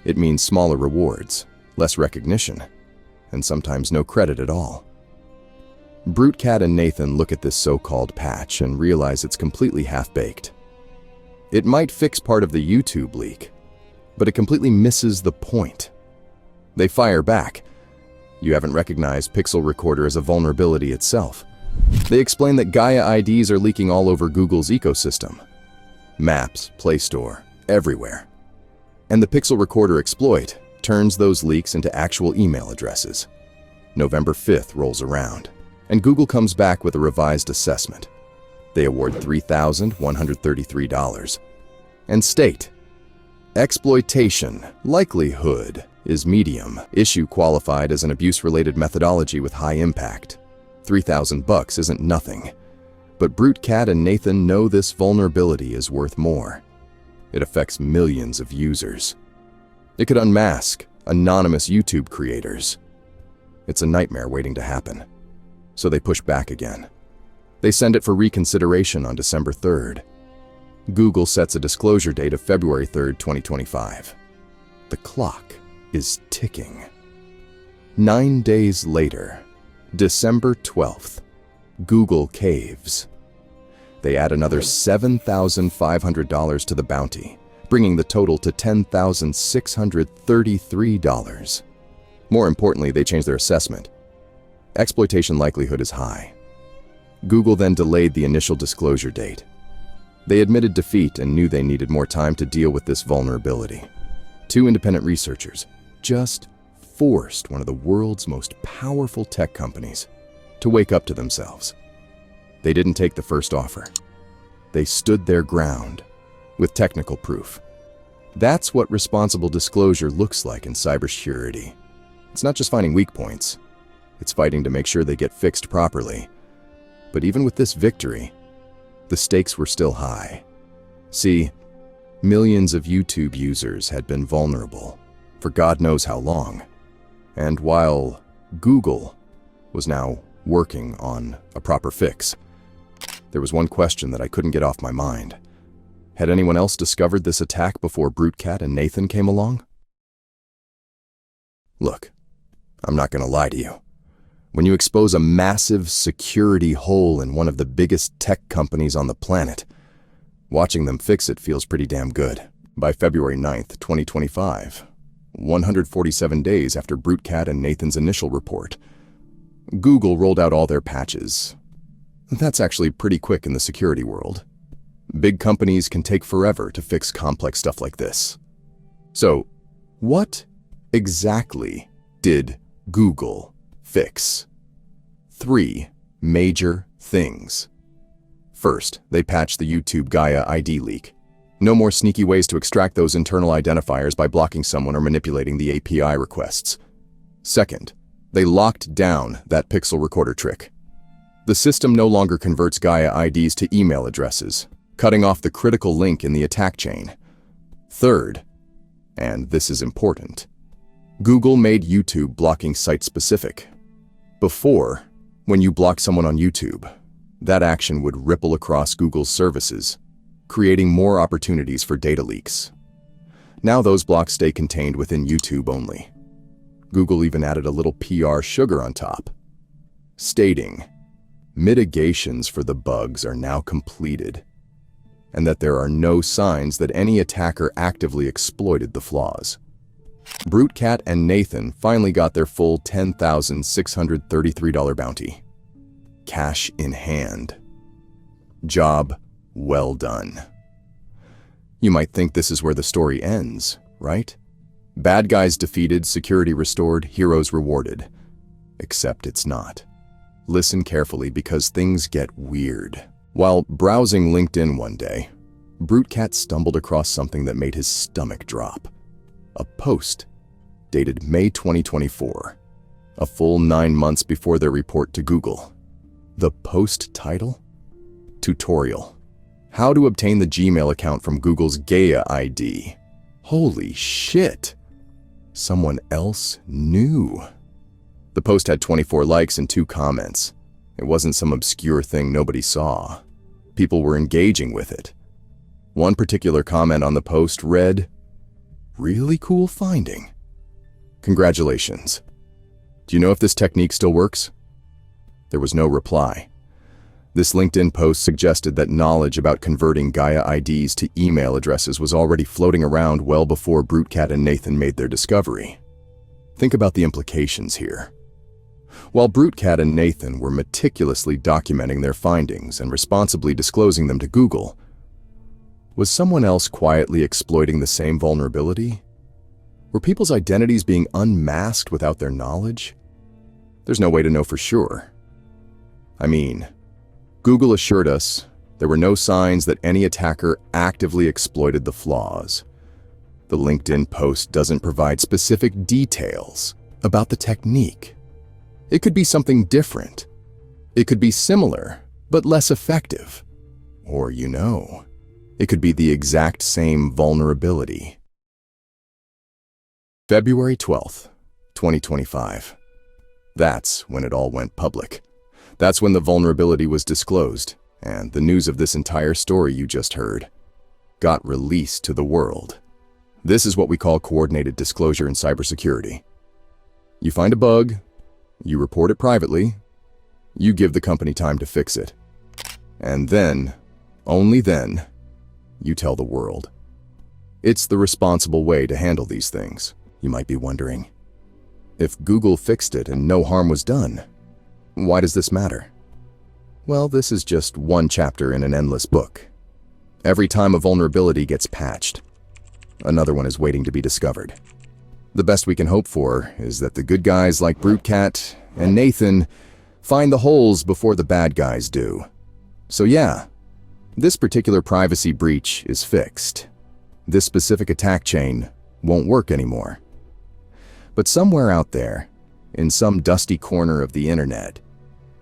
It means smaller rewards, less recognition, and sometimes no credit at all. BruteCat and Nathan look at this so-called patch and realize it's completely half-baked. It might fix part of the YouTube leak, but it completely misses the point. They fire back. You haven't recognized Pixel Recorder as a vulnerability itself. They explain that Gaia IDs are leaking all over Google's ecosystem. Maps, Play Store, everywhere. And the Pixel Recorder exploit turns those leaks into actual email addresses. November 5th rolls around, and Google comes back with a revised assessment. They award $3,133 and state, exploitation likelihood is medium, issue qualified as an abuse-related methodology with high impact. $3,000 isn't nothing, but BruteCat and Nathan know this vulnerability is worth more. It affects millions of users. It could unmask anonymous YouTube creators. It's a nightmare waiting to happen. So they push back again. They send it for reconsideration on December 3rd. Google sets a disclosure date of February 3rd, 2025. The clock is ticking. 9 days later, December 12th, Google caves. They add another $7,500 to the bounty, bringing the total to $10,633. More importantly, they change their assessment. Exploitation likelihood is high. Google then delayed the initial disclosure date. They admitted defeat and knew they needed more time to deal with this vulnerability. 2 independent researchers just forced one of the world's most powerful tech companies to wake up to themselves. They didn't take the first offer. They stood their ground with technical proof. That's what responsible disclosure looks like in cybersecurity. It's not just finding weak points. It's fighting to make sure they get fixed properly. But even with this victory, the stakes were still high. See, millions of YouTube users had been vulnerable for God knows how long. And while Google was now working on a proper fix, there was one question that I couldn't get off my mind. Had anyone else discovered this attack before BruteCat and Nathan came along? Look, I'm not going to lie to you. When you expose a massive security hole in one of the biggest tech companies on the planet, watching them fix it feels pretty damn good. By February 9th, 2025, 147 days after BruteCat and Nathan's initial report, Google rolled out all their patches. That's actually pretty quick in the security world. Big companies can take forever to fix complex stuff like this. So, what exactly did Google fix? 3 major things. First, they patched the YouTube Gaia ID leak. No more sneaky ways to extract those internal identifiers by blocking someone or manipulating the API requests. Second, they locked down that Pixel Recorder trick. The system no longer converts Gaia IDs to email addresses, cutting off the critical link in the attack chain. Third, and this is important, Google made YouTube blocking site-specific. Before, when you blocked someone on YouTube, that action would ripple across Google's services, creating more opportunities for data leaks. Now those blocks stay contained within YouTube only. Google even added a little PR sugar on top, stating, mitigations for the bugs are now completed, and that there are no signs that any attacker actively exploited the flaws. BruteCat and Nathan finally got their full $10,633 bounty. Cash in hand. Job well done. You might think this is where the story ends, right? Bad guys defeated, security restored, heroes rewarded. Except it's not. Listen carefully because things get weird. While browsing LinkedIn one day, BruteCat stumbled across something that made his stomach drop. A post dated May 2024, a full 9 months before their report to Google. The post title? Tutorial. How to obtain the Gmail account from Google's Gaia ID. Holy shit! Someone else knew. The post had 24 likes and 2 comments. It wasn't some obscure thing nobody saw. People were engaging with it. One particular comment on the post read, "Really cool finding. Congratulations. Do you know if this technique still works?" There was no reply. This LinkedIn post suggested that knowledge about converting Gaia IDs to email addresses was already floating around well before BruteCat and Nathan made their discovery. Think about the implications here. While BruteCat and Nathan were meticulously documenting their findings and responsibly disclosing them to Google, was someone else quietly exploiting the same vulnerability? Were people's identities being unmasked without their knowledge? There's no way to know for sure. I mean, Google assured us there were no signs that any attacker actively exploited the flaws. The LinkedIn post doesn't provide specific details about the technique. It could be something different. It could be similar, but less effective. Or, it could be the exact same vulnerability. February 12th, 2025. That's when it all went public. That's when the vulnerability was disclosed, and the news of this entire story you just heard got released to the world. This is what we call coordinated disclosure in cybersecurity. You find a bug, you report it privately, you give the company time to fix it. And then, only then, you tell the world. It's the responsible way to handle these things. You might be wondering, if Google fixed it and no harm was done, why does this matter? Well, this is just one chapter in an endless book. Every time a vulnerability gets patched, another one is waiting to be discovered. The best we can hope for is that the good guys like BruteCat and Nathan find the holes before the bad guys do. So yeah, this particular privacy breach is fixed. This specific attack chain won't work anymore. But somewhere out there, in some dusty corner of the internet,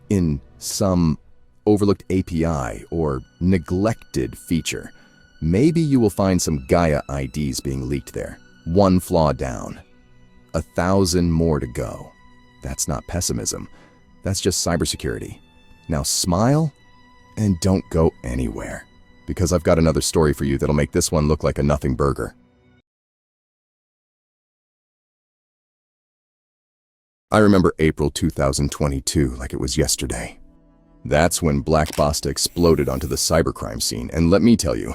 in some overlooked API or neglected feature, maybe you will find some Gaia IDs being leaked there. One flaw down. 1,000 more to go. That's not pessimism. That's just cybersecurity. Now smile and don't go anywhere, because I've got another story for you that'll make this one look like a nothing burger. I remember April 2022 like it was yesterday. That's when Black Basta exploded onto the cybercrime scene, and let me tell you,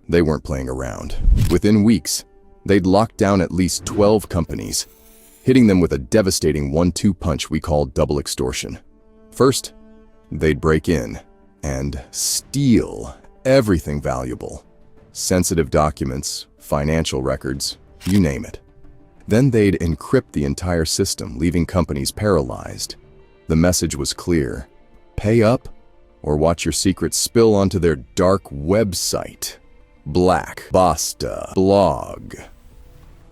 they weren't playing around. Within weeks, they'd locked down at least 12 companies, hitting them with a devastating 1-2 punch we call double extortion. First, they'd break in and steal everything valuable. Sensitive documents, financial records, you name it. Then they'd encrypt the entire system, leaving companies paralyzed. The message was clear: pay up or watch your secrets spill onto their dark website. Black Basta blog.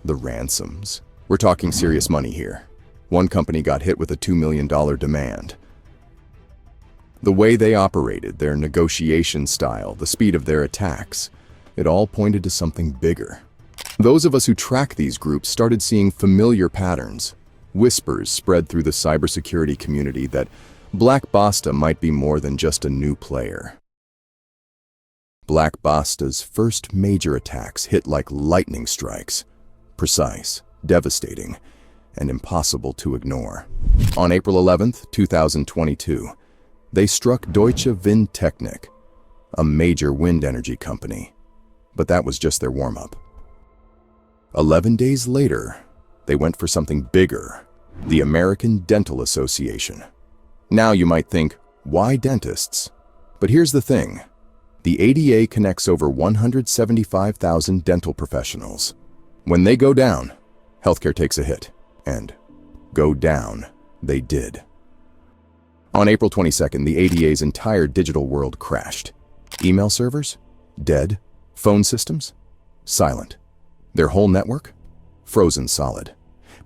The ransoms. We're talking serious money here. One company got hit with a $2 million demand. The way they operated, their negotiation style, the speed of their attacks, it all pointed to something bigger. Those of us who track these groups started seeing familiar patterns. Whispers spread through the cybersecurity community that Black Basta might be more than just a new player. Black Basta's first major attacks hit like lightning strikes, precise, devastating, and impossible to ignore. On April 11th, 2022, they struck Deutsche Windtechnik, a major wind energy company. But that was just their warm-up. 11 days later, they went for something bigger, the American Dental Association. Now you might think, why dentists? But here's the thing. The ADA connects over 175,000 dental professionals. When they go down, Healthcare takes a hit, and go down they did. On April 22nd, the ADA's entire digital world crashed. Email servers? Dead. Phone systems? Silent. Their whole network? Frozen solid.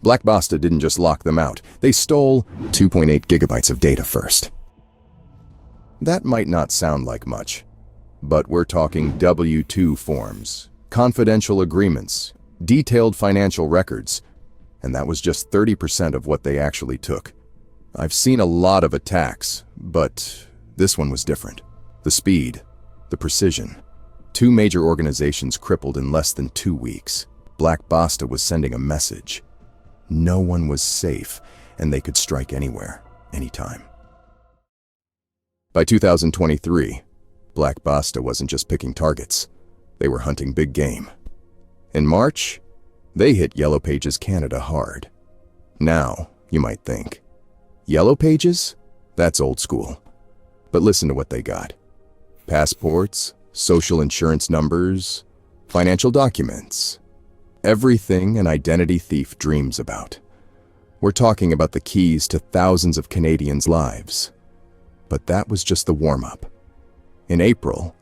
Black Basta didn't just lock them out. They stole 2.8 gigabytes of data first. That might not sound like much, but we're talking W-2 forms, confidential agreements, detailed financial records, and that was just 30% of what they actually took. I've seen a lot of attacks, but this one was different. The speed, the precision. 2 major organizations crippled in less than 2 weeks. Black Basta was sending a message. No one was safe, and they could strike anywhere, anytime. By 2023, Black Basta wasn't just picking targets. They were hunting big game. In March, they hit Yellow Pages Canada hard. Now, you might think, Yellow Pages? That's old school. But listen to what they got. Passports, social insurance numbers, financial documents. Everything an identity thief dreams about. We're talking about the keys to thousands of Canadians' lives. But that was just the warm-up. In April,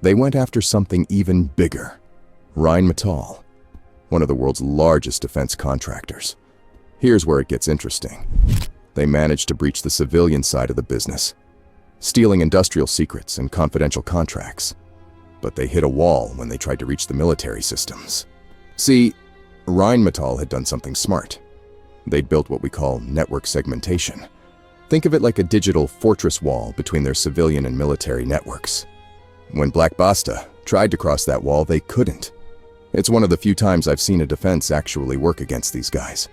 they went after something even bigger. Rheinmetall, one of the world's largest defense contractors. Here's where it gets interesting. They managed to breach the civilian side of the business, stealing industrial secrets and confidential contracts. But they hit a wall when they tried to reach the military systems. See, Rheinmetall had done something smart. They'd built what we call network segmentation. Think of it like a digital fortress wall between their civilian and military networks. When Black Basta tried to cross that wall, they couldn't. It's one of the few times I've seen a defense actually work against these guys.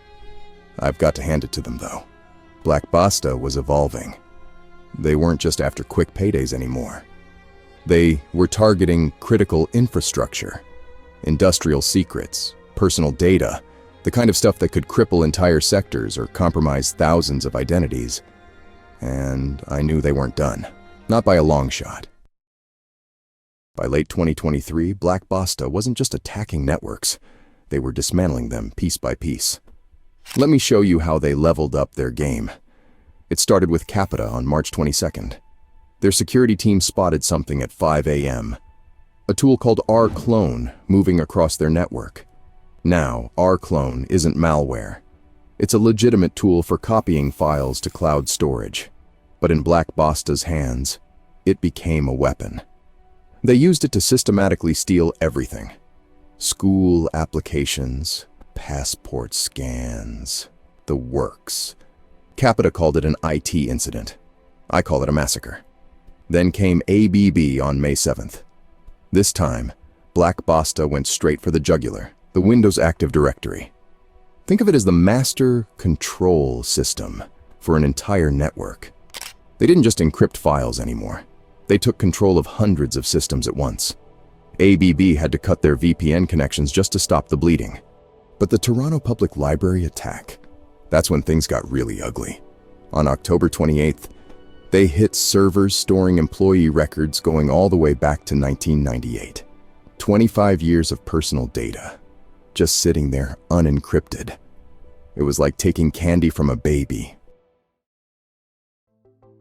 I've got to hand it to them, though. Black Basta was evolving. They weren't just after quick paydays anymore. They were targeting critical infrastructure, industrial secrets, personal data, the kind of stuff that could cripple entire sectors or compromise thousands of identities. And I knew they weren't done. Not by a long shot. By late 2023, Black Basta wasn't just attacking networks. They were dismantling them piece by piece. Let me show you how they leveled up their game. It started with Capita on March 22nd. Their security team spotted something at 5 a.m. A tool called rclone moving across their network. Now, rclone isn't malware. It's a legitimate tool for copying files to cloud storage. But in Black Basta's hands, it became a weapon. They used it to systematically steal everything. School applications, passport scans, the works. Capita called it an IT incident. I call it a massacre. Then came ABB on May 7th. This time, Black Basta went straight for the jugular, the Windows Active Directory. Think of it as the master control system for an entire network. They didn't just encrypt files anymore. They took control of hundreds of systems at once. ABB had to cut their VPN connections just to stop the bleeding. But the Toronto Public Library attack, that's when things got really ugly. On October 28th, they hit servers storing employee records going all the way back to 1998. 25 years of personal data, just sitting there unencrypted. It was like taking candy from a baby.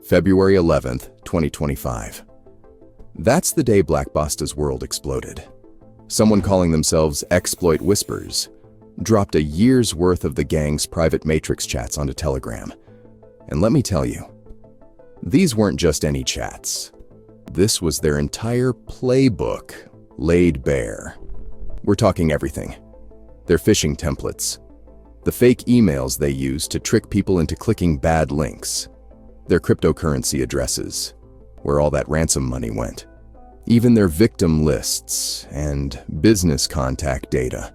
February 11th, 2025. That's the day Black Basta's world exploded. Someone calling themselves Exploit Whispers dropped a year's worth of the gang's private matrix chats onto Telegram. And let me tell you, these weren't just any chats. This was their entire playbook laid bare. We're talking everything. Their phishing templates, the fake emails they used to trick people into clicking bad links, their cryptocurrency addresses, where all that ransom money went, even their victim lists and business contact data,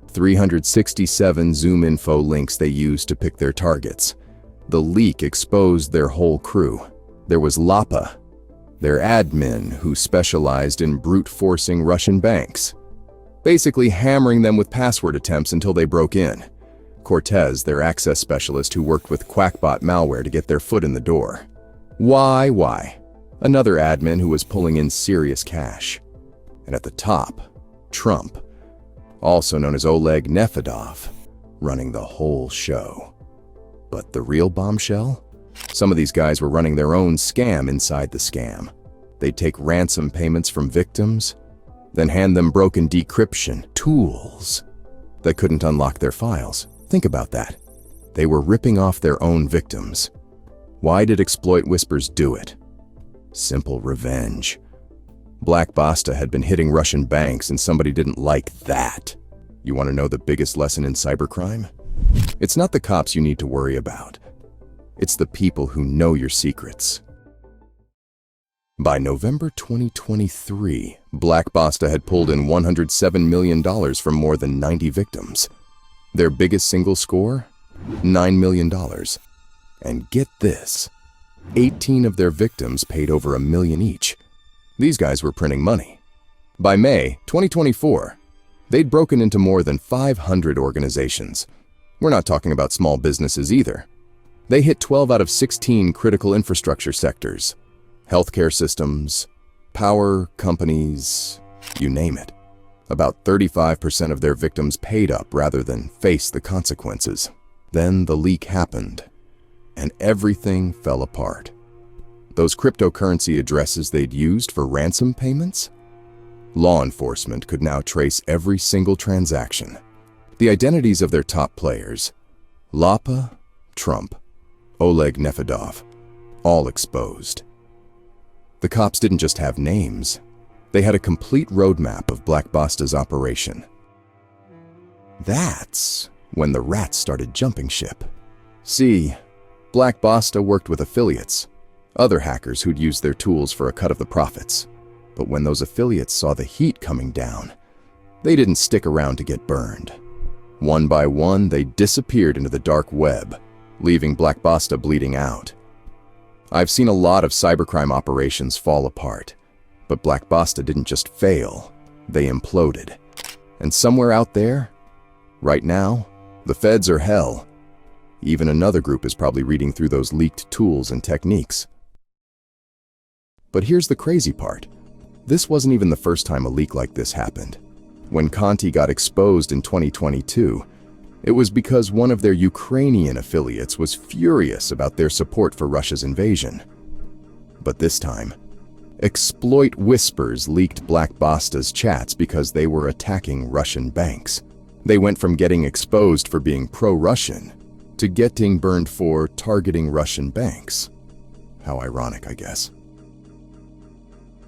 367 Zoom info links they used to pick their targets. The leak exposed their whole crew. There was Lapa, their admin who specialized in brute forcing Russian banks, basically hammering them with password attempts until they broke in. Cortez, their access specialist who worked with Quackbot malware to get their foot in the door. Why? Another admin who was pulling in serious cash. And at the top, Trump, also known as Oleg Nefedov, running the whole show. But the real bombshell? Some of these guys were running their own scam inside the scam. They'd take ransom payments from victims, then hand them broken decryption tools that couldn't unlock their files. Think about that. They were ripping off their own victims. Why did Exploit Whispers do it? Simple revenge. Black Basta had been hitting Russian banks and somebody didn't like that. You want to know the biggest lesson in cybercrime? It's not the cops you need to worry about. It's the people who know your secrets. By November 2023, Black Basta had pulled in $107 million from more than 90 victims. Their biggest single score? $9 million. And get this, 18 of their victims paid over $1 million each. These guys were printing money. By May 2024, they'd broken into more than 500 organizations. We're not talking about small businesses either. They hit 12 out of 16 critical infrastructure sectors. Healthcare systems, power companies, you name it. About 35% of their victims paid up rather than face the consequences. Then the leak happened, and everything fell apart. Those cryptocurrency addresses they'd used for ransom payments? Law enforcement could now trace every single transaction. The identities of their top players, Lapa, Trump, Oleg Nefedov, all exposed. The cops didn't just have names. They had a complete roadmap of Black Basta's operation. That's when the rats started jumping ship. See, Black Basta worked with affiliates, other hackers who'd used their tools for a cut of the profits. But when those affiliates saw the heat coming down, they didn't stick around to get burned. One by one, they disappeared into the dark web, leaving Black Basta bleeding out. I've seen a lot of cybercrime operations fall apart, but Black Basta didn't just fail, they imploded. And somewhere out there, right now, the feds are hell. Even another group is probably reading through those leaked tools and techniques. But here's the crazy part. This wasn't even the first time a leak like this happened. When Conti got exposed in 2022, it was because one of their Ukrainian affiliates was furious about their support for Russia's invasion. But this time, Exploit Whispers leaked Black Basta's chats because they were attacking Russian banks. They went from getting exposed for being pro-Russian to getting burned for targeting Russian banks. How ironic, I guess.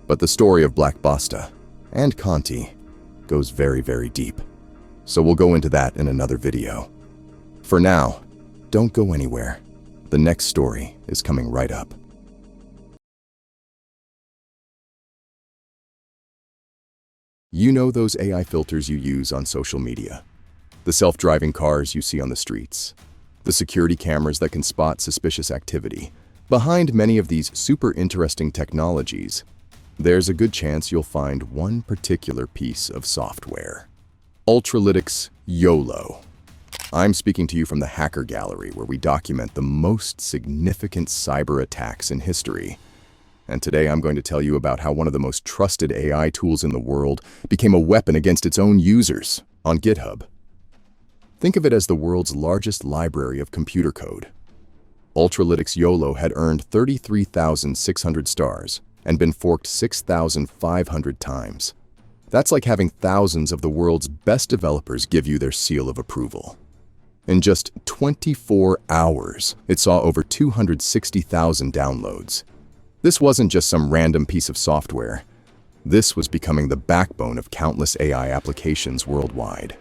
But the story of Black Basta and Conti goes very, very deep. So we'll go into that in another video. For now, don't go anywhere. The next story is coming right up. You know those AI filters you use on social media? The self-driving cars you see on the streets? The security cameras that can spot suspicious activity? Behind many of these super interesting technologies, there's a good chance you'll find one particular piece of software. Ultralytics YOLO. I'm speaking to you from the Hacker Gallery, where we document the most significant cyber attacks in history. And today I'm going to tell you about how one of the most trusted AI tools in the world became a weapon against its own users on GitHub. Think of it as the world's largest library of computer code. Ultralytics YOLO had earned 33,600 stars and been forked 6,500 times. That's like having thousands of the world's best developers give you their seal of approval. In just 24 hours, it saw over 260,000 downloads. This wasn't just some random piece of software. This was becoming the backbone of countless AI applications worldwide.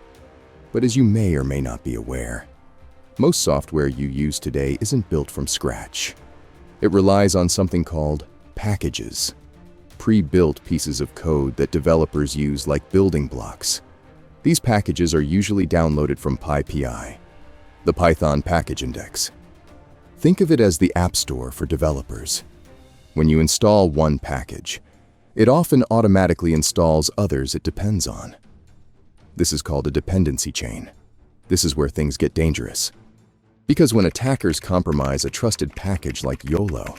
But as you may or may not be aware, most software you use today isn't built from scratch. It relies on something called packages. Pre-built pieces of code that developers use like building blocks. These packages are usually downloaded from PyPI, the Python package index. Think of it as the App Store for developers. When you install one package, it often automatically installs others it depends on. This is called a dependency chain. This is where things get dangerous. Because when attackers compromise a trusted package like YOLO,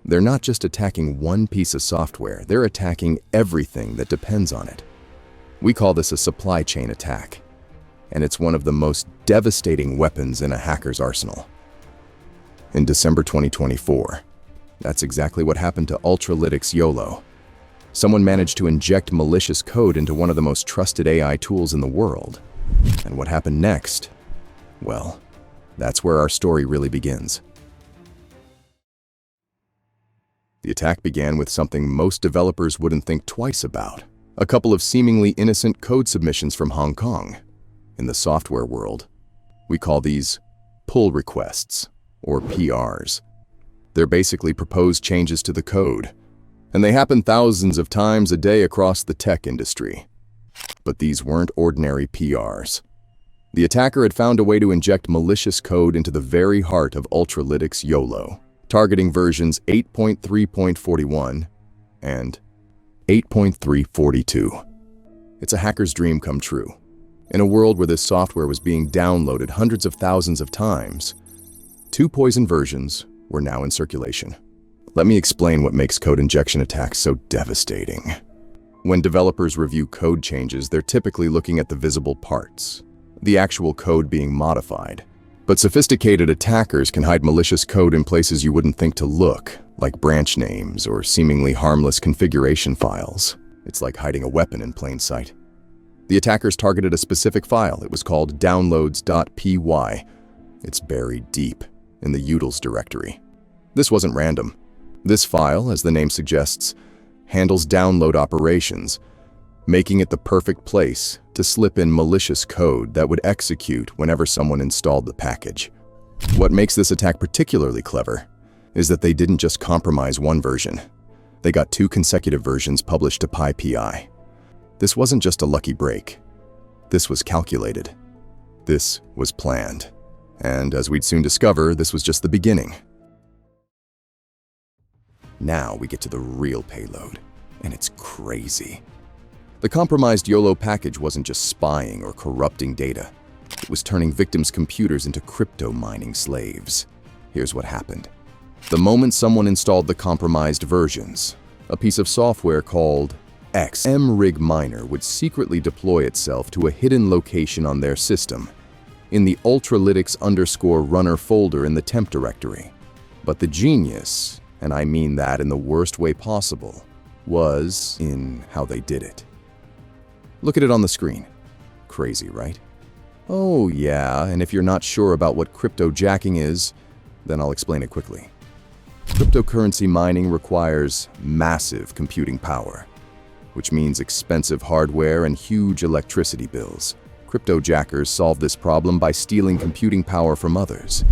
they're not just attacking one piece of software, they're attacking everything that depends on it. We call this a supply chain attack. and it's one of the most devastating weapons in a hacker's arsenal. In December 2024, that's exactly what happened to Ultralytics YOLO. Someone managed to inject malicious code into one of the most trusted AI tools in the world. And what happened next? Well, that's where our story really begins. The attack began with something most developers wouldn't think twice about: a couple of seemingly innocent code submissions from Hong Kong. In the software world, we call these pull requests, or PRs. They're basically proposed changes to the code, and they happen thousands of times a day across the tech industry. But these weren't ordinary PRs. The attacker had found a way to inject malicious code into the very heart of Ultralytics YOLO, targeting versions 8.3.41 and 8.342. It's a hacker's dream come true. In a world where this software was being downloaded hundreds of thousands of times, 2 poison versions were now in circulation. Let me explain what makes code injection attacks so devastating. When developers review code changes, they're typically looking at the visible parts, the actual code being modified. But sophisticated attackers can hide malicious code in places you wouldn't think to look, like branch names or seemingly harmless configuration files. It's like hiding a weapon in plain sight. The attackers targeted a specific file. It was called downloads.py. It's buried deep in the utils directory. This wasn't random. This file, as the name suggests, handles download operations, making it the perfect place to slip in malicious code that would execute whenever someone installed the package. What makes this attack particularly clever is that they didn't just compromise one version. They got 2 consecutive versions published to PyPI. This wasn't just a lucky break. This was calculated. This was planned. And as we'd soon discover, this was just the beginning. Now we get to the real payload, and it's crazy. The compromised YOLO package wasn't just spying or corrupting data. It was turning victims' computers into crypto mining slaves. Here's what happened. The moment someone installed the compromised versions, a piece of software called XMRig Miner would secretly deploy itself to a hidden location on their system, in the Ultralytics_runner folder in the temp directory. But the genius, and I mean that in the worst way possible, was in how they did it. Look at it on the screen. Crazy, right? Oh yeah, and if you're not sure about what cryptojacking is, then I'll explain it quickly. Cryptocurrency mining requires massive computing power, which means expensive hardware and huge electricity bills. Cryptojackers solve this problem by stealing computing power from others.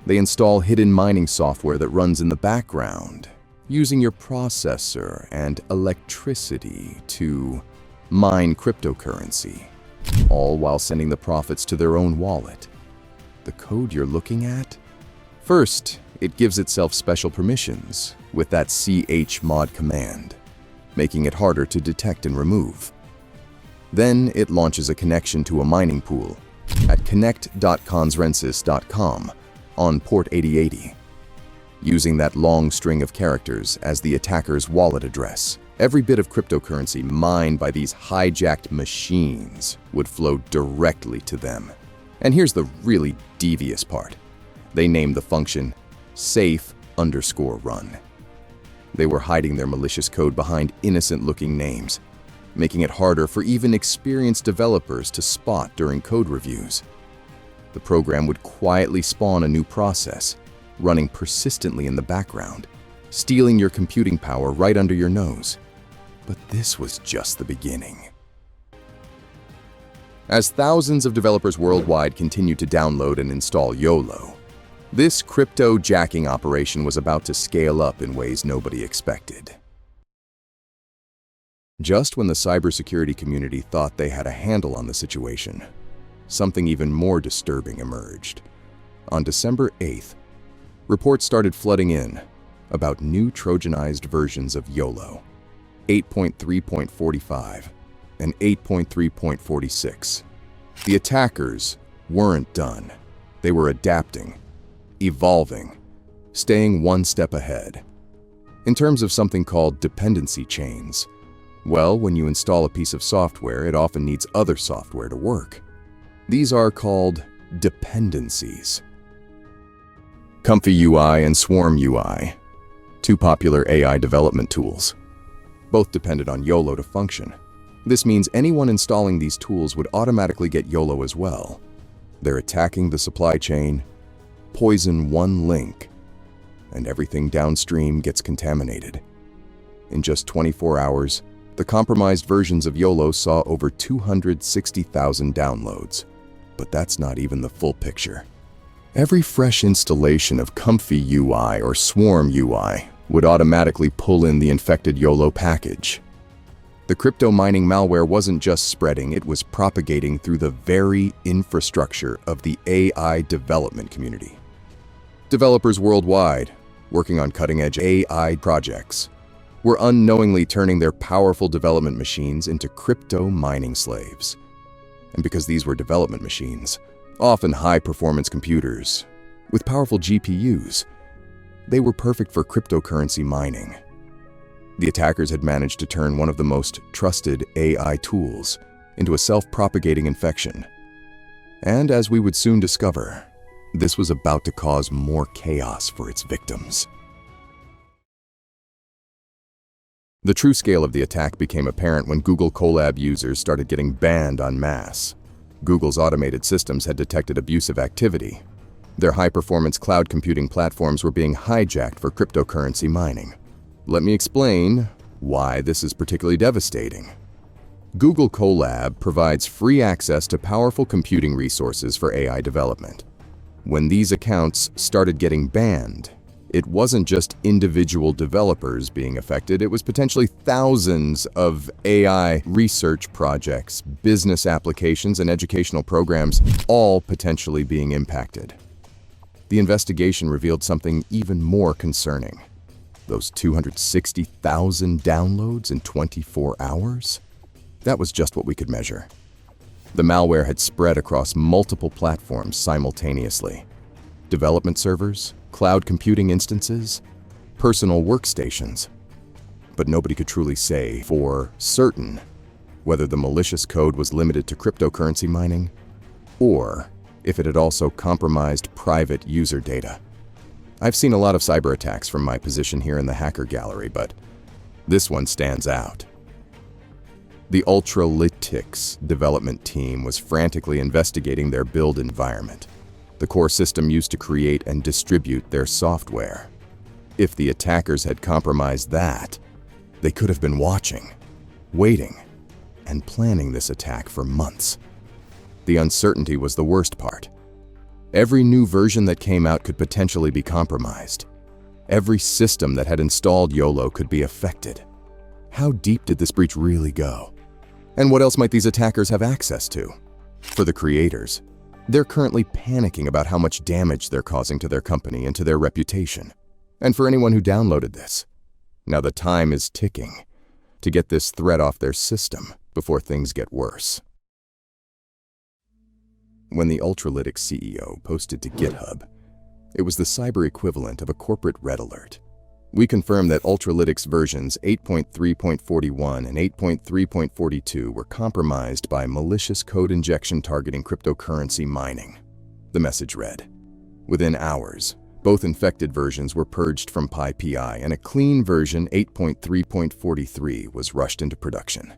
They install hidden mining software that runs in the background, using your processor and electricity to mine cryptocurrency, all while sending the profits to their own wallet. The code you're looking at? First, it gives itself special permissions with that chmod command, making it harder to detect and remove. Then it launches a connection to a mining pool at connect.consrensis.com on port 8080, using that long string of characters as the attacker's wallet address. Every bit of cryptocurrency mined by these hijacked machines would flow directly to them. And here's the really devious part. They named the function safe_run. They were hiding their malicious code behind innocent-looking names, making it harder for even experienced developers to spot during code reviews. The program would quietly spawn a new process, running persistently in the background, stealing your computing power right under your nose. But this was just the beginning. As thousands of developers worldwide continued to download and install YOLO, this crypto-jacking operation was about to scale up in ways nobody expected. Just when the cybersecurity community thought they had a handle on the situation, something even more disturbing emerged. On December 8th, reports started flooding in about new Trojanized versions of YOLO, 8.3.45 and 8.3.46. The attackers weren't done. They were adapting, evolving, staying one step ahead. In terms of something called dependency chains, well, when you install a piece of software, it often needs other software to work. These are called dependencies. Comfy UI and Swarm UI, two popular AI development tools. Both depended on YOLO to function. This means anyone installing these tools would automatically get YOLO as well. They're attacking the supply chain, poison one link, and everything downstream gets contaminated. In just 24 hours, the compromised versions of YOLO saw over 260,000 downloads. But that's not even the full picture. Every fresh installation of Comfy UI or Swarm UI would automatically pull in the infected YOLO package. The crypto mining malware wasn't just spreading, it was propagating through the very infrastructure of the AI development community. Developers worldwide, working on cutting-edge AI projects, were unknowingly turning their powerful development machines into crypto mining slaves. And because these were development machines, often high-performance computers, with powerful GPUs, they were perfect for cryptocurrency mining. The attackers had managed to turn one of the most trusted AI tools into a self-propagating infection. And as we would soon discover, this was about to cause more chaos for its victims. The true scale of the attack became apparent when Google Colab users started getting banned en masse. Google's automated systems had detected abusive activity. Their high-performance cloud computing platforms were being hijacked for cryptocurrency mining. Let me explain why this is particularly devastating. Google Colab provides free access to powerful computing resources for AI development. When these accounts started getting banned, it wasn't just individual developers being affected, it was potentially thousands of AI research projects, business applications, and educational programs, all potentially being impacted. The investigation revealed something even more concerning. Those 260,000 downloads in 24 hours? That was just what we could measure. The malware had spread across multiple platforms simultaneously. Development servers, cloud computing instances, personal workstations. But nobody could truly say for certain whether the malicious code was limited to cryptocurrency mining or if it had also compromised private user data. I've seen a lot of cyber attacks from my position here in the hacker gallery, but this one stands out. The Ultralytics development team was frantically investigating their build environment, the core system used to create and distribute their software. If the attackers had compromised that, they could have been watching, waiting, and planning this attack for months. The uncertainty was the worst part. Every new version that came out could potentially be compromised. Every system that had installed YOLO could be affected. How deep did this breach really go? And what else might these attackers have access to? For the creators, they're currently panicking about how much damage they're causing to their company and to their reputation. And for anyone who downloaded this, now the time is ticking to get this threat off their system before things get worse. When the Ultralytics CEO posted to GitHub, it was the cyber equivalent of a corporate red alert. We confirmed that Ultralytics versions 8.3.41 and 8.3.42 were compromised by malicious code injection targeting cryptocurrency mining. The message read, "Within hours, both infected versions were purged from PyPI and a clean version 8.3.43 was rushed into production."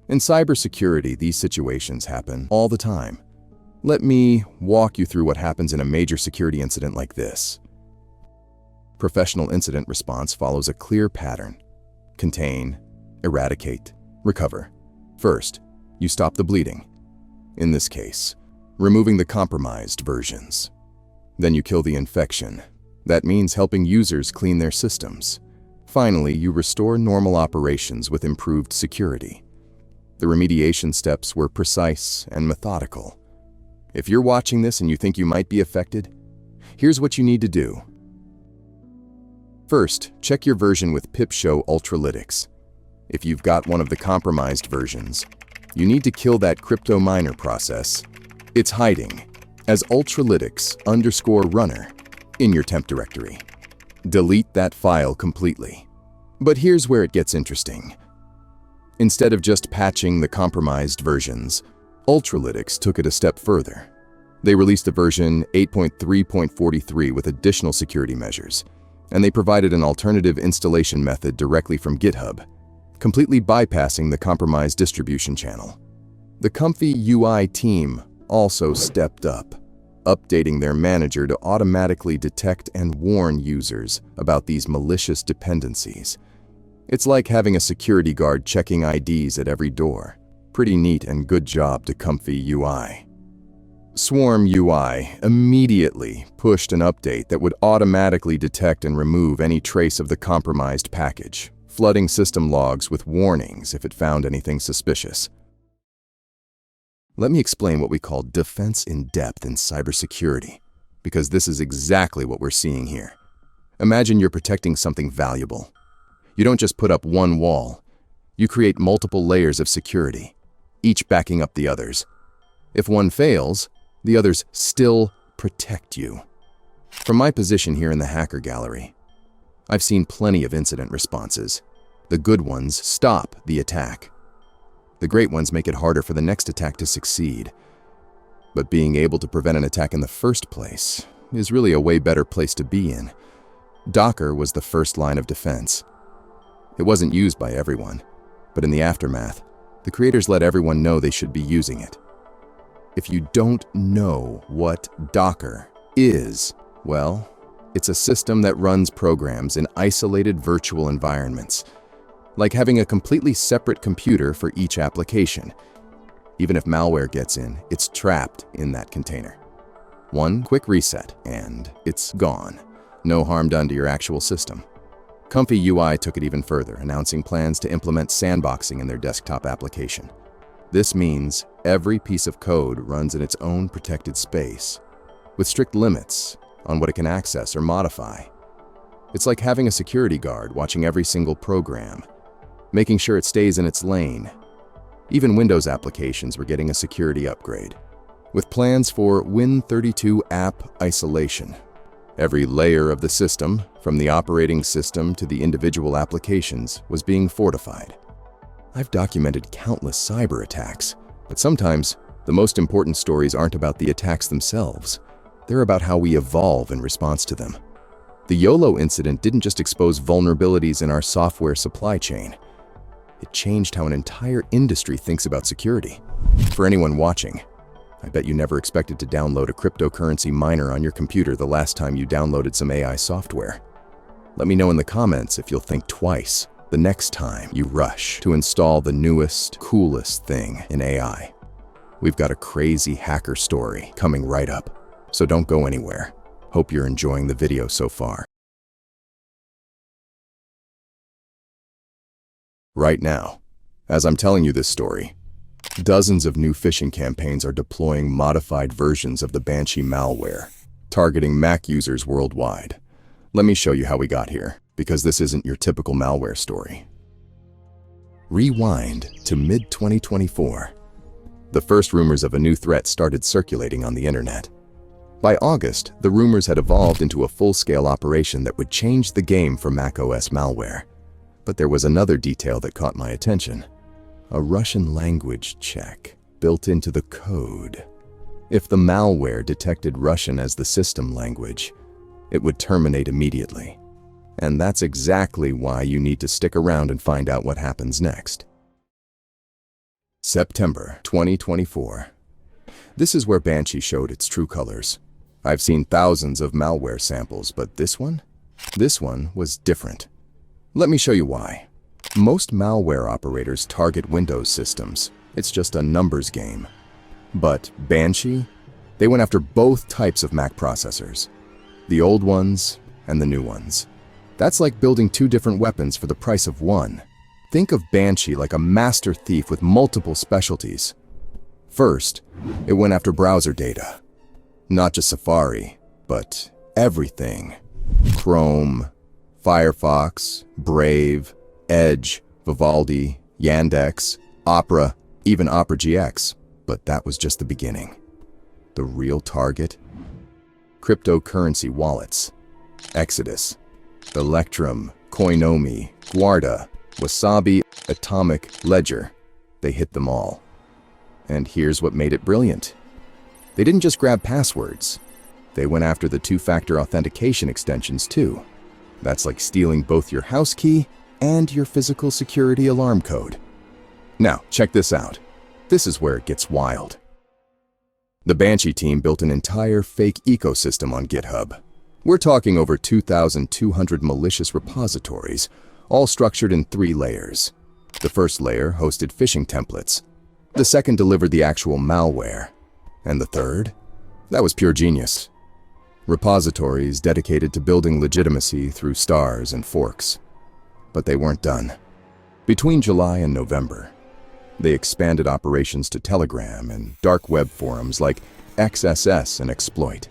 In cybersecurity, these situations happen all the time. Let me walk you through what happens in a major security incident like this. Professional incident response follows a clear pattern: contain, eradicate, recover. First, you stop the bleeding. In this case, removing the compromised versions. Then you kill the infection. That means helping users clean their systems. Finally, you restore normal operations with improved security. The remediation steps were precise and methodical. If you're watching this and you think you might be affected, here's what you need to do. First, check your version with pip-show Ultralytics. If you've got one of the compromised versions, you need to kill that crypto miner process. It's hiding as Ultralytics_runner in your temp directory. Delete that file completely. But here's where it gets interesting. Instead of just patching the compromised versions, Ultralytics took it a step further. They released a version 8.3.43 with additional security measures, and they provided an alternative installation method directly from GitHub, completely bypassing the compromised distribution channel. The Comfy UI team also stepped up, updating their manager to automatically detect and warn users about these malicious dependencies. It's like having a security guard checking IDs at every door. Pretty neat and good job to Comfy UI. Swarm UI immediately pushed an update that would automatically detect and remove any trace of the compromised package, flooding system logs with warnings if it found anything suspicious. Let me explain what we call defense in depth in cybersecurity, because this is exactly what we're seeing here. Imagine you're protecting something valuable. You don't just put up one wall. You create multiple layers of security, each backing up the others. If one fails, the others still protect you. From my position here in the hacker gallery, I've seen plenty of incident responses. The good ones stop the attack. The great ones make it harder for the next attack to succeed. But being able to prevent an attack in the first place is really a way better place to be in. Docker was the first line of defense. It wasn't used by everyone, but in the aftermath, the creators let everyone know they should be using it. If you don't know what Docker is, well, it's a system that runs programs in isolated virtual environments, like having a completely separate computer for each application. Even if malware gets in, it's trapped in that container. One quick reset, and it's gone. No harm done to your actual system. Comfy UI took it even further, announcing plans to implement sandboxing in their desktop application. This means every piece of code runs in its own protected space, with strict limits on what it can access or modify. It's like having a security guard watching every single program, making sure it stays in its lane. Even Windows applications were getting a security upgrade, with plans for Win32 app isolation. Every layer of the system, from the operating system to the individual applications, was being fortified. I've documented countless cyber attacks, but sometimes the most important stories aren't about the attacks themselves. They're about how we evolve in response to them. The YOLO incident didn't just expose vulnerabilities in our software supply chain. It changed how an entire industry thinks about security. For anyone watching, I bet you never expected to download a cryptocurrency miner on your computer the last time you downloaded some AI software. Let me know in the comments if you'll think twice the next time you rush to install the newest, coolest thing in AI. We've got a crazy hacker story coming right up, so don't go anywhere. Hope you're enjoying the video so far. Right now, as I'm telling you this story, dozens of new phishing campaigns are deploying modified versions of the Banshee malware, targeting Mac users worldwide. Let me show you how we got here, because this isn't your typical malware story. Rewind to mid-2024. The first rumors of a new threat started circulating on the internet. By August, the rumors had evolved into a full-scale operation that would change the game for macOS malware. But there was another detail that caught my attention. A Russian language check built into the code. If the malware detected Russian as the system language, it would terminate immediately. And that's exactly why you need to stick around and find out what happens next. September 2024. This is where Banshee showed its true colors. I've seen thousands of malware samples, but this one was different. Let me show you why. Most malware operators target Windows systems. It's just a numbers game. But Banshee, they went after both types of Mac processors, the old ones and the new ones. That's like building two different weapons for the price of one. Think of Banshee like a master thief with multiple specialties. First, it went after browser data. Not just Safari, but everything. Chrome, Firefox, Brave, Edge, Vivaldi, Yandex, Opera, even Opera GX. But that was just the beginning. The real target? Cryptocurrency wallets. Exodus, Electrum, Koinomi, Guarda, Wasabi, Atomic, Ledger. They hit them all. And here's what made it brilliant. They didn't just grab passwords. They went after the two-factor authentication extensions too. That's like stealing both your house key and your physical security alarm code. Now, check this out. This is where it gets wild. The Banshee team built an entire fake ecosystem on GitHub. We're talking over 2,200 malicious repositories, all structured in 3 layers. The first layer hosted phishing templates. The second delivered the actual malware. And the third? That was pure genius. Repositories dedicated to building legitimacy through stars and forks. But they weren't done. Between July and November, they expanded operations to Telegram and dark web forums like XSS and Exploit.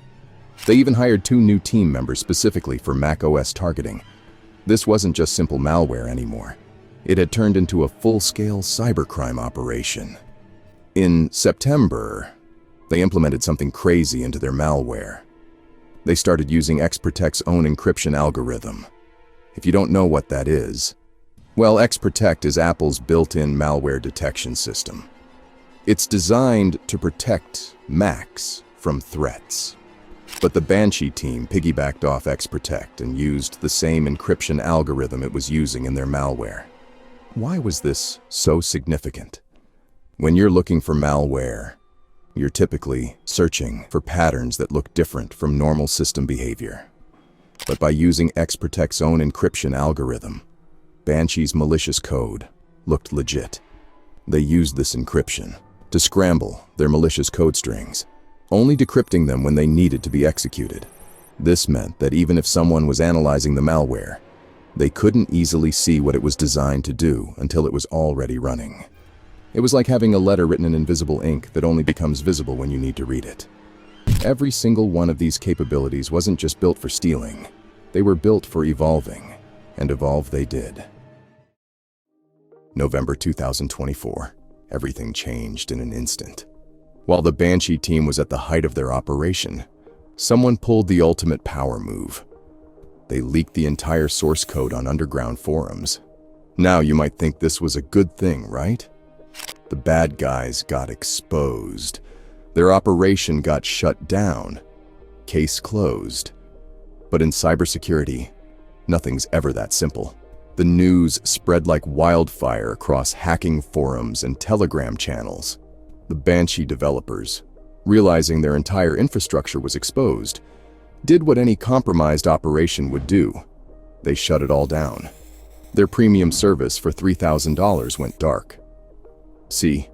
They even hired 2 new team members specifically for macOS targeting. This wasn't just simple malware anymore. It had turned into a full-scale cybercrime operation. In September, they implemented something crazy into their malware. They started using XProtect's own encryption algorithm. If you don't know what that is, well, XProtect is Apple's built-in malware detection system. It's designed to protect Macs from threats. But the Banshee team piggybacked off XProtect and used the same encryption algorithm it was using in their malware. Why was this so significant? When you're looking for malware, you're typically searching for patterns that look different from normal system behavior. But by using XProtect's own encryption algorithm, Banshee's malicious code looked legit. They used this encryption to scramble their malicious code strings, only decrypting them when they needed to be executed. This meant that even if someone was analyzing the malware, they couldn't easily see what it was designed to do until it was already running. It was like having a letter written in invisible ink that only becomes visible when you need to read it. Every single one of these capabilities wasn't just built for stealing. They were built for evolving, and evolve they did. November 2024. Everything changed in an instant. While the Banshee team was at the height of their operation, someone pulled the ultimate power move. They leaked the entire source code on underground forums. Now you might think this was a good thing, right? The bad guys got exposed. Their operation got shut down. Case closed. But in cybersecurity, nothing's ever that simple. The news spread like wildfire across hacking forums and Telegram channels. The Banshee developers, realizing their entire infrastructure was exposed, did what any compromised operation would do. They shut it all down. Their premium service for $3,000 went dark. See,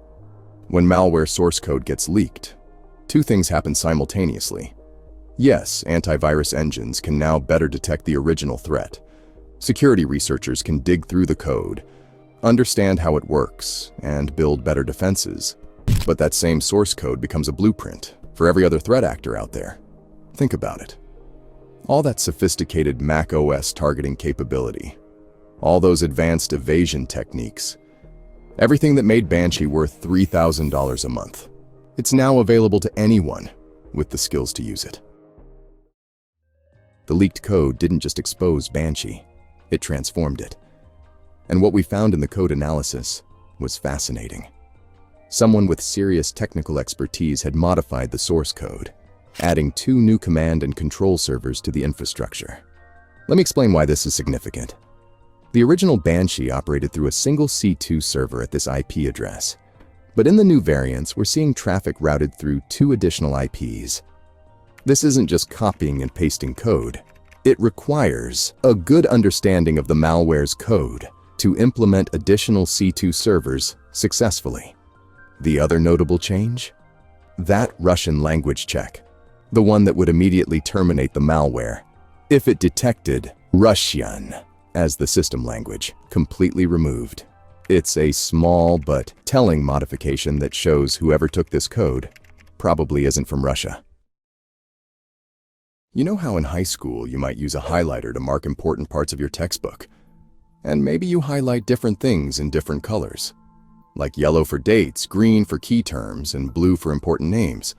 when malware source code gets leaked, 2 things happen simultaneously. Yes, antivirus engines can now better detect the original threat. Security researchers can dig through the code, understand how it works, and build better defenses. But that same source code becomes a blueprint for every other threat actor out there. Think about it. All that sophisticated macOS targeting capability, all those advanced evasion techniques, everything that made Banshee worth $3,000 a month. It's now available to anyone with the skills to use it. The leaked code didn't just expose Banshee, it transformed it. And what we found in the code analysis was fascinating. Someone with serious technical expertise had modified the source code, adding 2 new command and control servers to the infrastructure. Let me explain why this is significant. The original Banshee operated through a single C2 server at this IP address. But in the new variants, we're seeing traffic routed through 2 additional IPs. This isn't just copying and pasting code. It requires a good understanding of the malware's code to implement additional C2 servers successfully. The other notable change? That Russian language check, the one that would immediately terminate the malware if it detected Russian as the system language, completely removed. It's a small but telling modification that shows whoever took this code probably isn't from Russia. You know how in high school you might use a highlighter to mark important parts of your textbook? And maybe you highlight different things in different colors, like yellow for dates, green for key terms, and blue for important names.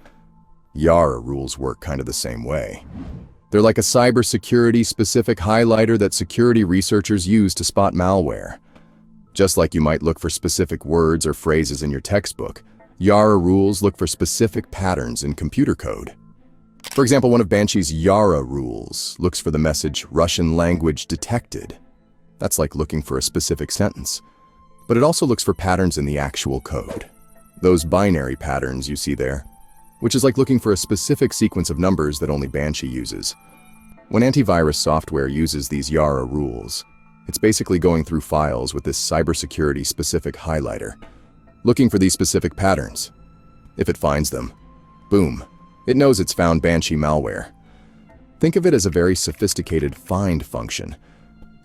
Yara rules work kind of the same way. They're like a cybersecurity-specific highlighter that security researchers use to spot malware. Just like you might look for specific words or phrases in your textbook, Yara rules look for specific patterns in computer code. For example, one of Banshee's Yara rules looks for the message Russian language detected. That's like looking for a specific sentence. But it also looks for patterns in the actual code. Those binary patterns you see there, which is like looking for a specific sequence of numbers that only Banshee uses. When antivirus software uses these Yara rules, it's basically going through files with this cybersecurity-specific highlighter, looking for these specific patterns. If it finds them, boom, it knows it's found Banshee malware. Think of it as a very sophisticated find function,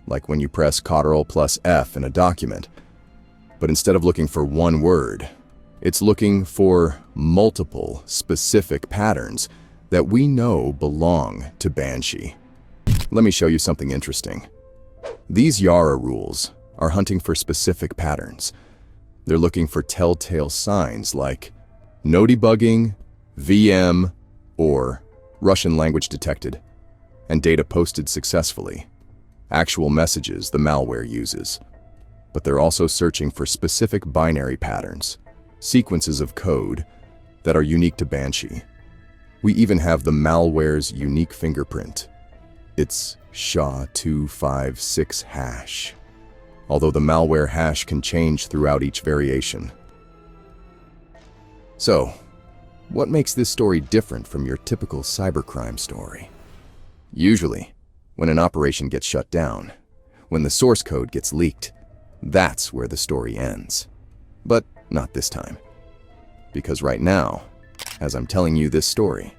like when you press Ctrl+F in a document. But instead of looking for one word, it's looking for multiple specific patterns that we know belong to Banshee. Let me show you something interesting. These Yara rules are hunting for specific patterns. They're looking for telltale signs like no debugging, VM, or Russian language detected, and data posted successfully. Actual messages the malware uses. But they're also searching for specific binary patterns, sequences of code that are unique to Banshee. We even have the malware's unique fingerprint. It's SHA-256 hash, although the malware hash can change throughout each variation. So, what makes this story different from your typical cybercrime story? Usually, when an operation gets shut down, when the source code gets leaked, that's where the story ends. But not this time. Because right now, as I'm telling you this story,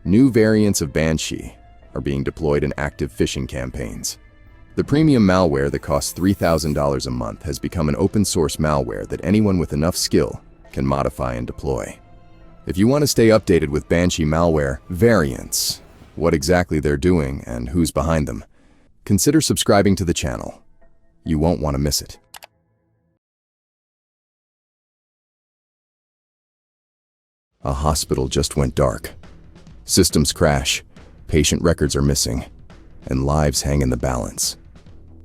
new variants of Banshee are being deployed in active phishing campaigns. The premium malware that costs $3,000 a month has become an open-source malware that anyone with enough skill can modify and deploy. If you want to stay updated with Banshee malware variants, what exactly they're doing and who's behind them, consider subscribing to the channel. You won't want to miss it. A hospital just went dark. Systems crash, patient records are missing, and lives hang in the balance.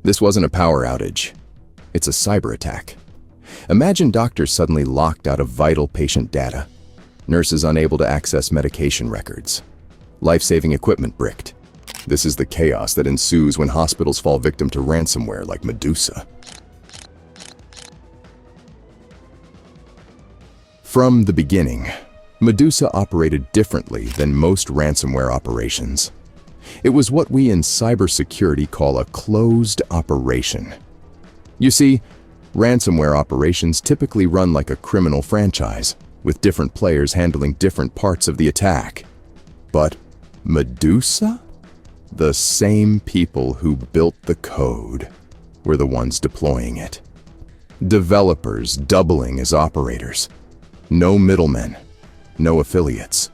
This wasn't a power outage. It's a cyber attack. Imagine doctors suddenly locked out of vital patient data, nurses unable to access medication records, life-saving equipment bricked. This is the chaos that ensues when hospitals fall victim to ransomware like Medusa. From the beginning, Medusa operated differently than most ransomware operations. It was what we in cybersecurity call a closed operation. You see, ransomware operations typically run like a criminal franchise, with different players handling different parts of the attack. But Medusa? The same people who built the code were the ones deploying it. Developers doubling as operators. No middlemen, no affiliates.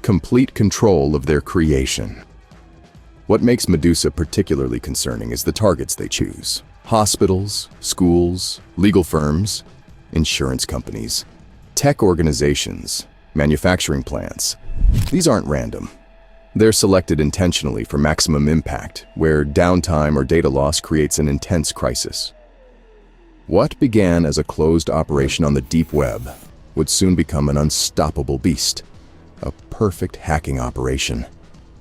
Complete control of their creation. What makes Medusa particularly concerning is the targets they choose. Hospitals, schools, legal firms, insurance companies, tech organizations, manufacturing plants. These aren't random. They're selected intentionally for maximum impact, where downtime or data loss creates an intense crisis. What began as a closed operation on the deep web would soon become an unstoppable beast, a perfect hacking operation,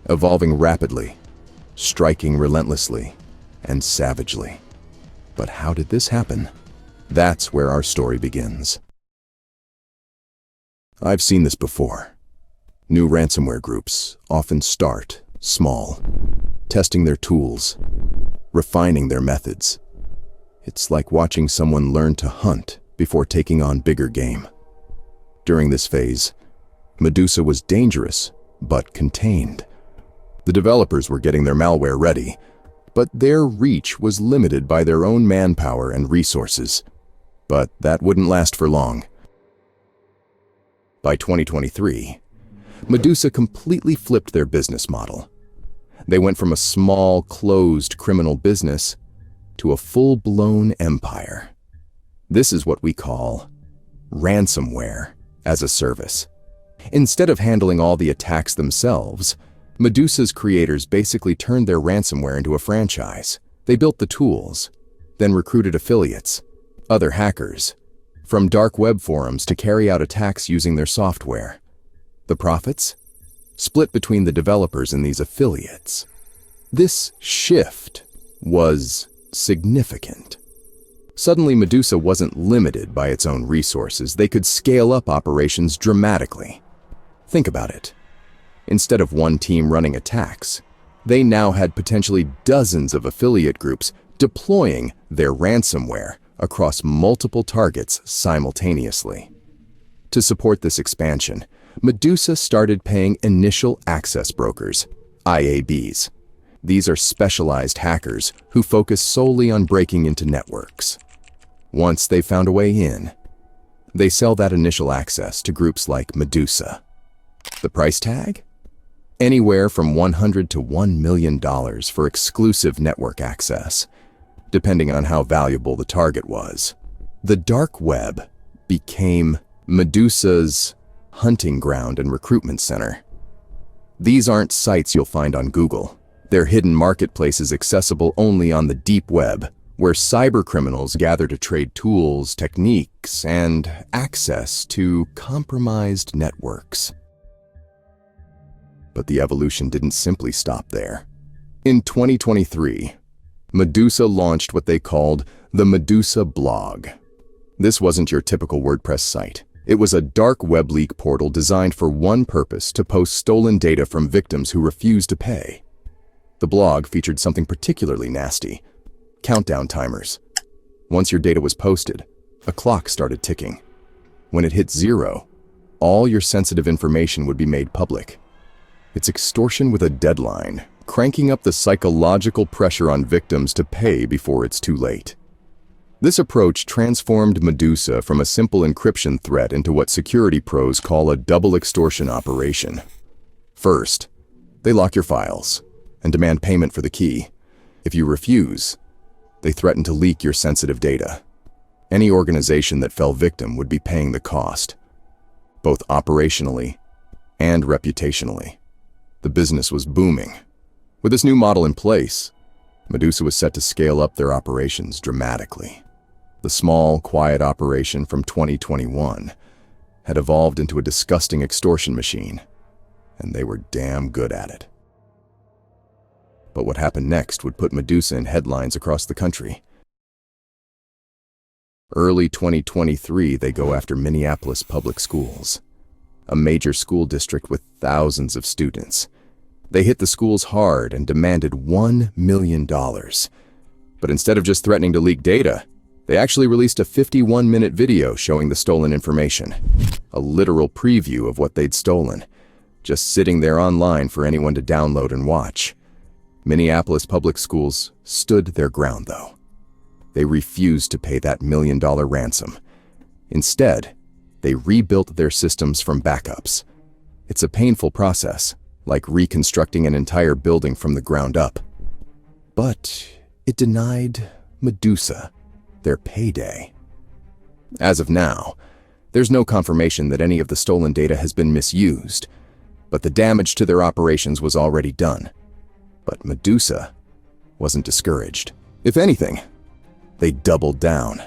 evolving rapidly, striking relentlessly, and savagely. But how did this happen? That's where our story begins. I've seen this before. New ransomware groups often start small, testing their tools, refining their methods. It's like watching someone learn to hunt before taking on bigger game. During this phase, Medusa was dangerous, but contained. The developers were getting their malware ready, but their reach was limited by their own manpower and resources. But that wouldn't last for long. By 2023, Medusa completely flipped their business model. They went from a small, closed criminal business to a full-blown empire. This is what we call ransomware as a service. Instead of handling all the attacks themselves, Medusa's creators basically turned their ransomware into a franchise. They built the tools, then recruited affiliates, other hackers, from dark web forums to carry out attacks using their software. The profits? Split between the developers and these affiliates. This shift was significant. Suddenly, MEDUSA wasn't limited by its own resources. They could scale up operations dramatically. Think about it. Instead of one team running attacks, they now had potentially dozens of affiliate groups deploying their ransomware across multiple targets simultaneously. To support this expansion, MEDUSA started paying initial access brokers, IABs. These are specialized hackers who focus solely on breaking into networks. Once they found a way in, they sell that initial access to groups like MEDUSA. The price tag? Anywhere from $100 to $1 million for exclusive network access, depending on how valuable the target was. The dark web became MEDUSA's hunting ground and recruitment center. These aren't sites you'll find on Google. They're hidden marketplaces accessible only on the deep web, where cybercriminals gather to trade tools, techniques, and access to compromised networks. But the evolution didn't simply stop there. In 2023, MEDUSA launched what they called the MEDUSA blog. This wasn't your typical WordPress site. It was a dark web leak portal designed for one purpose: to post stolen data from victims who refused to pay. The blog featured something particularly nasty: countdown timers. Once your data was posted, a clock started ticking. When it hit 0, all your sensitive information would be made public. It's extortion with a deadline, cranking up the psychological pressure on victims to pay before it's too late. This approach transformed MEDUSA from a simple encryption threat into what security pros call a double extortion operation. First, they lock your files and demand payment for the key. If you refuse, they threaten to leak your sensitive data. Any organization that fell victim would be paying the cost, both operationally and reputationally. The business was booming. With this new model in place, MEDUSA was set to scale up their operations dramatically. The small, quiet operation from 2021 had evolved into a disgusting extortion machine, and they were damn good at it. But what happened next would put MEDUSA in headlines across the country. Early 2023, they go after Minneapolis Public Schools, a major school district with thousands of students. They hit the schools hard and demanded $1 million. But instead of just threatening to leak data, they actually released a 51-minute video showing the stolen information, a literal preview of what they'd stolen, just sitting there online for anyone to download and watch. Minneapolis Public Schools stood their ground, though. They refused to pay that $1 million ransom. Instead, they rebuilt their systems from backups. It's a painful process, like reconstructing an entire building from the ground up. But it denied MEDUSA their payday. As of now, there's no confirmation that any of the stolen data has been misused, but the damage to their operations was already done. But MEDUSA wasn't discouraged. If anything, they doubled down.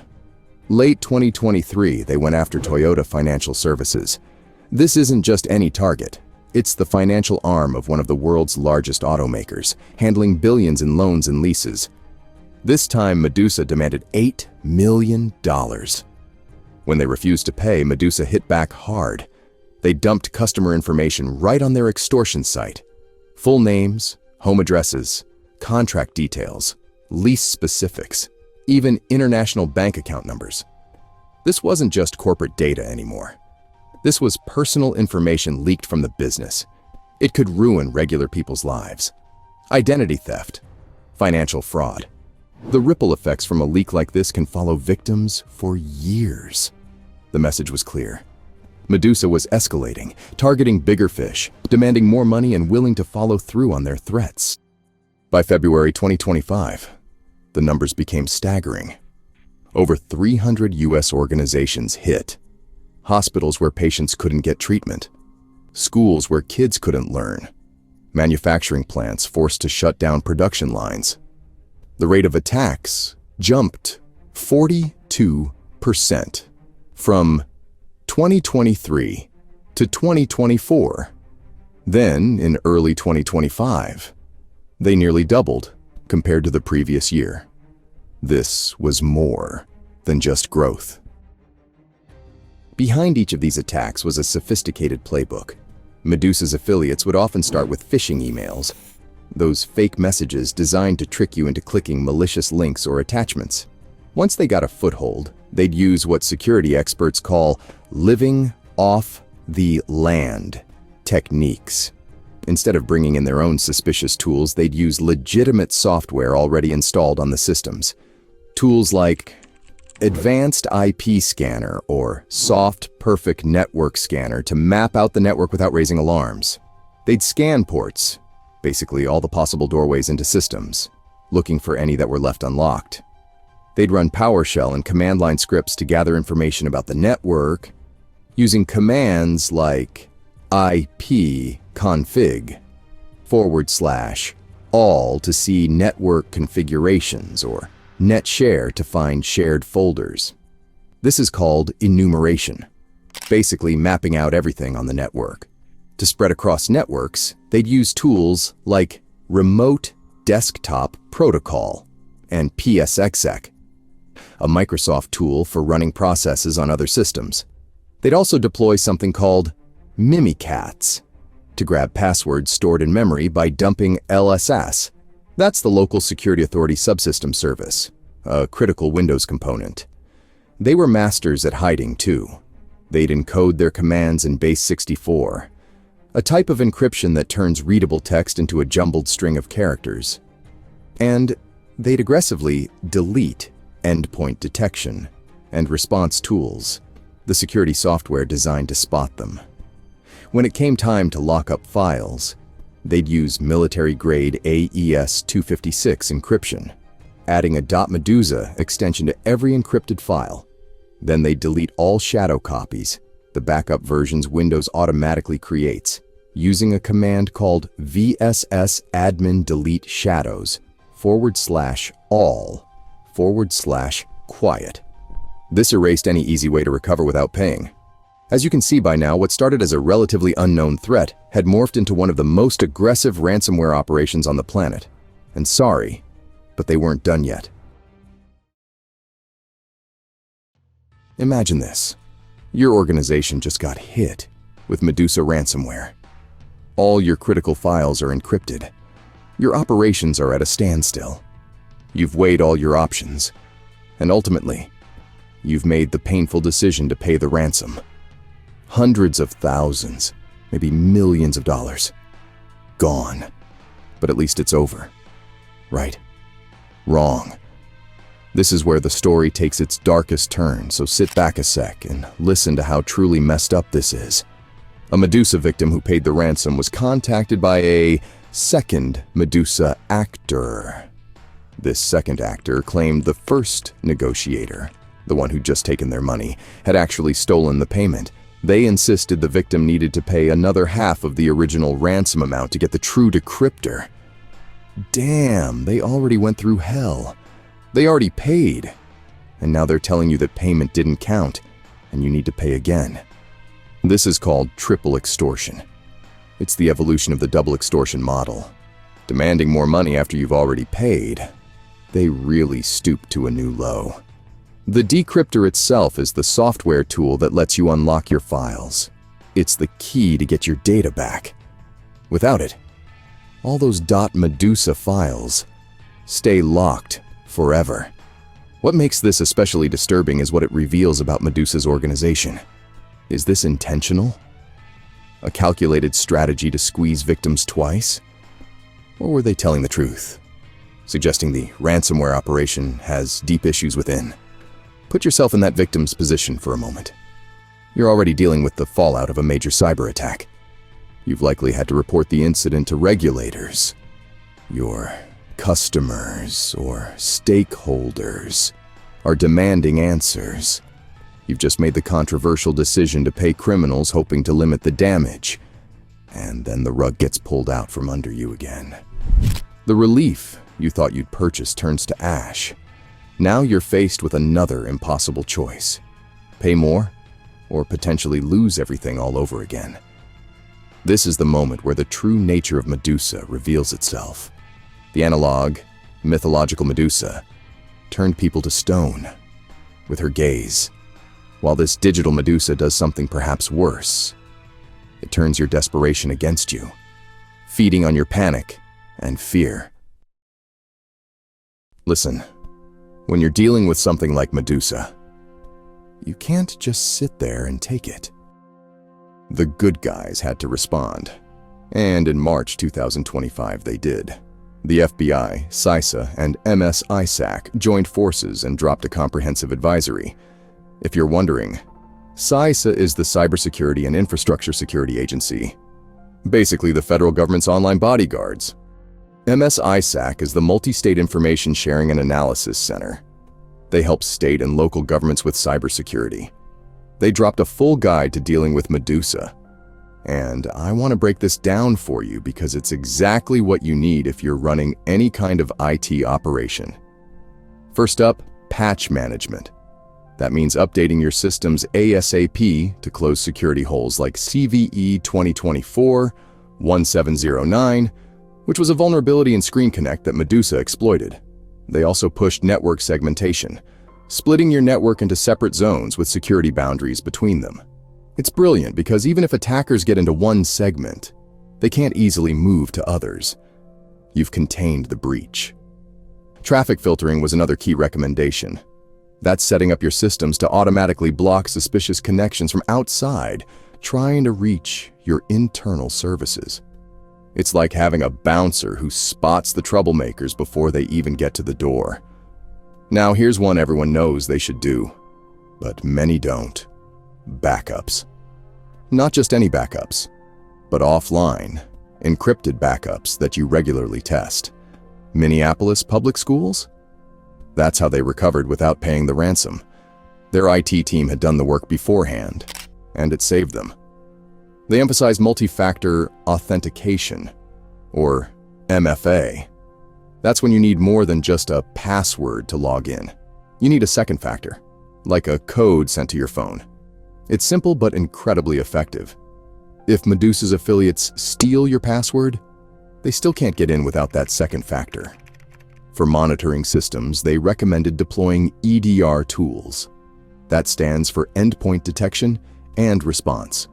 Late 2023, they went after Toyota Financial Services. This isn't just any target. It's the financial arm of one of the world's largest automakers, handling billions in loans and leases. This time, MEDUSA demanded $8 million. When they refused to pay, MEDUSA hit back hard. They dumped customer information right on their extortion site. Full names, home addresses, contract details, lease specifics, even international bank account numbers. This wasn't just corporate data anymore. This was personal information leaked from the business. It could ruin regular people's lives. Identity theft, financial fraud. The ripple effects from a leak like this can follow victims for years. The message was clear. MEDUSA was escalating, targeting bigger fish, demanding more money and willing to follow through on their threats. By February 2025, the numbers became staggering. Over 300 U.S. organizations hit. Hospitals where patients couldn't get treatment. Schools where kids couldn't learn. Manufacturing plants forced to shut down production lines. The rate of attacks jumped 42%. from 2023 to 2024. Then, in early 2025, they nearly doubled compared to the previous year. This was more than just growth. Behind each of these attacks was a sophisticated playbook. Medusa's affiliates would often start with phishing emails, those fake messages designed to trick you into clicking malicious links or attachments. Once they got a foothold, they'd use what security experts call living off the land techniques. Instead of bringing in their own suspicious tools, they'd use legitimate software already installed on the systems. Tools like Advanced IP Scanner or Soft Perfect Network Scanner to map out the network without raising alarms. They'd scan ports, basically all the possible doorways into systems, looking for any that were left unlocked. They'd run PowerShell and command line scripts to gather information about the network, using commands like ipconfig/all to see network configurations or netshare to find shared folders. This is called enumeration, basically mapping out everything on the network. To spread across networks, they'd use tools like Remote Desktop Protocol and PSExec, a Microsoft tool for running processes on other systems. They'd also deploy something called Mimikatz to grab passwords stored in memory by dumping LSS. That's the Local Security Authority Subsystem Service, a critical Windows component. They were masters at hiding, too. They'd encode their commands in base64, a type of encryption that turns readable text into a jumbled string of characters. And they'd aggressively delete endpoint detection and response tools, the security software designed to spot them. When it came time to lock up files, they'd use military-grade AES-256 encryption, adding a .medusa extension to every encrypted file. Then they'd delete all shadow copies, the backup versions Windows automatically creates, using a command called vssadmin delete shadows /all/quiet. This erased any easy way to recover without paying. As you can see by now, what started as a relatively unknown threat had morphed into one of the most aggressive ransomware operations on the planet. And sorry, but they weren't done yet. Imagine this. Your organization just got hit with MEDUSA ransomware. All your critical files are encrypted. Your operations are at a standstill. You've weighed all your options, and ultimately, you've made the painful decision to pay the ransom. Hundreds of thousands, maybe millions of dollars. Gone. But at least it's over. Right? Wrong. This is where the story takes its darkest turn, so sit back a sec and listen to how truly messed up this is. A Medusa victim who paid the ransom was contacted by a second Medusa actor. This second actor claimed the first negotiator, the one who'd just taken their money, had actually stolen the payment. They insisted the victim needed to pay another half of the original ransom amount to get the true decryptor. Damn, they already went through hell. They already paid. And now they're telling you that payment didn't count, and you need to pay again. This is called triple extortion. It's the evolution of the double extortion model. Demanding more money after you've already paid. They really stoop to a new low. The decryptor itself is the software tool that lets you unlock your files. It's the key to get your data back. Without it, all those .medusa files stay locked forever. What makes this especially disturbing is what it reveals about Medusa's organization. Is this intentional? A calculated strategy to squeeze victims twice? Or were they telling the truth, suggesting the ransomware operation has deep issues within? Put yourself in that victim's position for a moment. You're already dealing with the fallout of a major cyber attack. You've likely had to report the incident to regulators. Your customers or stakeholders are demanding answers. You've just made the controversial decision to pay criminals hoping to limit the damage. And then the rug gets pulled out from under you again. The relief you thought you'd purchase turns to ash. Now you're faced with another impossible choice. Pay more, or potentially lose everything all over again. This is the moment where the true nature of Medusa reveals itself. The analog, mythological Medusa turned people to stone with her gaze, while this digital Medusa does something perhaps worse. It turns your desperation against you, feeding on your panic and fear. Listen, when you're dealing with something like Medusa, you can't just sit there and take it. The good guys had to respond, and in March 2025 they did. The FBI, CISA, and MS-ISAC joined forces and dropped a comprehensive advisory. If you're wondering, CISA is the Cybersecurity and Infrastructure Security Agency, basically the federal government's online bodyguards. MS-ISAC is the Multi-State Information Sharing and Analysis Center. They help state and local governments with cybersecurity. They dropped a full guide to dealing with Medusa. And I want to break this down for you because it's exactly what you need if you're running any kind of IT operation. First up, patch management. That means updating your systems ASAP to close security holes like CVE 2024-1709, which was a vulnerability in Screen Connect that Medusa exploited. They also pushed network segmentation, splitting your network into separate zones with security boundaries between them. It's brilliant because even if attackers get into one segment, they can't easily move to others. You've contained the breach. Traffic filtering was another key recommendation. That's setting up your systems to automatically block suspicious connections from outside, trying to reach your internal services. It's like having a bouncer who spots the troublemakers before they even get to the door. Now here's one everyone knows they should do, but many don't. Backups. Not just any backups, but offline, encrypted backups that you regularly test. Minneapolis public schools? That's how they recovered without paying the ransom. Their IT team had done the work beforehand, and it saved them. They emphasized multi-factor authentication, or MFA. That's when you need more than just a password to log in. You need a second factor, like a code sent to your phone. It's simple but incredibly effective. If Medusa's affiliates steal your password, they still can't get in without that second factor. For monitoring systems, they recommended deploying EDR tools. That stands for Endpoint Detection and Response.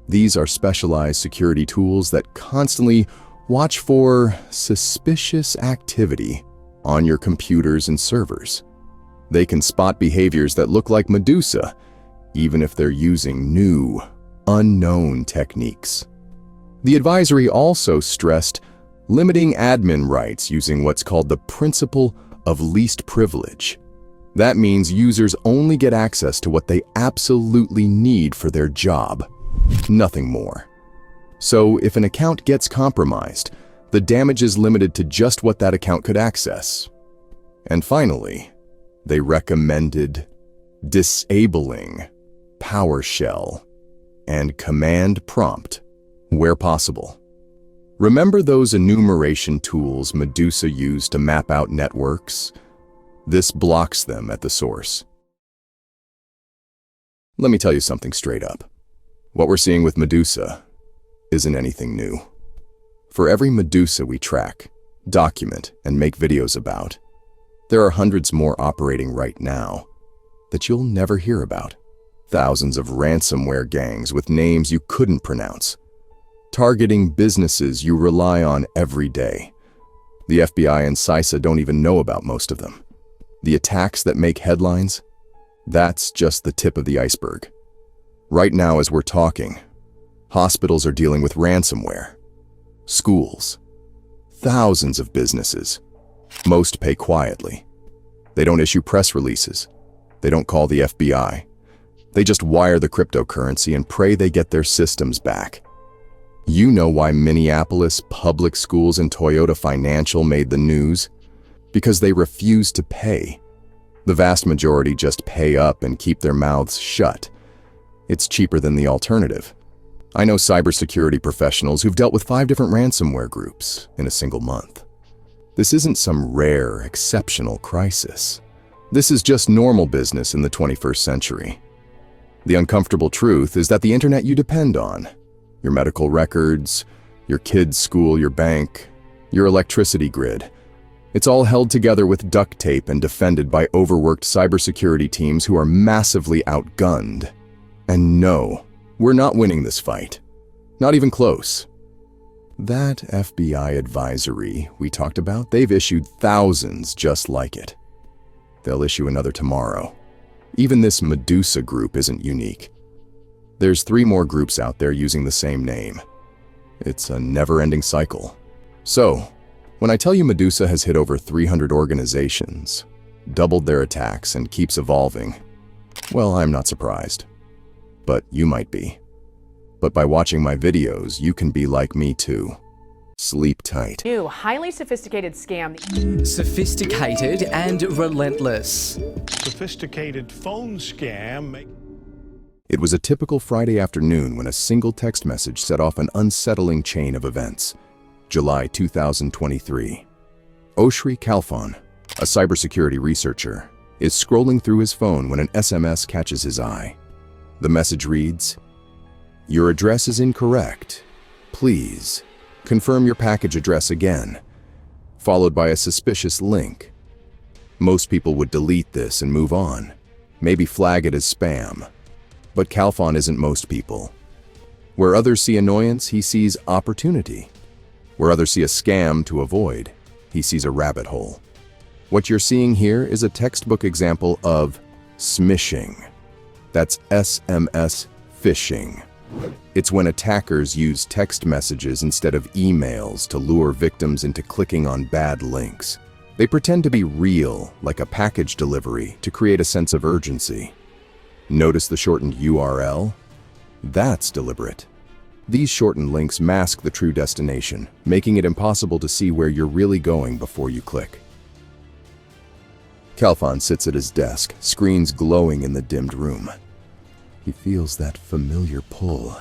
These are specialized security tools that constantly watch for suspicious activity on your computers and servers. They can spot behaviors that look like Medusa, even if they're using new, unknown techniques. The advisory also stressed limiting admin rights using what's called the principle of least privilege. That means users only get access to what they absolutely need for their job, nothing more. So if an account gets compromised, the damage is limited to just what that account could access. And finally, they recommended disabling PowerShell and command prompt where possible. Remember those enumeration tools Medusa used to map out networks? This blocks them at the source. Let me tell you something straight up. What we're seeing with Medusa isn't anything new. For every Medusa we track, document, and make videos about, there are hundreds more operating right now that you'll never hear about. Thousands of ransomware gangs with names you couldn't pronounce, targeting businesses you rely on every day. The FBI and CISA don't even know about most of them. The attacks that make headlines, that's just the tip of the iceberg. Right now as we're talking, hospitals are dealing with ransomware. Schools, thousands of businesses. Most pay quietly. They don't issue press releases. They don't call the FBI. They just wire the cryptocurrency and pray they get their systems back. You know why Minneapolis public schools and Toyota Financial made the news? Because they refuse to pay. The vast majority just pay up and keep their mouths shut. It's cheaper than the alternative. I know cybersecurity professionals who've dealt with 5 different ransomware groups in a single month. This isn't some rare, exceptional crisis. This is just normal business in the 21st century. The uncomfortable truth is that the internet you depend on, your medical records, your kids' school, your bank, your electricity grid, it's all held together with duct tape and defended by overworked cybersecurity teams who are massively outgunned. And no, we're not winning this fight. Not even close. That FBI advisory we talked about, they've issued thousands just like it. They'll issue another tomorrow. Even this MEDUSA group isn't unique. There's 3 more groups out there using the same name. It's a never-ending cycle. So, when I tell you MEDUSA has hit over 300 organizations, doubled their attacks, and keeps evolving, well, I'm not surprised. But you might be. But by watching my videos, you can be like me too. Sleep tight. New, highly sophisticated scam. Sophisticated and relentless. Sophisticated phone scam. It was a typical Friday afternoon when a single text message set off an unsettling chain of events. July 2023. Oshri Kalfon, a cybersecurity researcher, is scrolling through his phone when an SMS catches his eye. The message reads, "Your address is incorrect. Please confirm your package address again," followed by a suspicious link. Most people would delete this and move on, maybe flag it as spam. But Kalfon isn't most people. Where others see annoyance, he sees opportunity. Where others see a scam to avoid, he sees a rabbit hole. What you're seeing here is a textbook example of smishing. That's SMS phishing. It's when attackers use text messages instead of emails to lure victims into clicking on bad links. They pretend to be real, like a package delivery, to create a sense of urgency. Notice the shortened URL? That's deliberate. These shortened links mask the true destination, making it impossible to see where you're really going before you click. Kalfon sits at his desk, screens glowing in the dimmed room. He feels that familiar pull.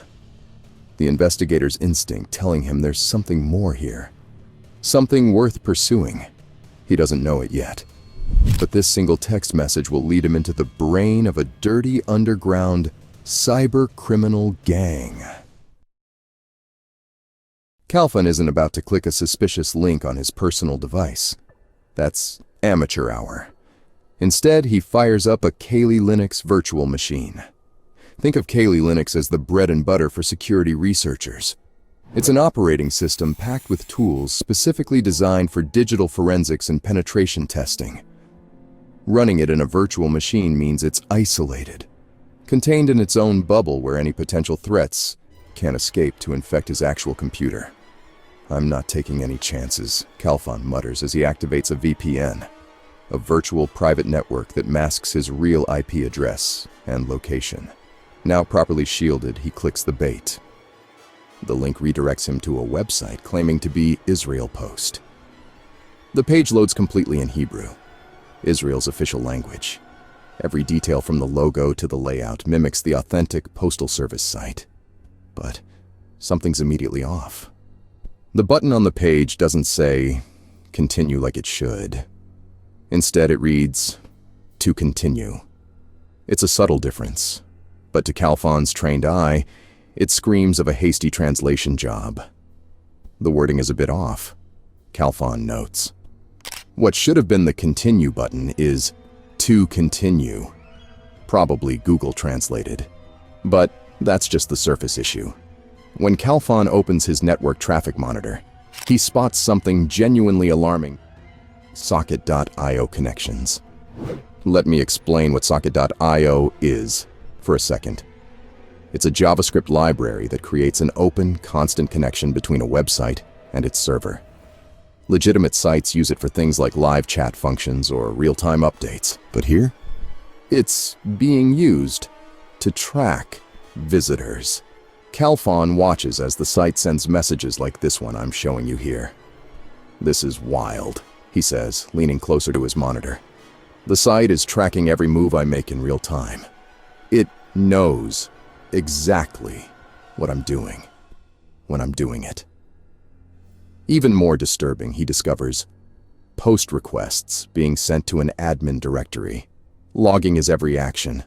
The investigator's instinct telling him there's something more here. Something worth pursuing. He doesn't know it yet. But this single text message will lead him into the brain of a dirty underground cyber criminal gang. Kalfon isn't about to click a suspicious link on his personal device. That's amateur hour. Instead, he fires up a Kali Linux virtual machine. Think of Kali Linux as the bread and butter for security researchers. It's an operating system packed with tools specifically designed for digital forensics and penetration testing. Running it in a virtual machine means it's isolated, contained in its own bubble where any potential threats can't escape to infect his actual computer. "I'm not taking any chances," Kalfon mutters as he activates a VPN, a virtual private network that masks his real IP address and location. Now properly shielded, he clicks the bait. The link redirects him to a website claiming to be Israel Post. The page loads completely in Hebrew, Israel's official language. Every detail from the logo to the layout mimics the authentic Postal Service site. But something's immediately off. The button on the page doesn't say, "Continue" like it should. Instead, it reads, "To continue." It's a subtle difference, but to Kalfon's trained eye, it screams of a hasty translation job. The wording is a bit off, Kalfon notes. What should have been the continue button is "to continue," probably Google translated. But that's just the surface issue. When Kalfon opens his network traffic monitor, he spots something genuinely alarming: socket.io connections. Let me explain what socket.io is for a second. It's a JavaScript library that creates an open, constant connection between a website and its server. Legitimate sites use it for things like live chat functions or real-time updates. But here, it's being used to track visitors. Kalfon watches as the site sends messages like this one I'm showing you here. "This is wild," he says, leaning closer to his monitor. "The site is tracking every move I make in real time. It knows exactly what I'm doing when I'm doing it." Even more disturbing, he discovers post requests being sent to an admin directory, logging his every action.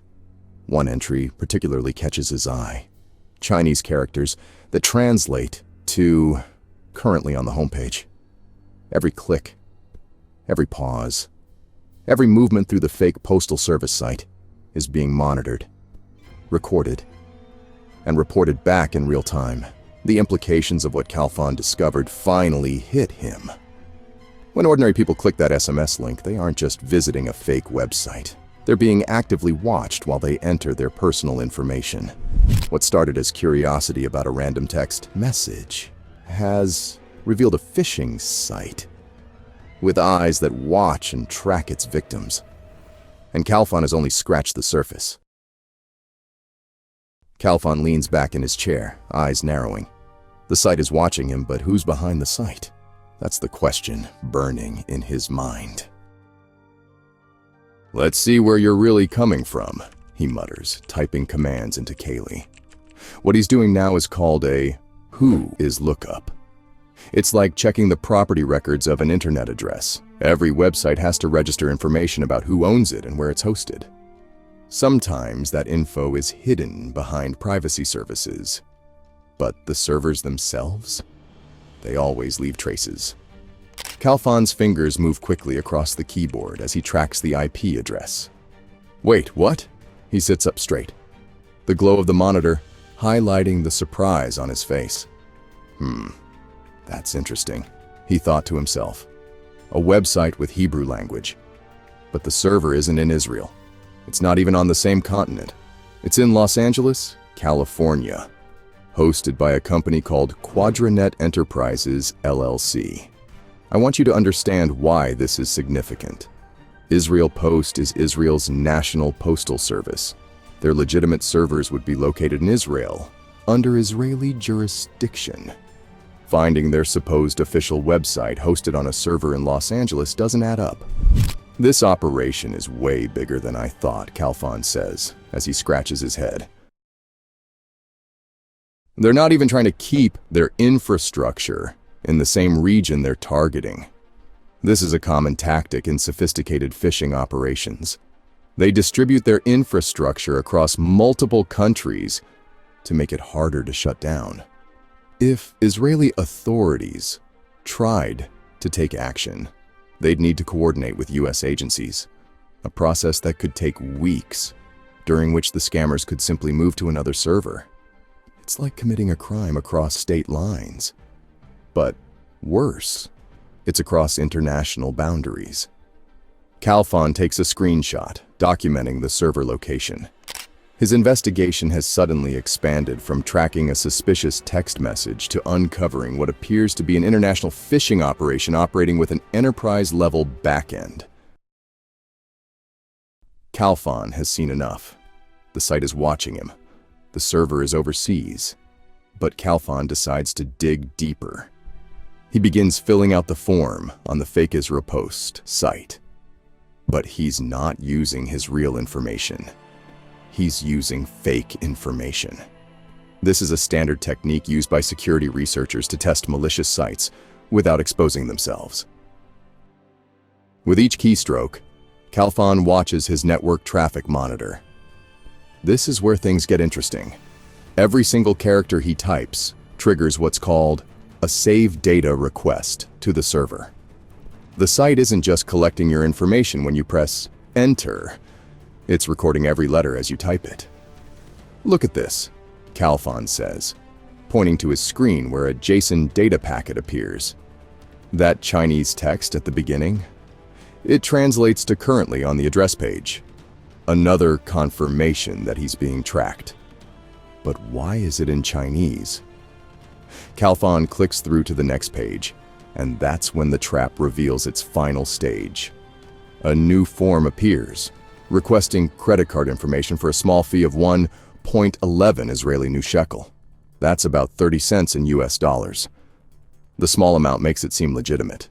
One entry particularly catches his eye. Chinese characters that translate to currently on the homepage. Every click, every pause, every movement through the fake postal service site is being monitored, recorded, and reported back in real time. The implications of what Calphon discovered finally hit him. When ordinary people click that SMS link, they aren't just visiting a fake website. They're being actively watched while they enter their personal information. What started as curiosity about a random text message has revealed a phishing site with eyes that watch and track its victims. And Calphon has only scratched the surface. Calphon leans back in his chair, eyes narrowing. The site is watching him, but who's behind the site? That's the question burning in his mind. "Let's see where you're really coming from," he mutters, typing commands into Kaylee. What he's doing now is called a "who is lookup." It's like checking the property records of an internet address. Every website has to register information about who owns it and where it's hosted. Sometimes that info is hidden behind privacy services, but the servers themselves, they always leave traces. Calphon's fingers move quickly across the keyboard as he tracks the IP address. "Wait, what?" He sits up straight, the glow of the monitor highlighting the surprise on his face. That's interesting, he thought to himself. A website with Hebrew language. But the server isn't in Israel. It's not even on the same continent. It's in Los Angeles, California, hosted by a company called Quadranet Enterprises, LLC. I want you to understand why this is significant. Israel Post is Israel's national postal service. Their legitimate servers would be located in Israel, under Israeli jurisdiction. Finding their supposed official website hosted on a server in Los Angeles doesn't add up. "This operation is way bigger than I thought," Calphon says, as he scratches his head. They're not even trying to keep their infrastructure in the same region they're targeting. This is a common tactic in sophisticated phishing operations. They distribute their infrastructure across multiple countries to make it harder to shut down. If Israeli authorities tried to take action, they'd need to coordinate with US agencies, a process that could take weeks, during which the scammers could simply move to another server. It's like committing a crime across state lines. But worse, it's across international boundaries. Calphon takes a screenshot, documenting the server location. His investigation has suddenly expanded from tracking a suspicious text message to uncovering what appears to be an international phishing operation operating with an enterprise-level backend. Calphon has seen enough. The site is watching him. The server is overseas. But Calphon decides to dig deeper. He begins filling out the form on the fake Israel Post site. But he's not using his real information. He's using fake information. This is a standard technique used by security researchers to test malicious sites without exposing themselves. With each keystroke, Calphon watches his network traffic monitor. This is where things get interesting. Every single character he types triggers what's called a save data request to the server. The site isn't just collecting your information when you press enter. It's recording every letter as you type it. "Look at this," Calphon says, pointing to his screen where a JSON data packet appears. That Chinese text at the beginning, it translates to currently on the address page. Another confirmation that he's being tracked. But why is it in Chinese? Calphon clicks through to the next page, and that's when the trap reveals its final stage. A new form appears, requesting credit card information for a small fee of 1.11 Israeli new shekel. That's about 30 cents in US dollars. The small amount makes it seem legitimate.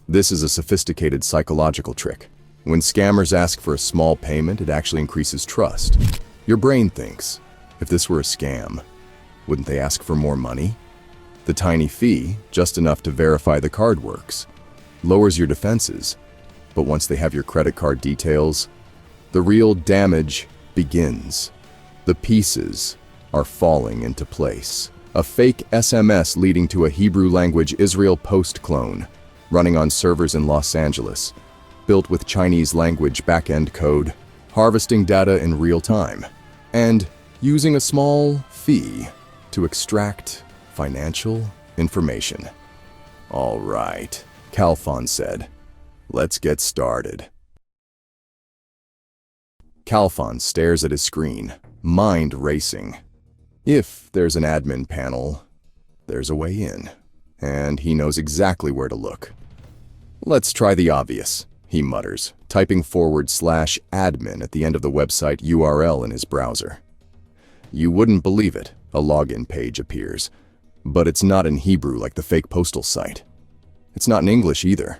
This is a sophisticated psychological trick. When scammers ask for a small payment, it actually increases trust. Your brain thinks, if this were a scam, wouldn't they ask for more money? The tiny fee, just enough to verify the card works, lowers your defenses. But once they have your credit card details, the real damage begins. The pieces are falling into place. A fake SMS leading to a Hebrew-language Israel Post clone, running on servers in Los Angeles, built with Chinese-language back-end code, harvesting data in real time, and using a small fee to extract financial information. All right, Calphon said. Let's get started. Calphon stares at his screen, mind racing. If there's an admin panel, there's a way in, and he knows exactly where to look. Let's try the obvious, he mutters, typing /admin at the end of the website URL in his browser. You wouldn't believe it, a login page appears, but it's not in Hebrew like the fake postal site. It's not in English either.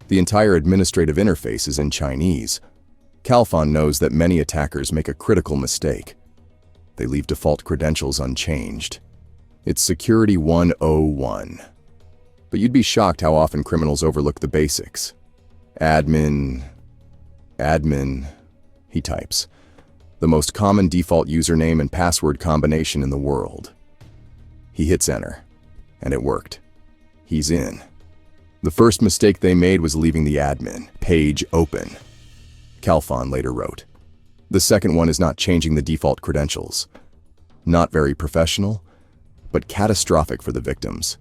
The entire administrative interface is in Chinese. Calphon knows that many attackers make a critical mistake. They leave default credentials unchanged. It's Security 101. But you'd be shocked how often criminals overlook the basics. Admin, he types. The most common default username and password combination in the world. He hits enter, and it worked. He's in. The first mistake they made was leaving the admin page open. Calphon later wrote. The second one is not changing the default credentials. Not very professional, but catastrophic for the victims.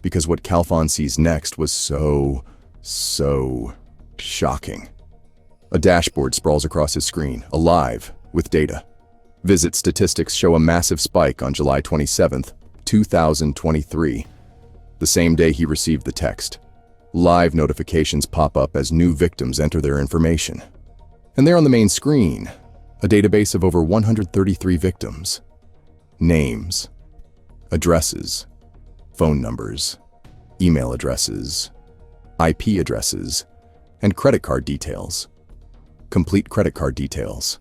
Because what Calphon sees next was so shocking. A dashboard sprawls across his screen, alive with data. Visit statistics show a massive spike on July 27th, 2023, the same day he received the text. Live notifications pop up as new victims enter their information. And there on the main screen, a database of over 133 victims. Names, addresses, phone numbers, email addresses, IP addresses, and credit card details. Complete credit card details.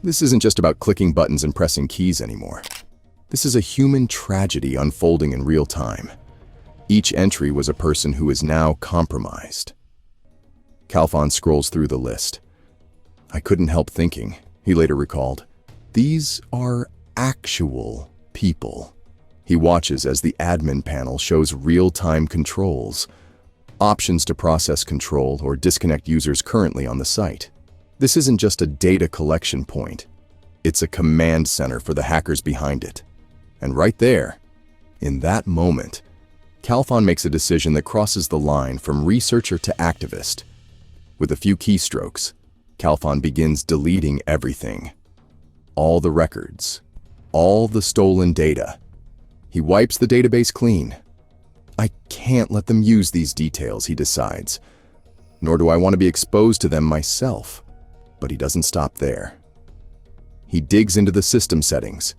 This isn't just about clicking buttons and pressing keys anymore. This is a human tragedy unfolding in real time. Each entry was a person who is now compromised. Calphon scrolls through the list. I couldn't help thinking, he later recalled, these are actual people. He watches as the admin panel shows real-time controls, options to process control or disconnect users currently on the site. This isn't just a data collection point. It's a command center for the hackers behind it. And right there, in that moment, Calphon makes a decision that crosses the line from researcher to activist. With a few keystrokes, Calphon begins deleting everything. All the records, all the stolen data. He wipes the database clean. I can't let them use these details, he decides. Nor do I want to be exposed to them myself. But he doesn't stop there. He digs into the system settings,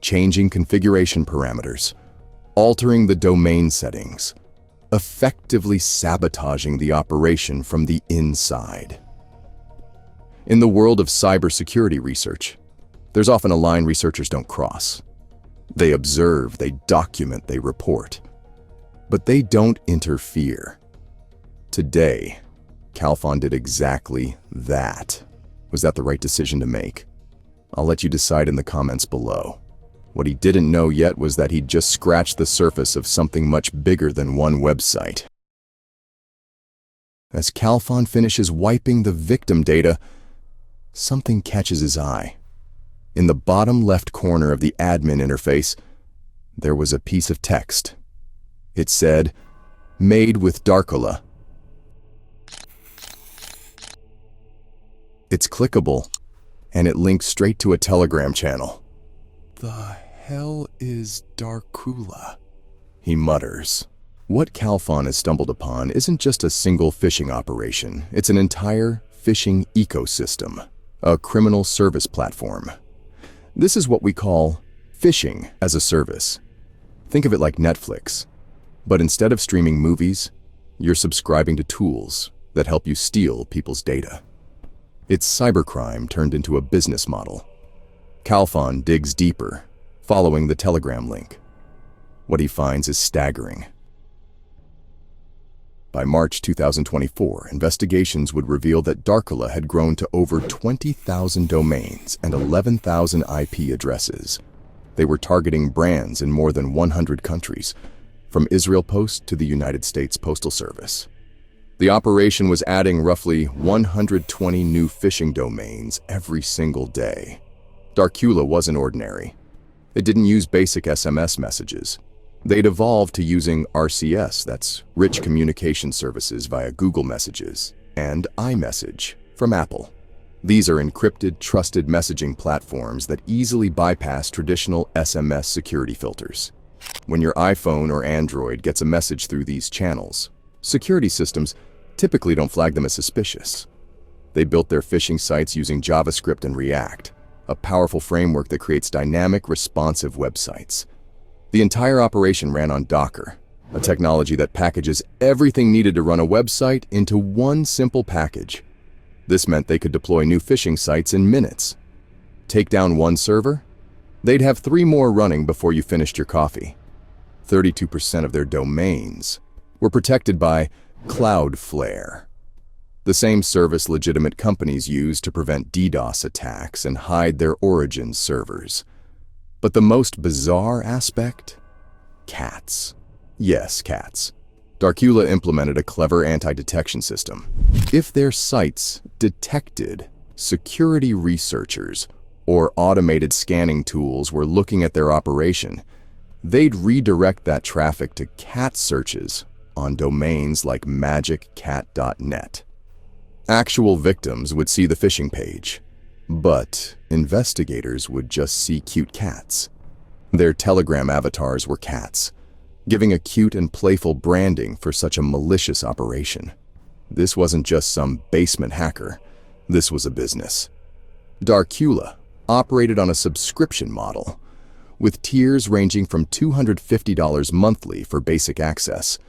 changing configuration parameters, altering the domain settings, effectively sabotaging the operation from the inside. In the world of cybersecurity research, there's often a line researchers don't cross. They observe, they document, they report. But they don't interfere. Today, Calphon did exactly that. Was that the right decision to make? I'll let you decide in the comments below. What he didn't know yet was that he'd just scratched the surface of something much bigger than one website. As Calphon finishes wiping the victim data, something catches his eye. In the bottom left corner of the admin interface, there was a piece of text. It said, "Made with DARCULA." It's clickable, and it links straight to a Telegram channel. The hell is DARCULA? He mutters. What Calphon has stumbled upon isn't just a single phishing operation, it's an entire phishing ecosystem, a criminal service platform. This is what we call phishing as a service. Think of it like Netflix, but instead of streaming movies, you're subscribing to tools that help you steal people's data. It's cybercrime turned into a business model. Calphon digs deeper, following the Telegram link. What he finds is staggering. By March 2024, investigations would reveal that DARCULA had grown to over 20,000 domains and 11,000 IP addresses. They were targeting brands in more than 100 countries, from Israel Post to the United States Postal Service. The operation was adding roughly 120 new phishing domains every single day. DARCULA wasn't ordinary. It didn't use basic SMS messages. They'd evolved to using RCS, that's Rich Communication Services via Google Messages, and iMessage from Apple. These are encrypted, trusted messaging platforms that easily bypass traditional SMS security filters. When your iPhone or Android gets a message through these channels, security systems typically don't flag them as suspicious. They built their phishing sites using JavaScript and React, a powerful framework that creates dynamic, responsive websites. The entire operation ran on Docker, a technology that packages everything needed to run a website into one simple package. This meant they could deploy new phishing sites in minutes. Take down one server? They'd have 3 more running before you finished your coffee. 32% of their domains were protected by Cloudflare, the same service legitimate companies use to prevent DDoS attacks and hide their origin servers. But the most bizarre aspect? Cats. Yes, cats. DARCULA implemented a clever anti-detection system. If their sites detected security researchers or automated scanning tools were looking at their operation, they'd redirect that traffic to cat searches on domains like magiccat.net. Actual victims would see the phishing page, but investigators would just see cute cats. Their Telegram avatars were cats, giving a cute and playful branding for such a malicious operation. This wasn't just some basement hacker. This was a business. DARCULA operated on a subscription model, with tiers ranging from $250 monthly for basic access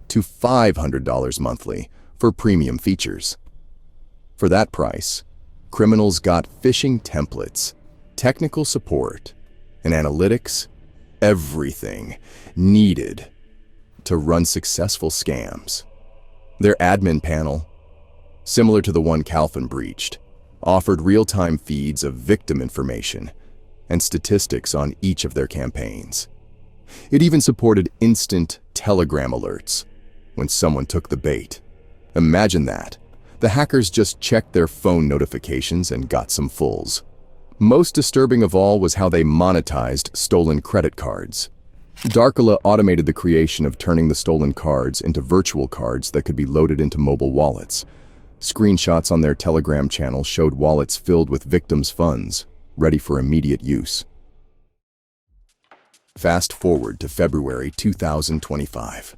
to $500 monthly for premium features. For that price, criminals got phishing templates, technical support, and analytics, everything needed to run successful scams. Their admin panel, similar to the one Calfin breached, offered real-time feeds of victim information and statistics on each of their campaigns. It even supported instant Telegram alerts when someone took the bait. Imagine that. The hackers just checked their phone notifications and got some fulls. Most disturbing of all was how they monetized stolen credit cards. DARCULA automated the creation of turning the stolen cards into virtual cards that could be loaded into mobile wallets. Screenshots on their Telegram channel showed wallets filled with victims' funds, ready for immediate use. Fast forward to February 2025.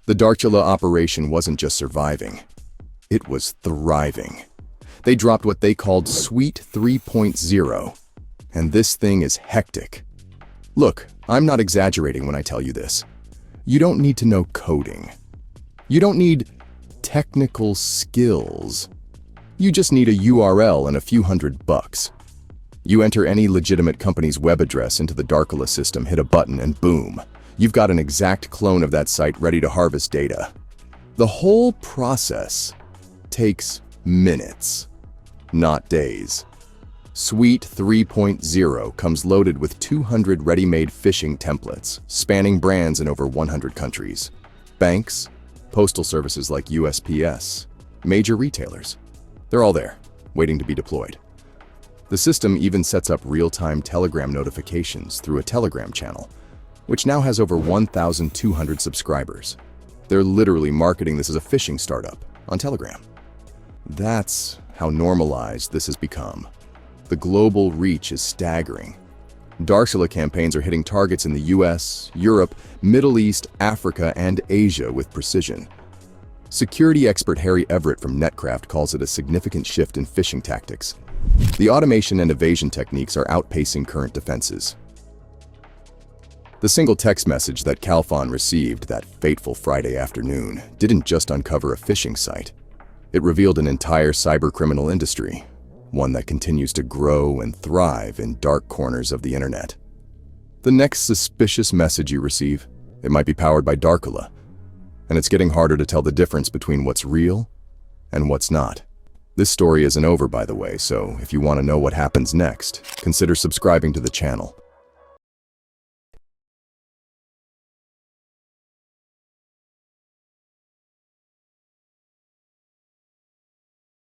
The DARCULA operation wasn't just surviving. It was thriving. They dropped what they called Suite 3.0, and this thing is hectic. Look, I'm not exaggerating when I tell you this. You don't need to know coding. You don't need technical skills. You just need a URL and a few $100. You enter any legitimate company's web address into the DARCULA system, hit a button, and boom, you've got an exact clone of that site ready to harvest data. The whole process takes minutes, not days. Suite 3.0 comes loaded with 200 ready-made phishing templates, spanning brands in over 100 countries. Banks, postal services like USPS, major retailers. They're all there, waiting to be deployed. The system even sets up real-time Telegram notifications through a Telegram channel, which now has over 1,200 subscribers. They're literally marketing this as a phishing startup on Telegram. That's how normalized this has become. The global reach is staggering. DARCULA campaigns are hitting targets in the US, Europe, Middle East, Africa, and Asia with precision. Security expert Harry Everett from Netcraft calls it a significant shift in phishing tactics. The automation and evasion techniques are outpacing current defenses. The single text message that Calfin received that fateful Friday afternoon didn't just uncover a phishing site. It revealed an entire cybercriminal industry, one that continues to grow and thrive in dark corners of the internet. The next suspicious message you receive, it might be powered by DARCULA, and it's getting harder to tell the difference between what's real and what's not. This story isn't over, by the way, so if you want to know what happens next, consider subscribing to the channel.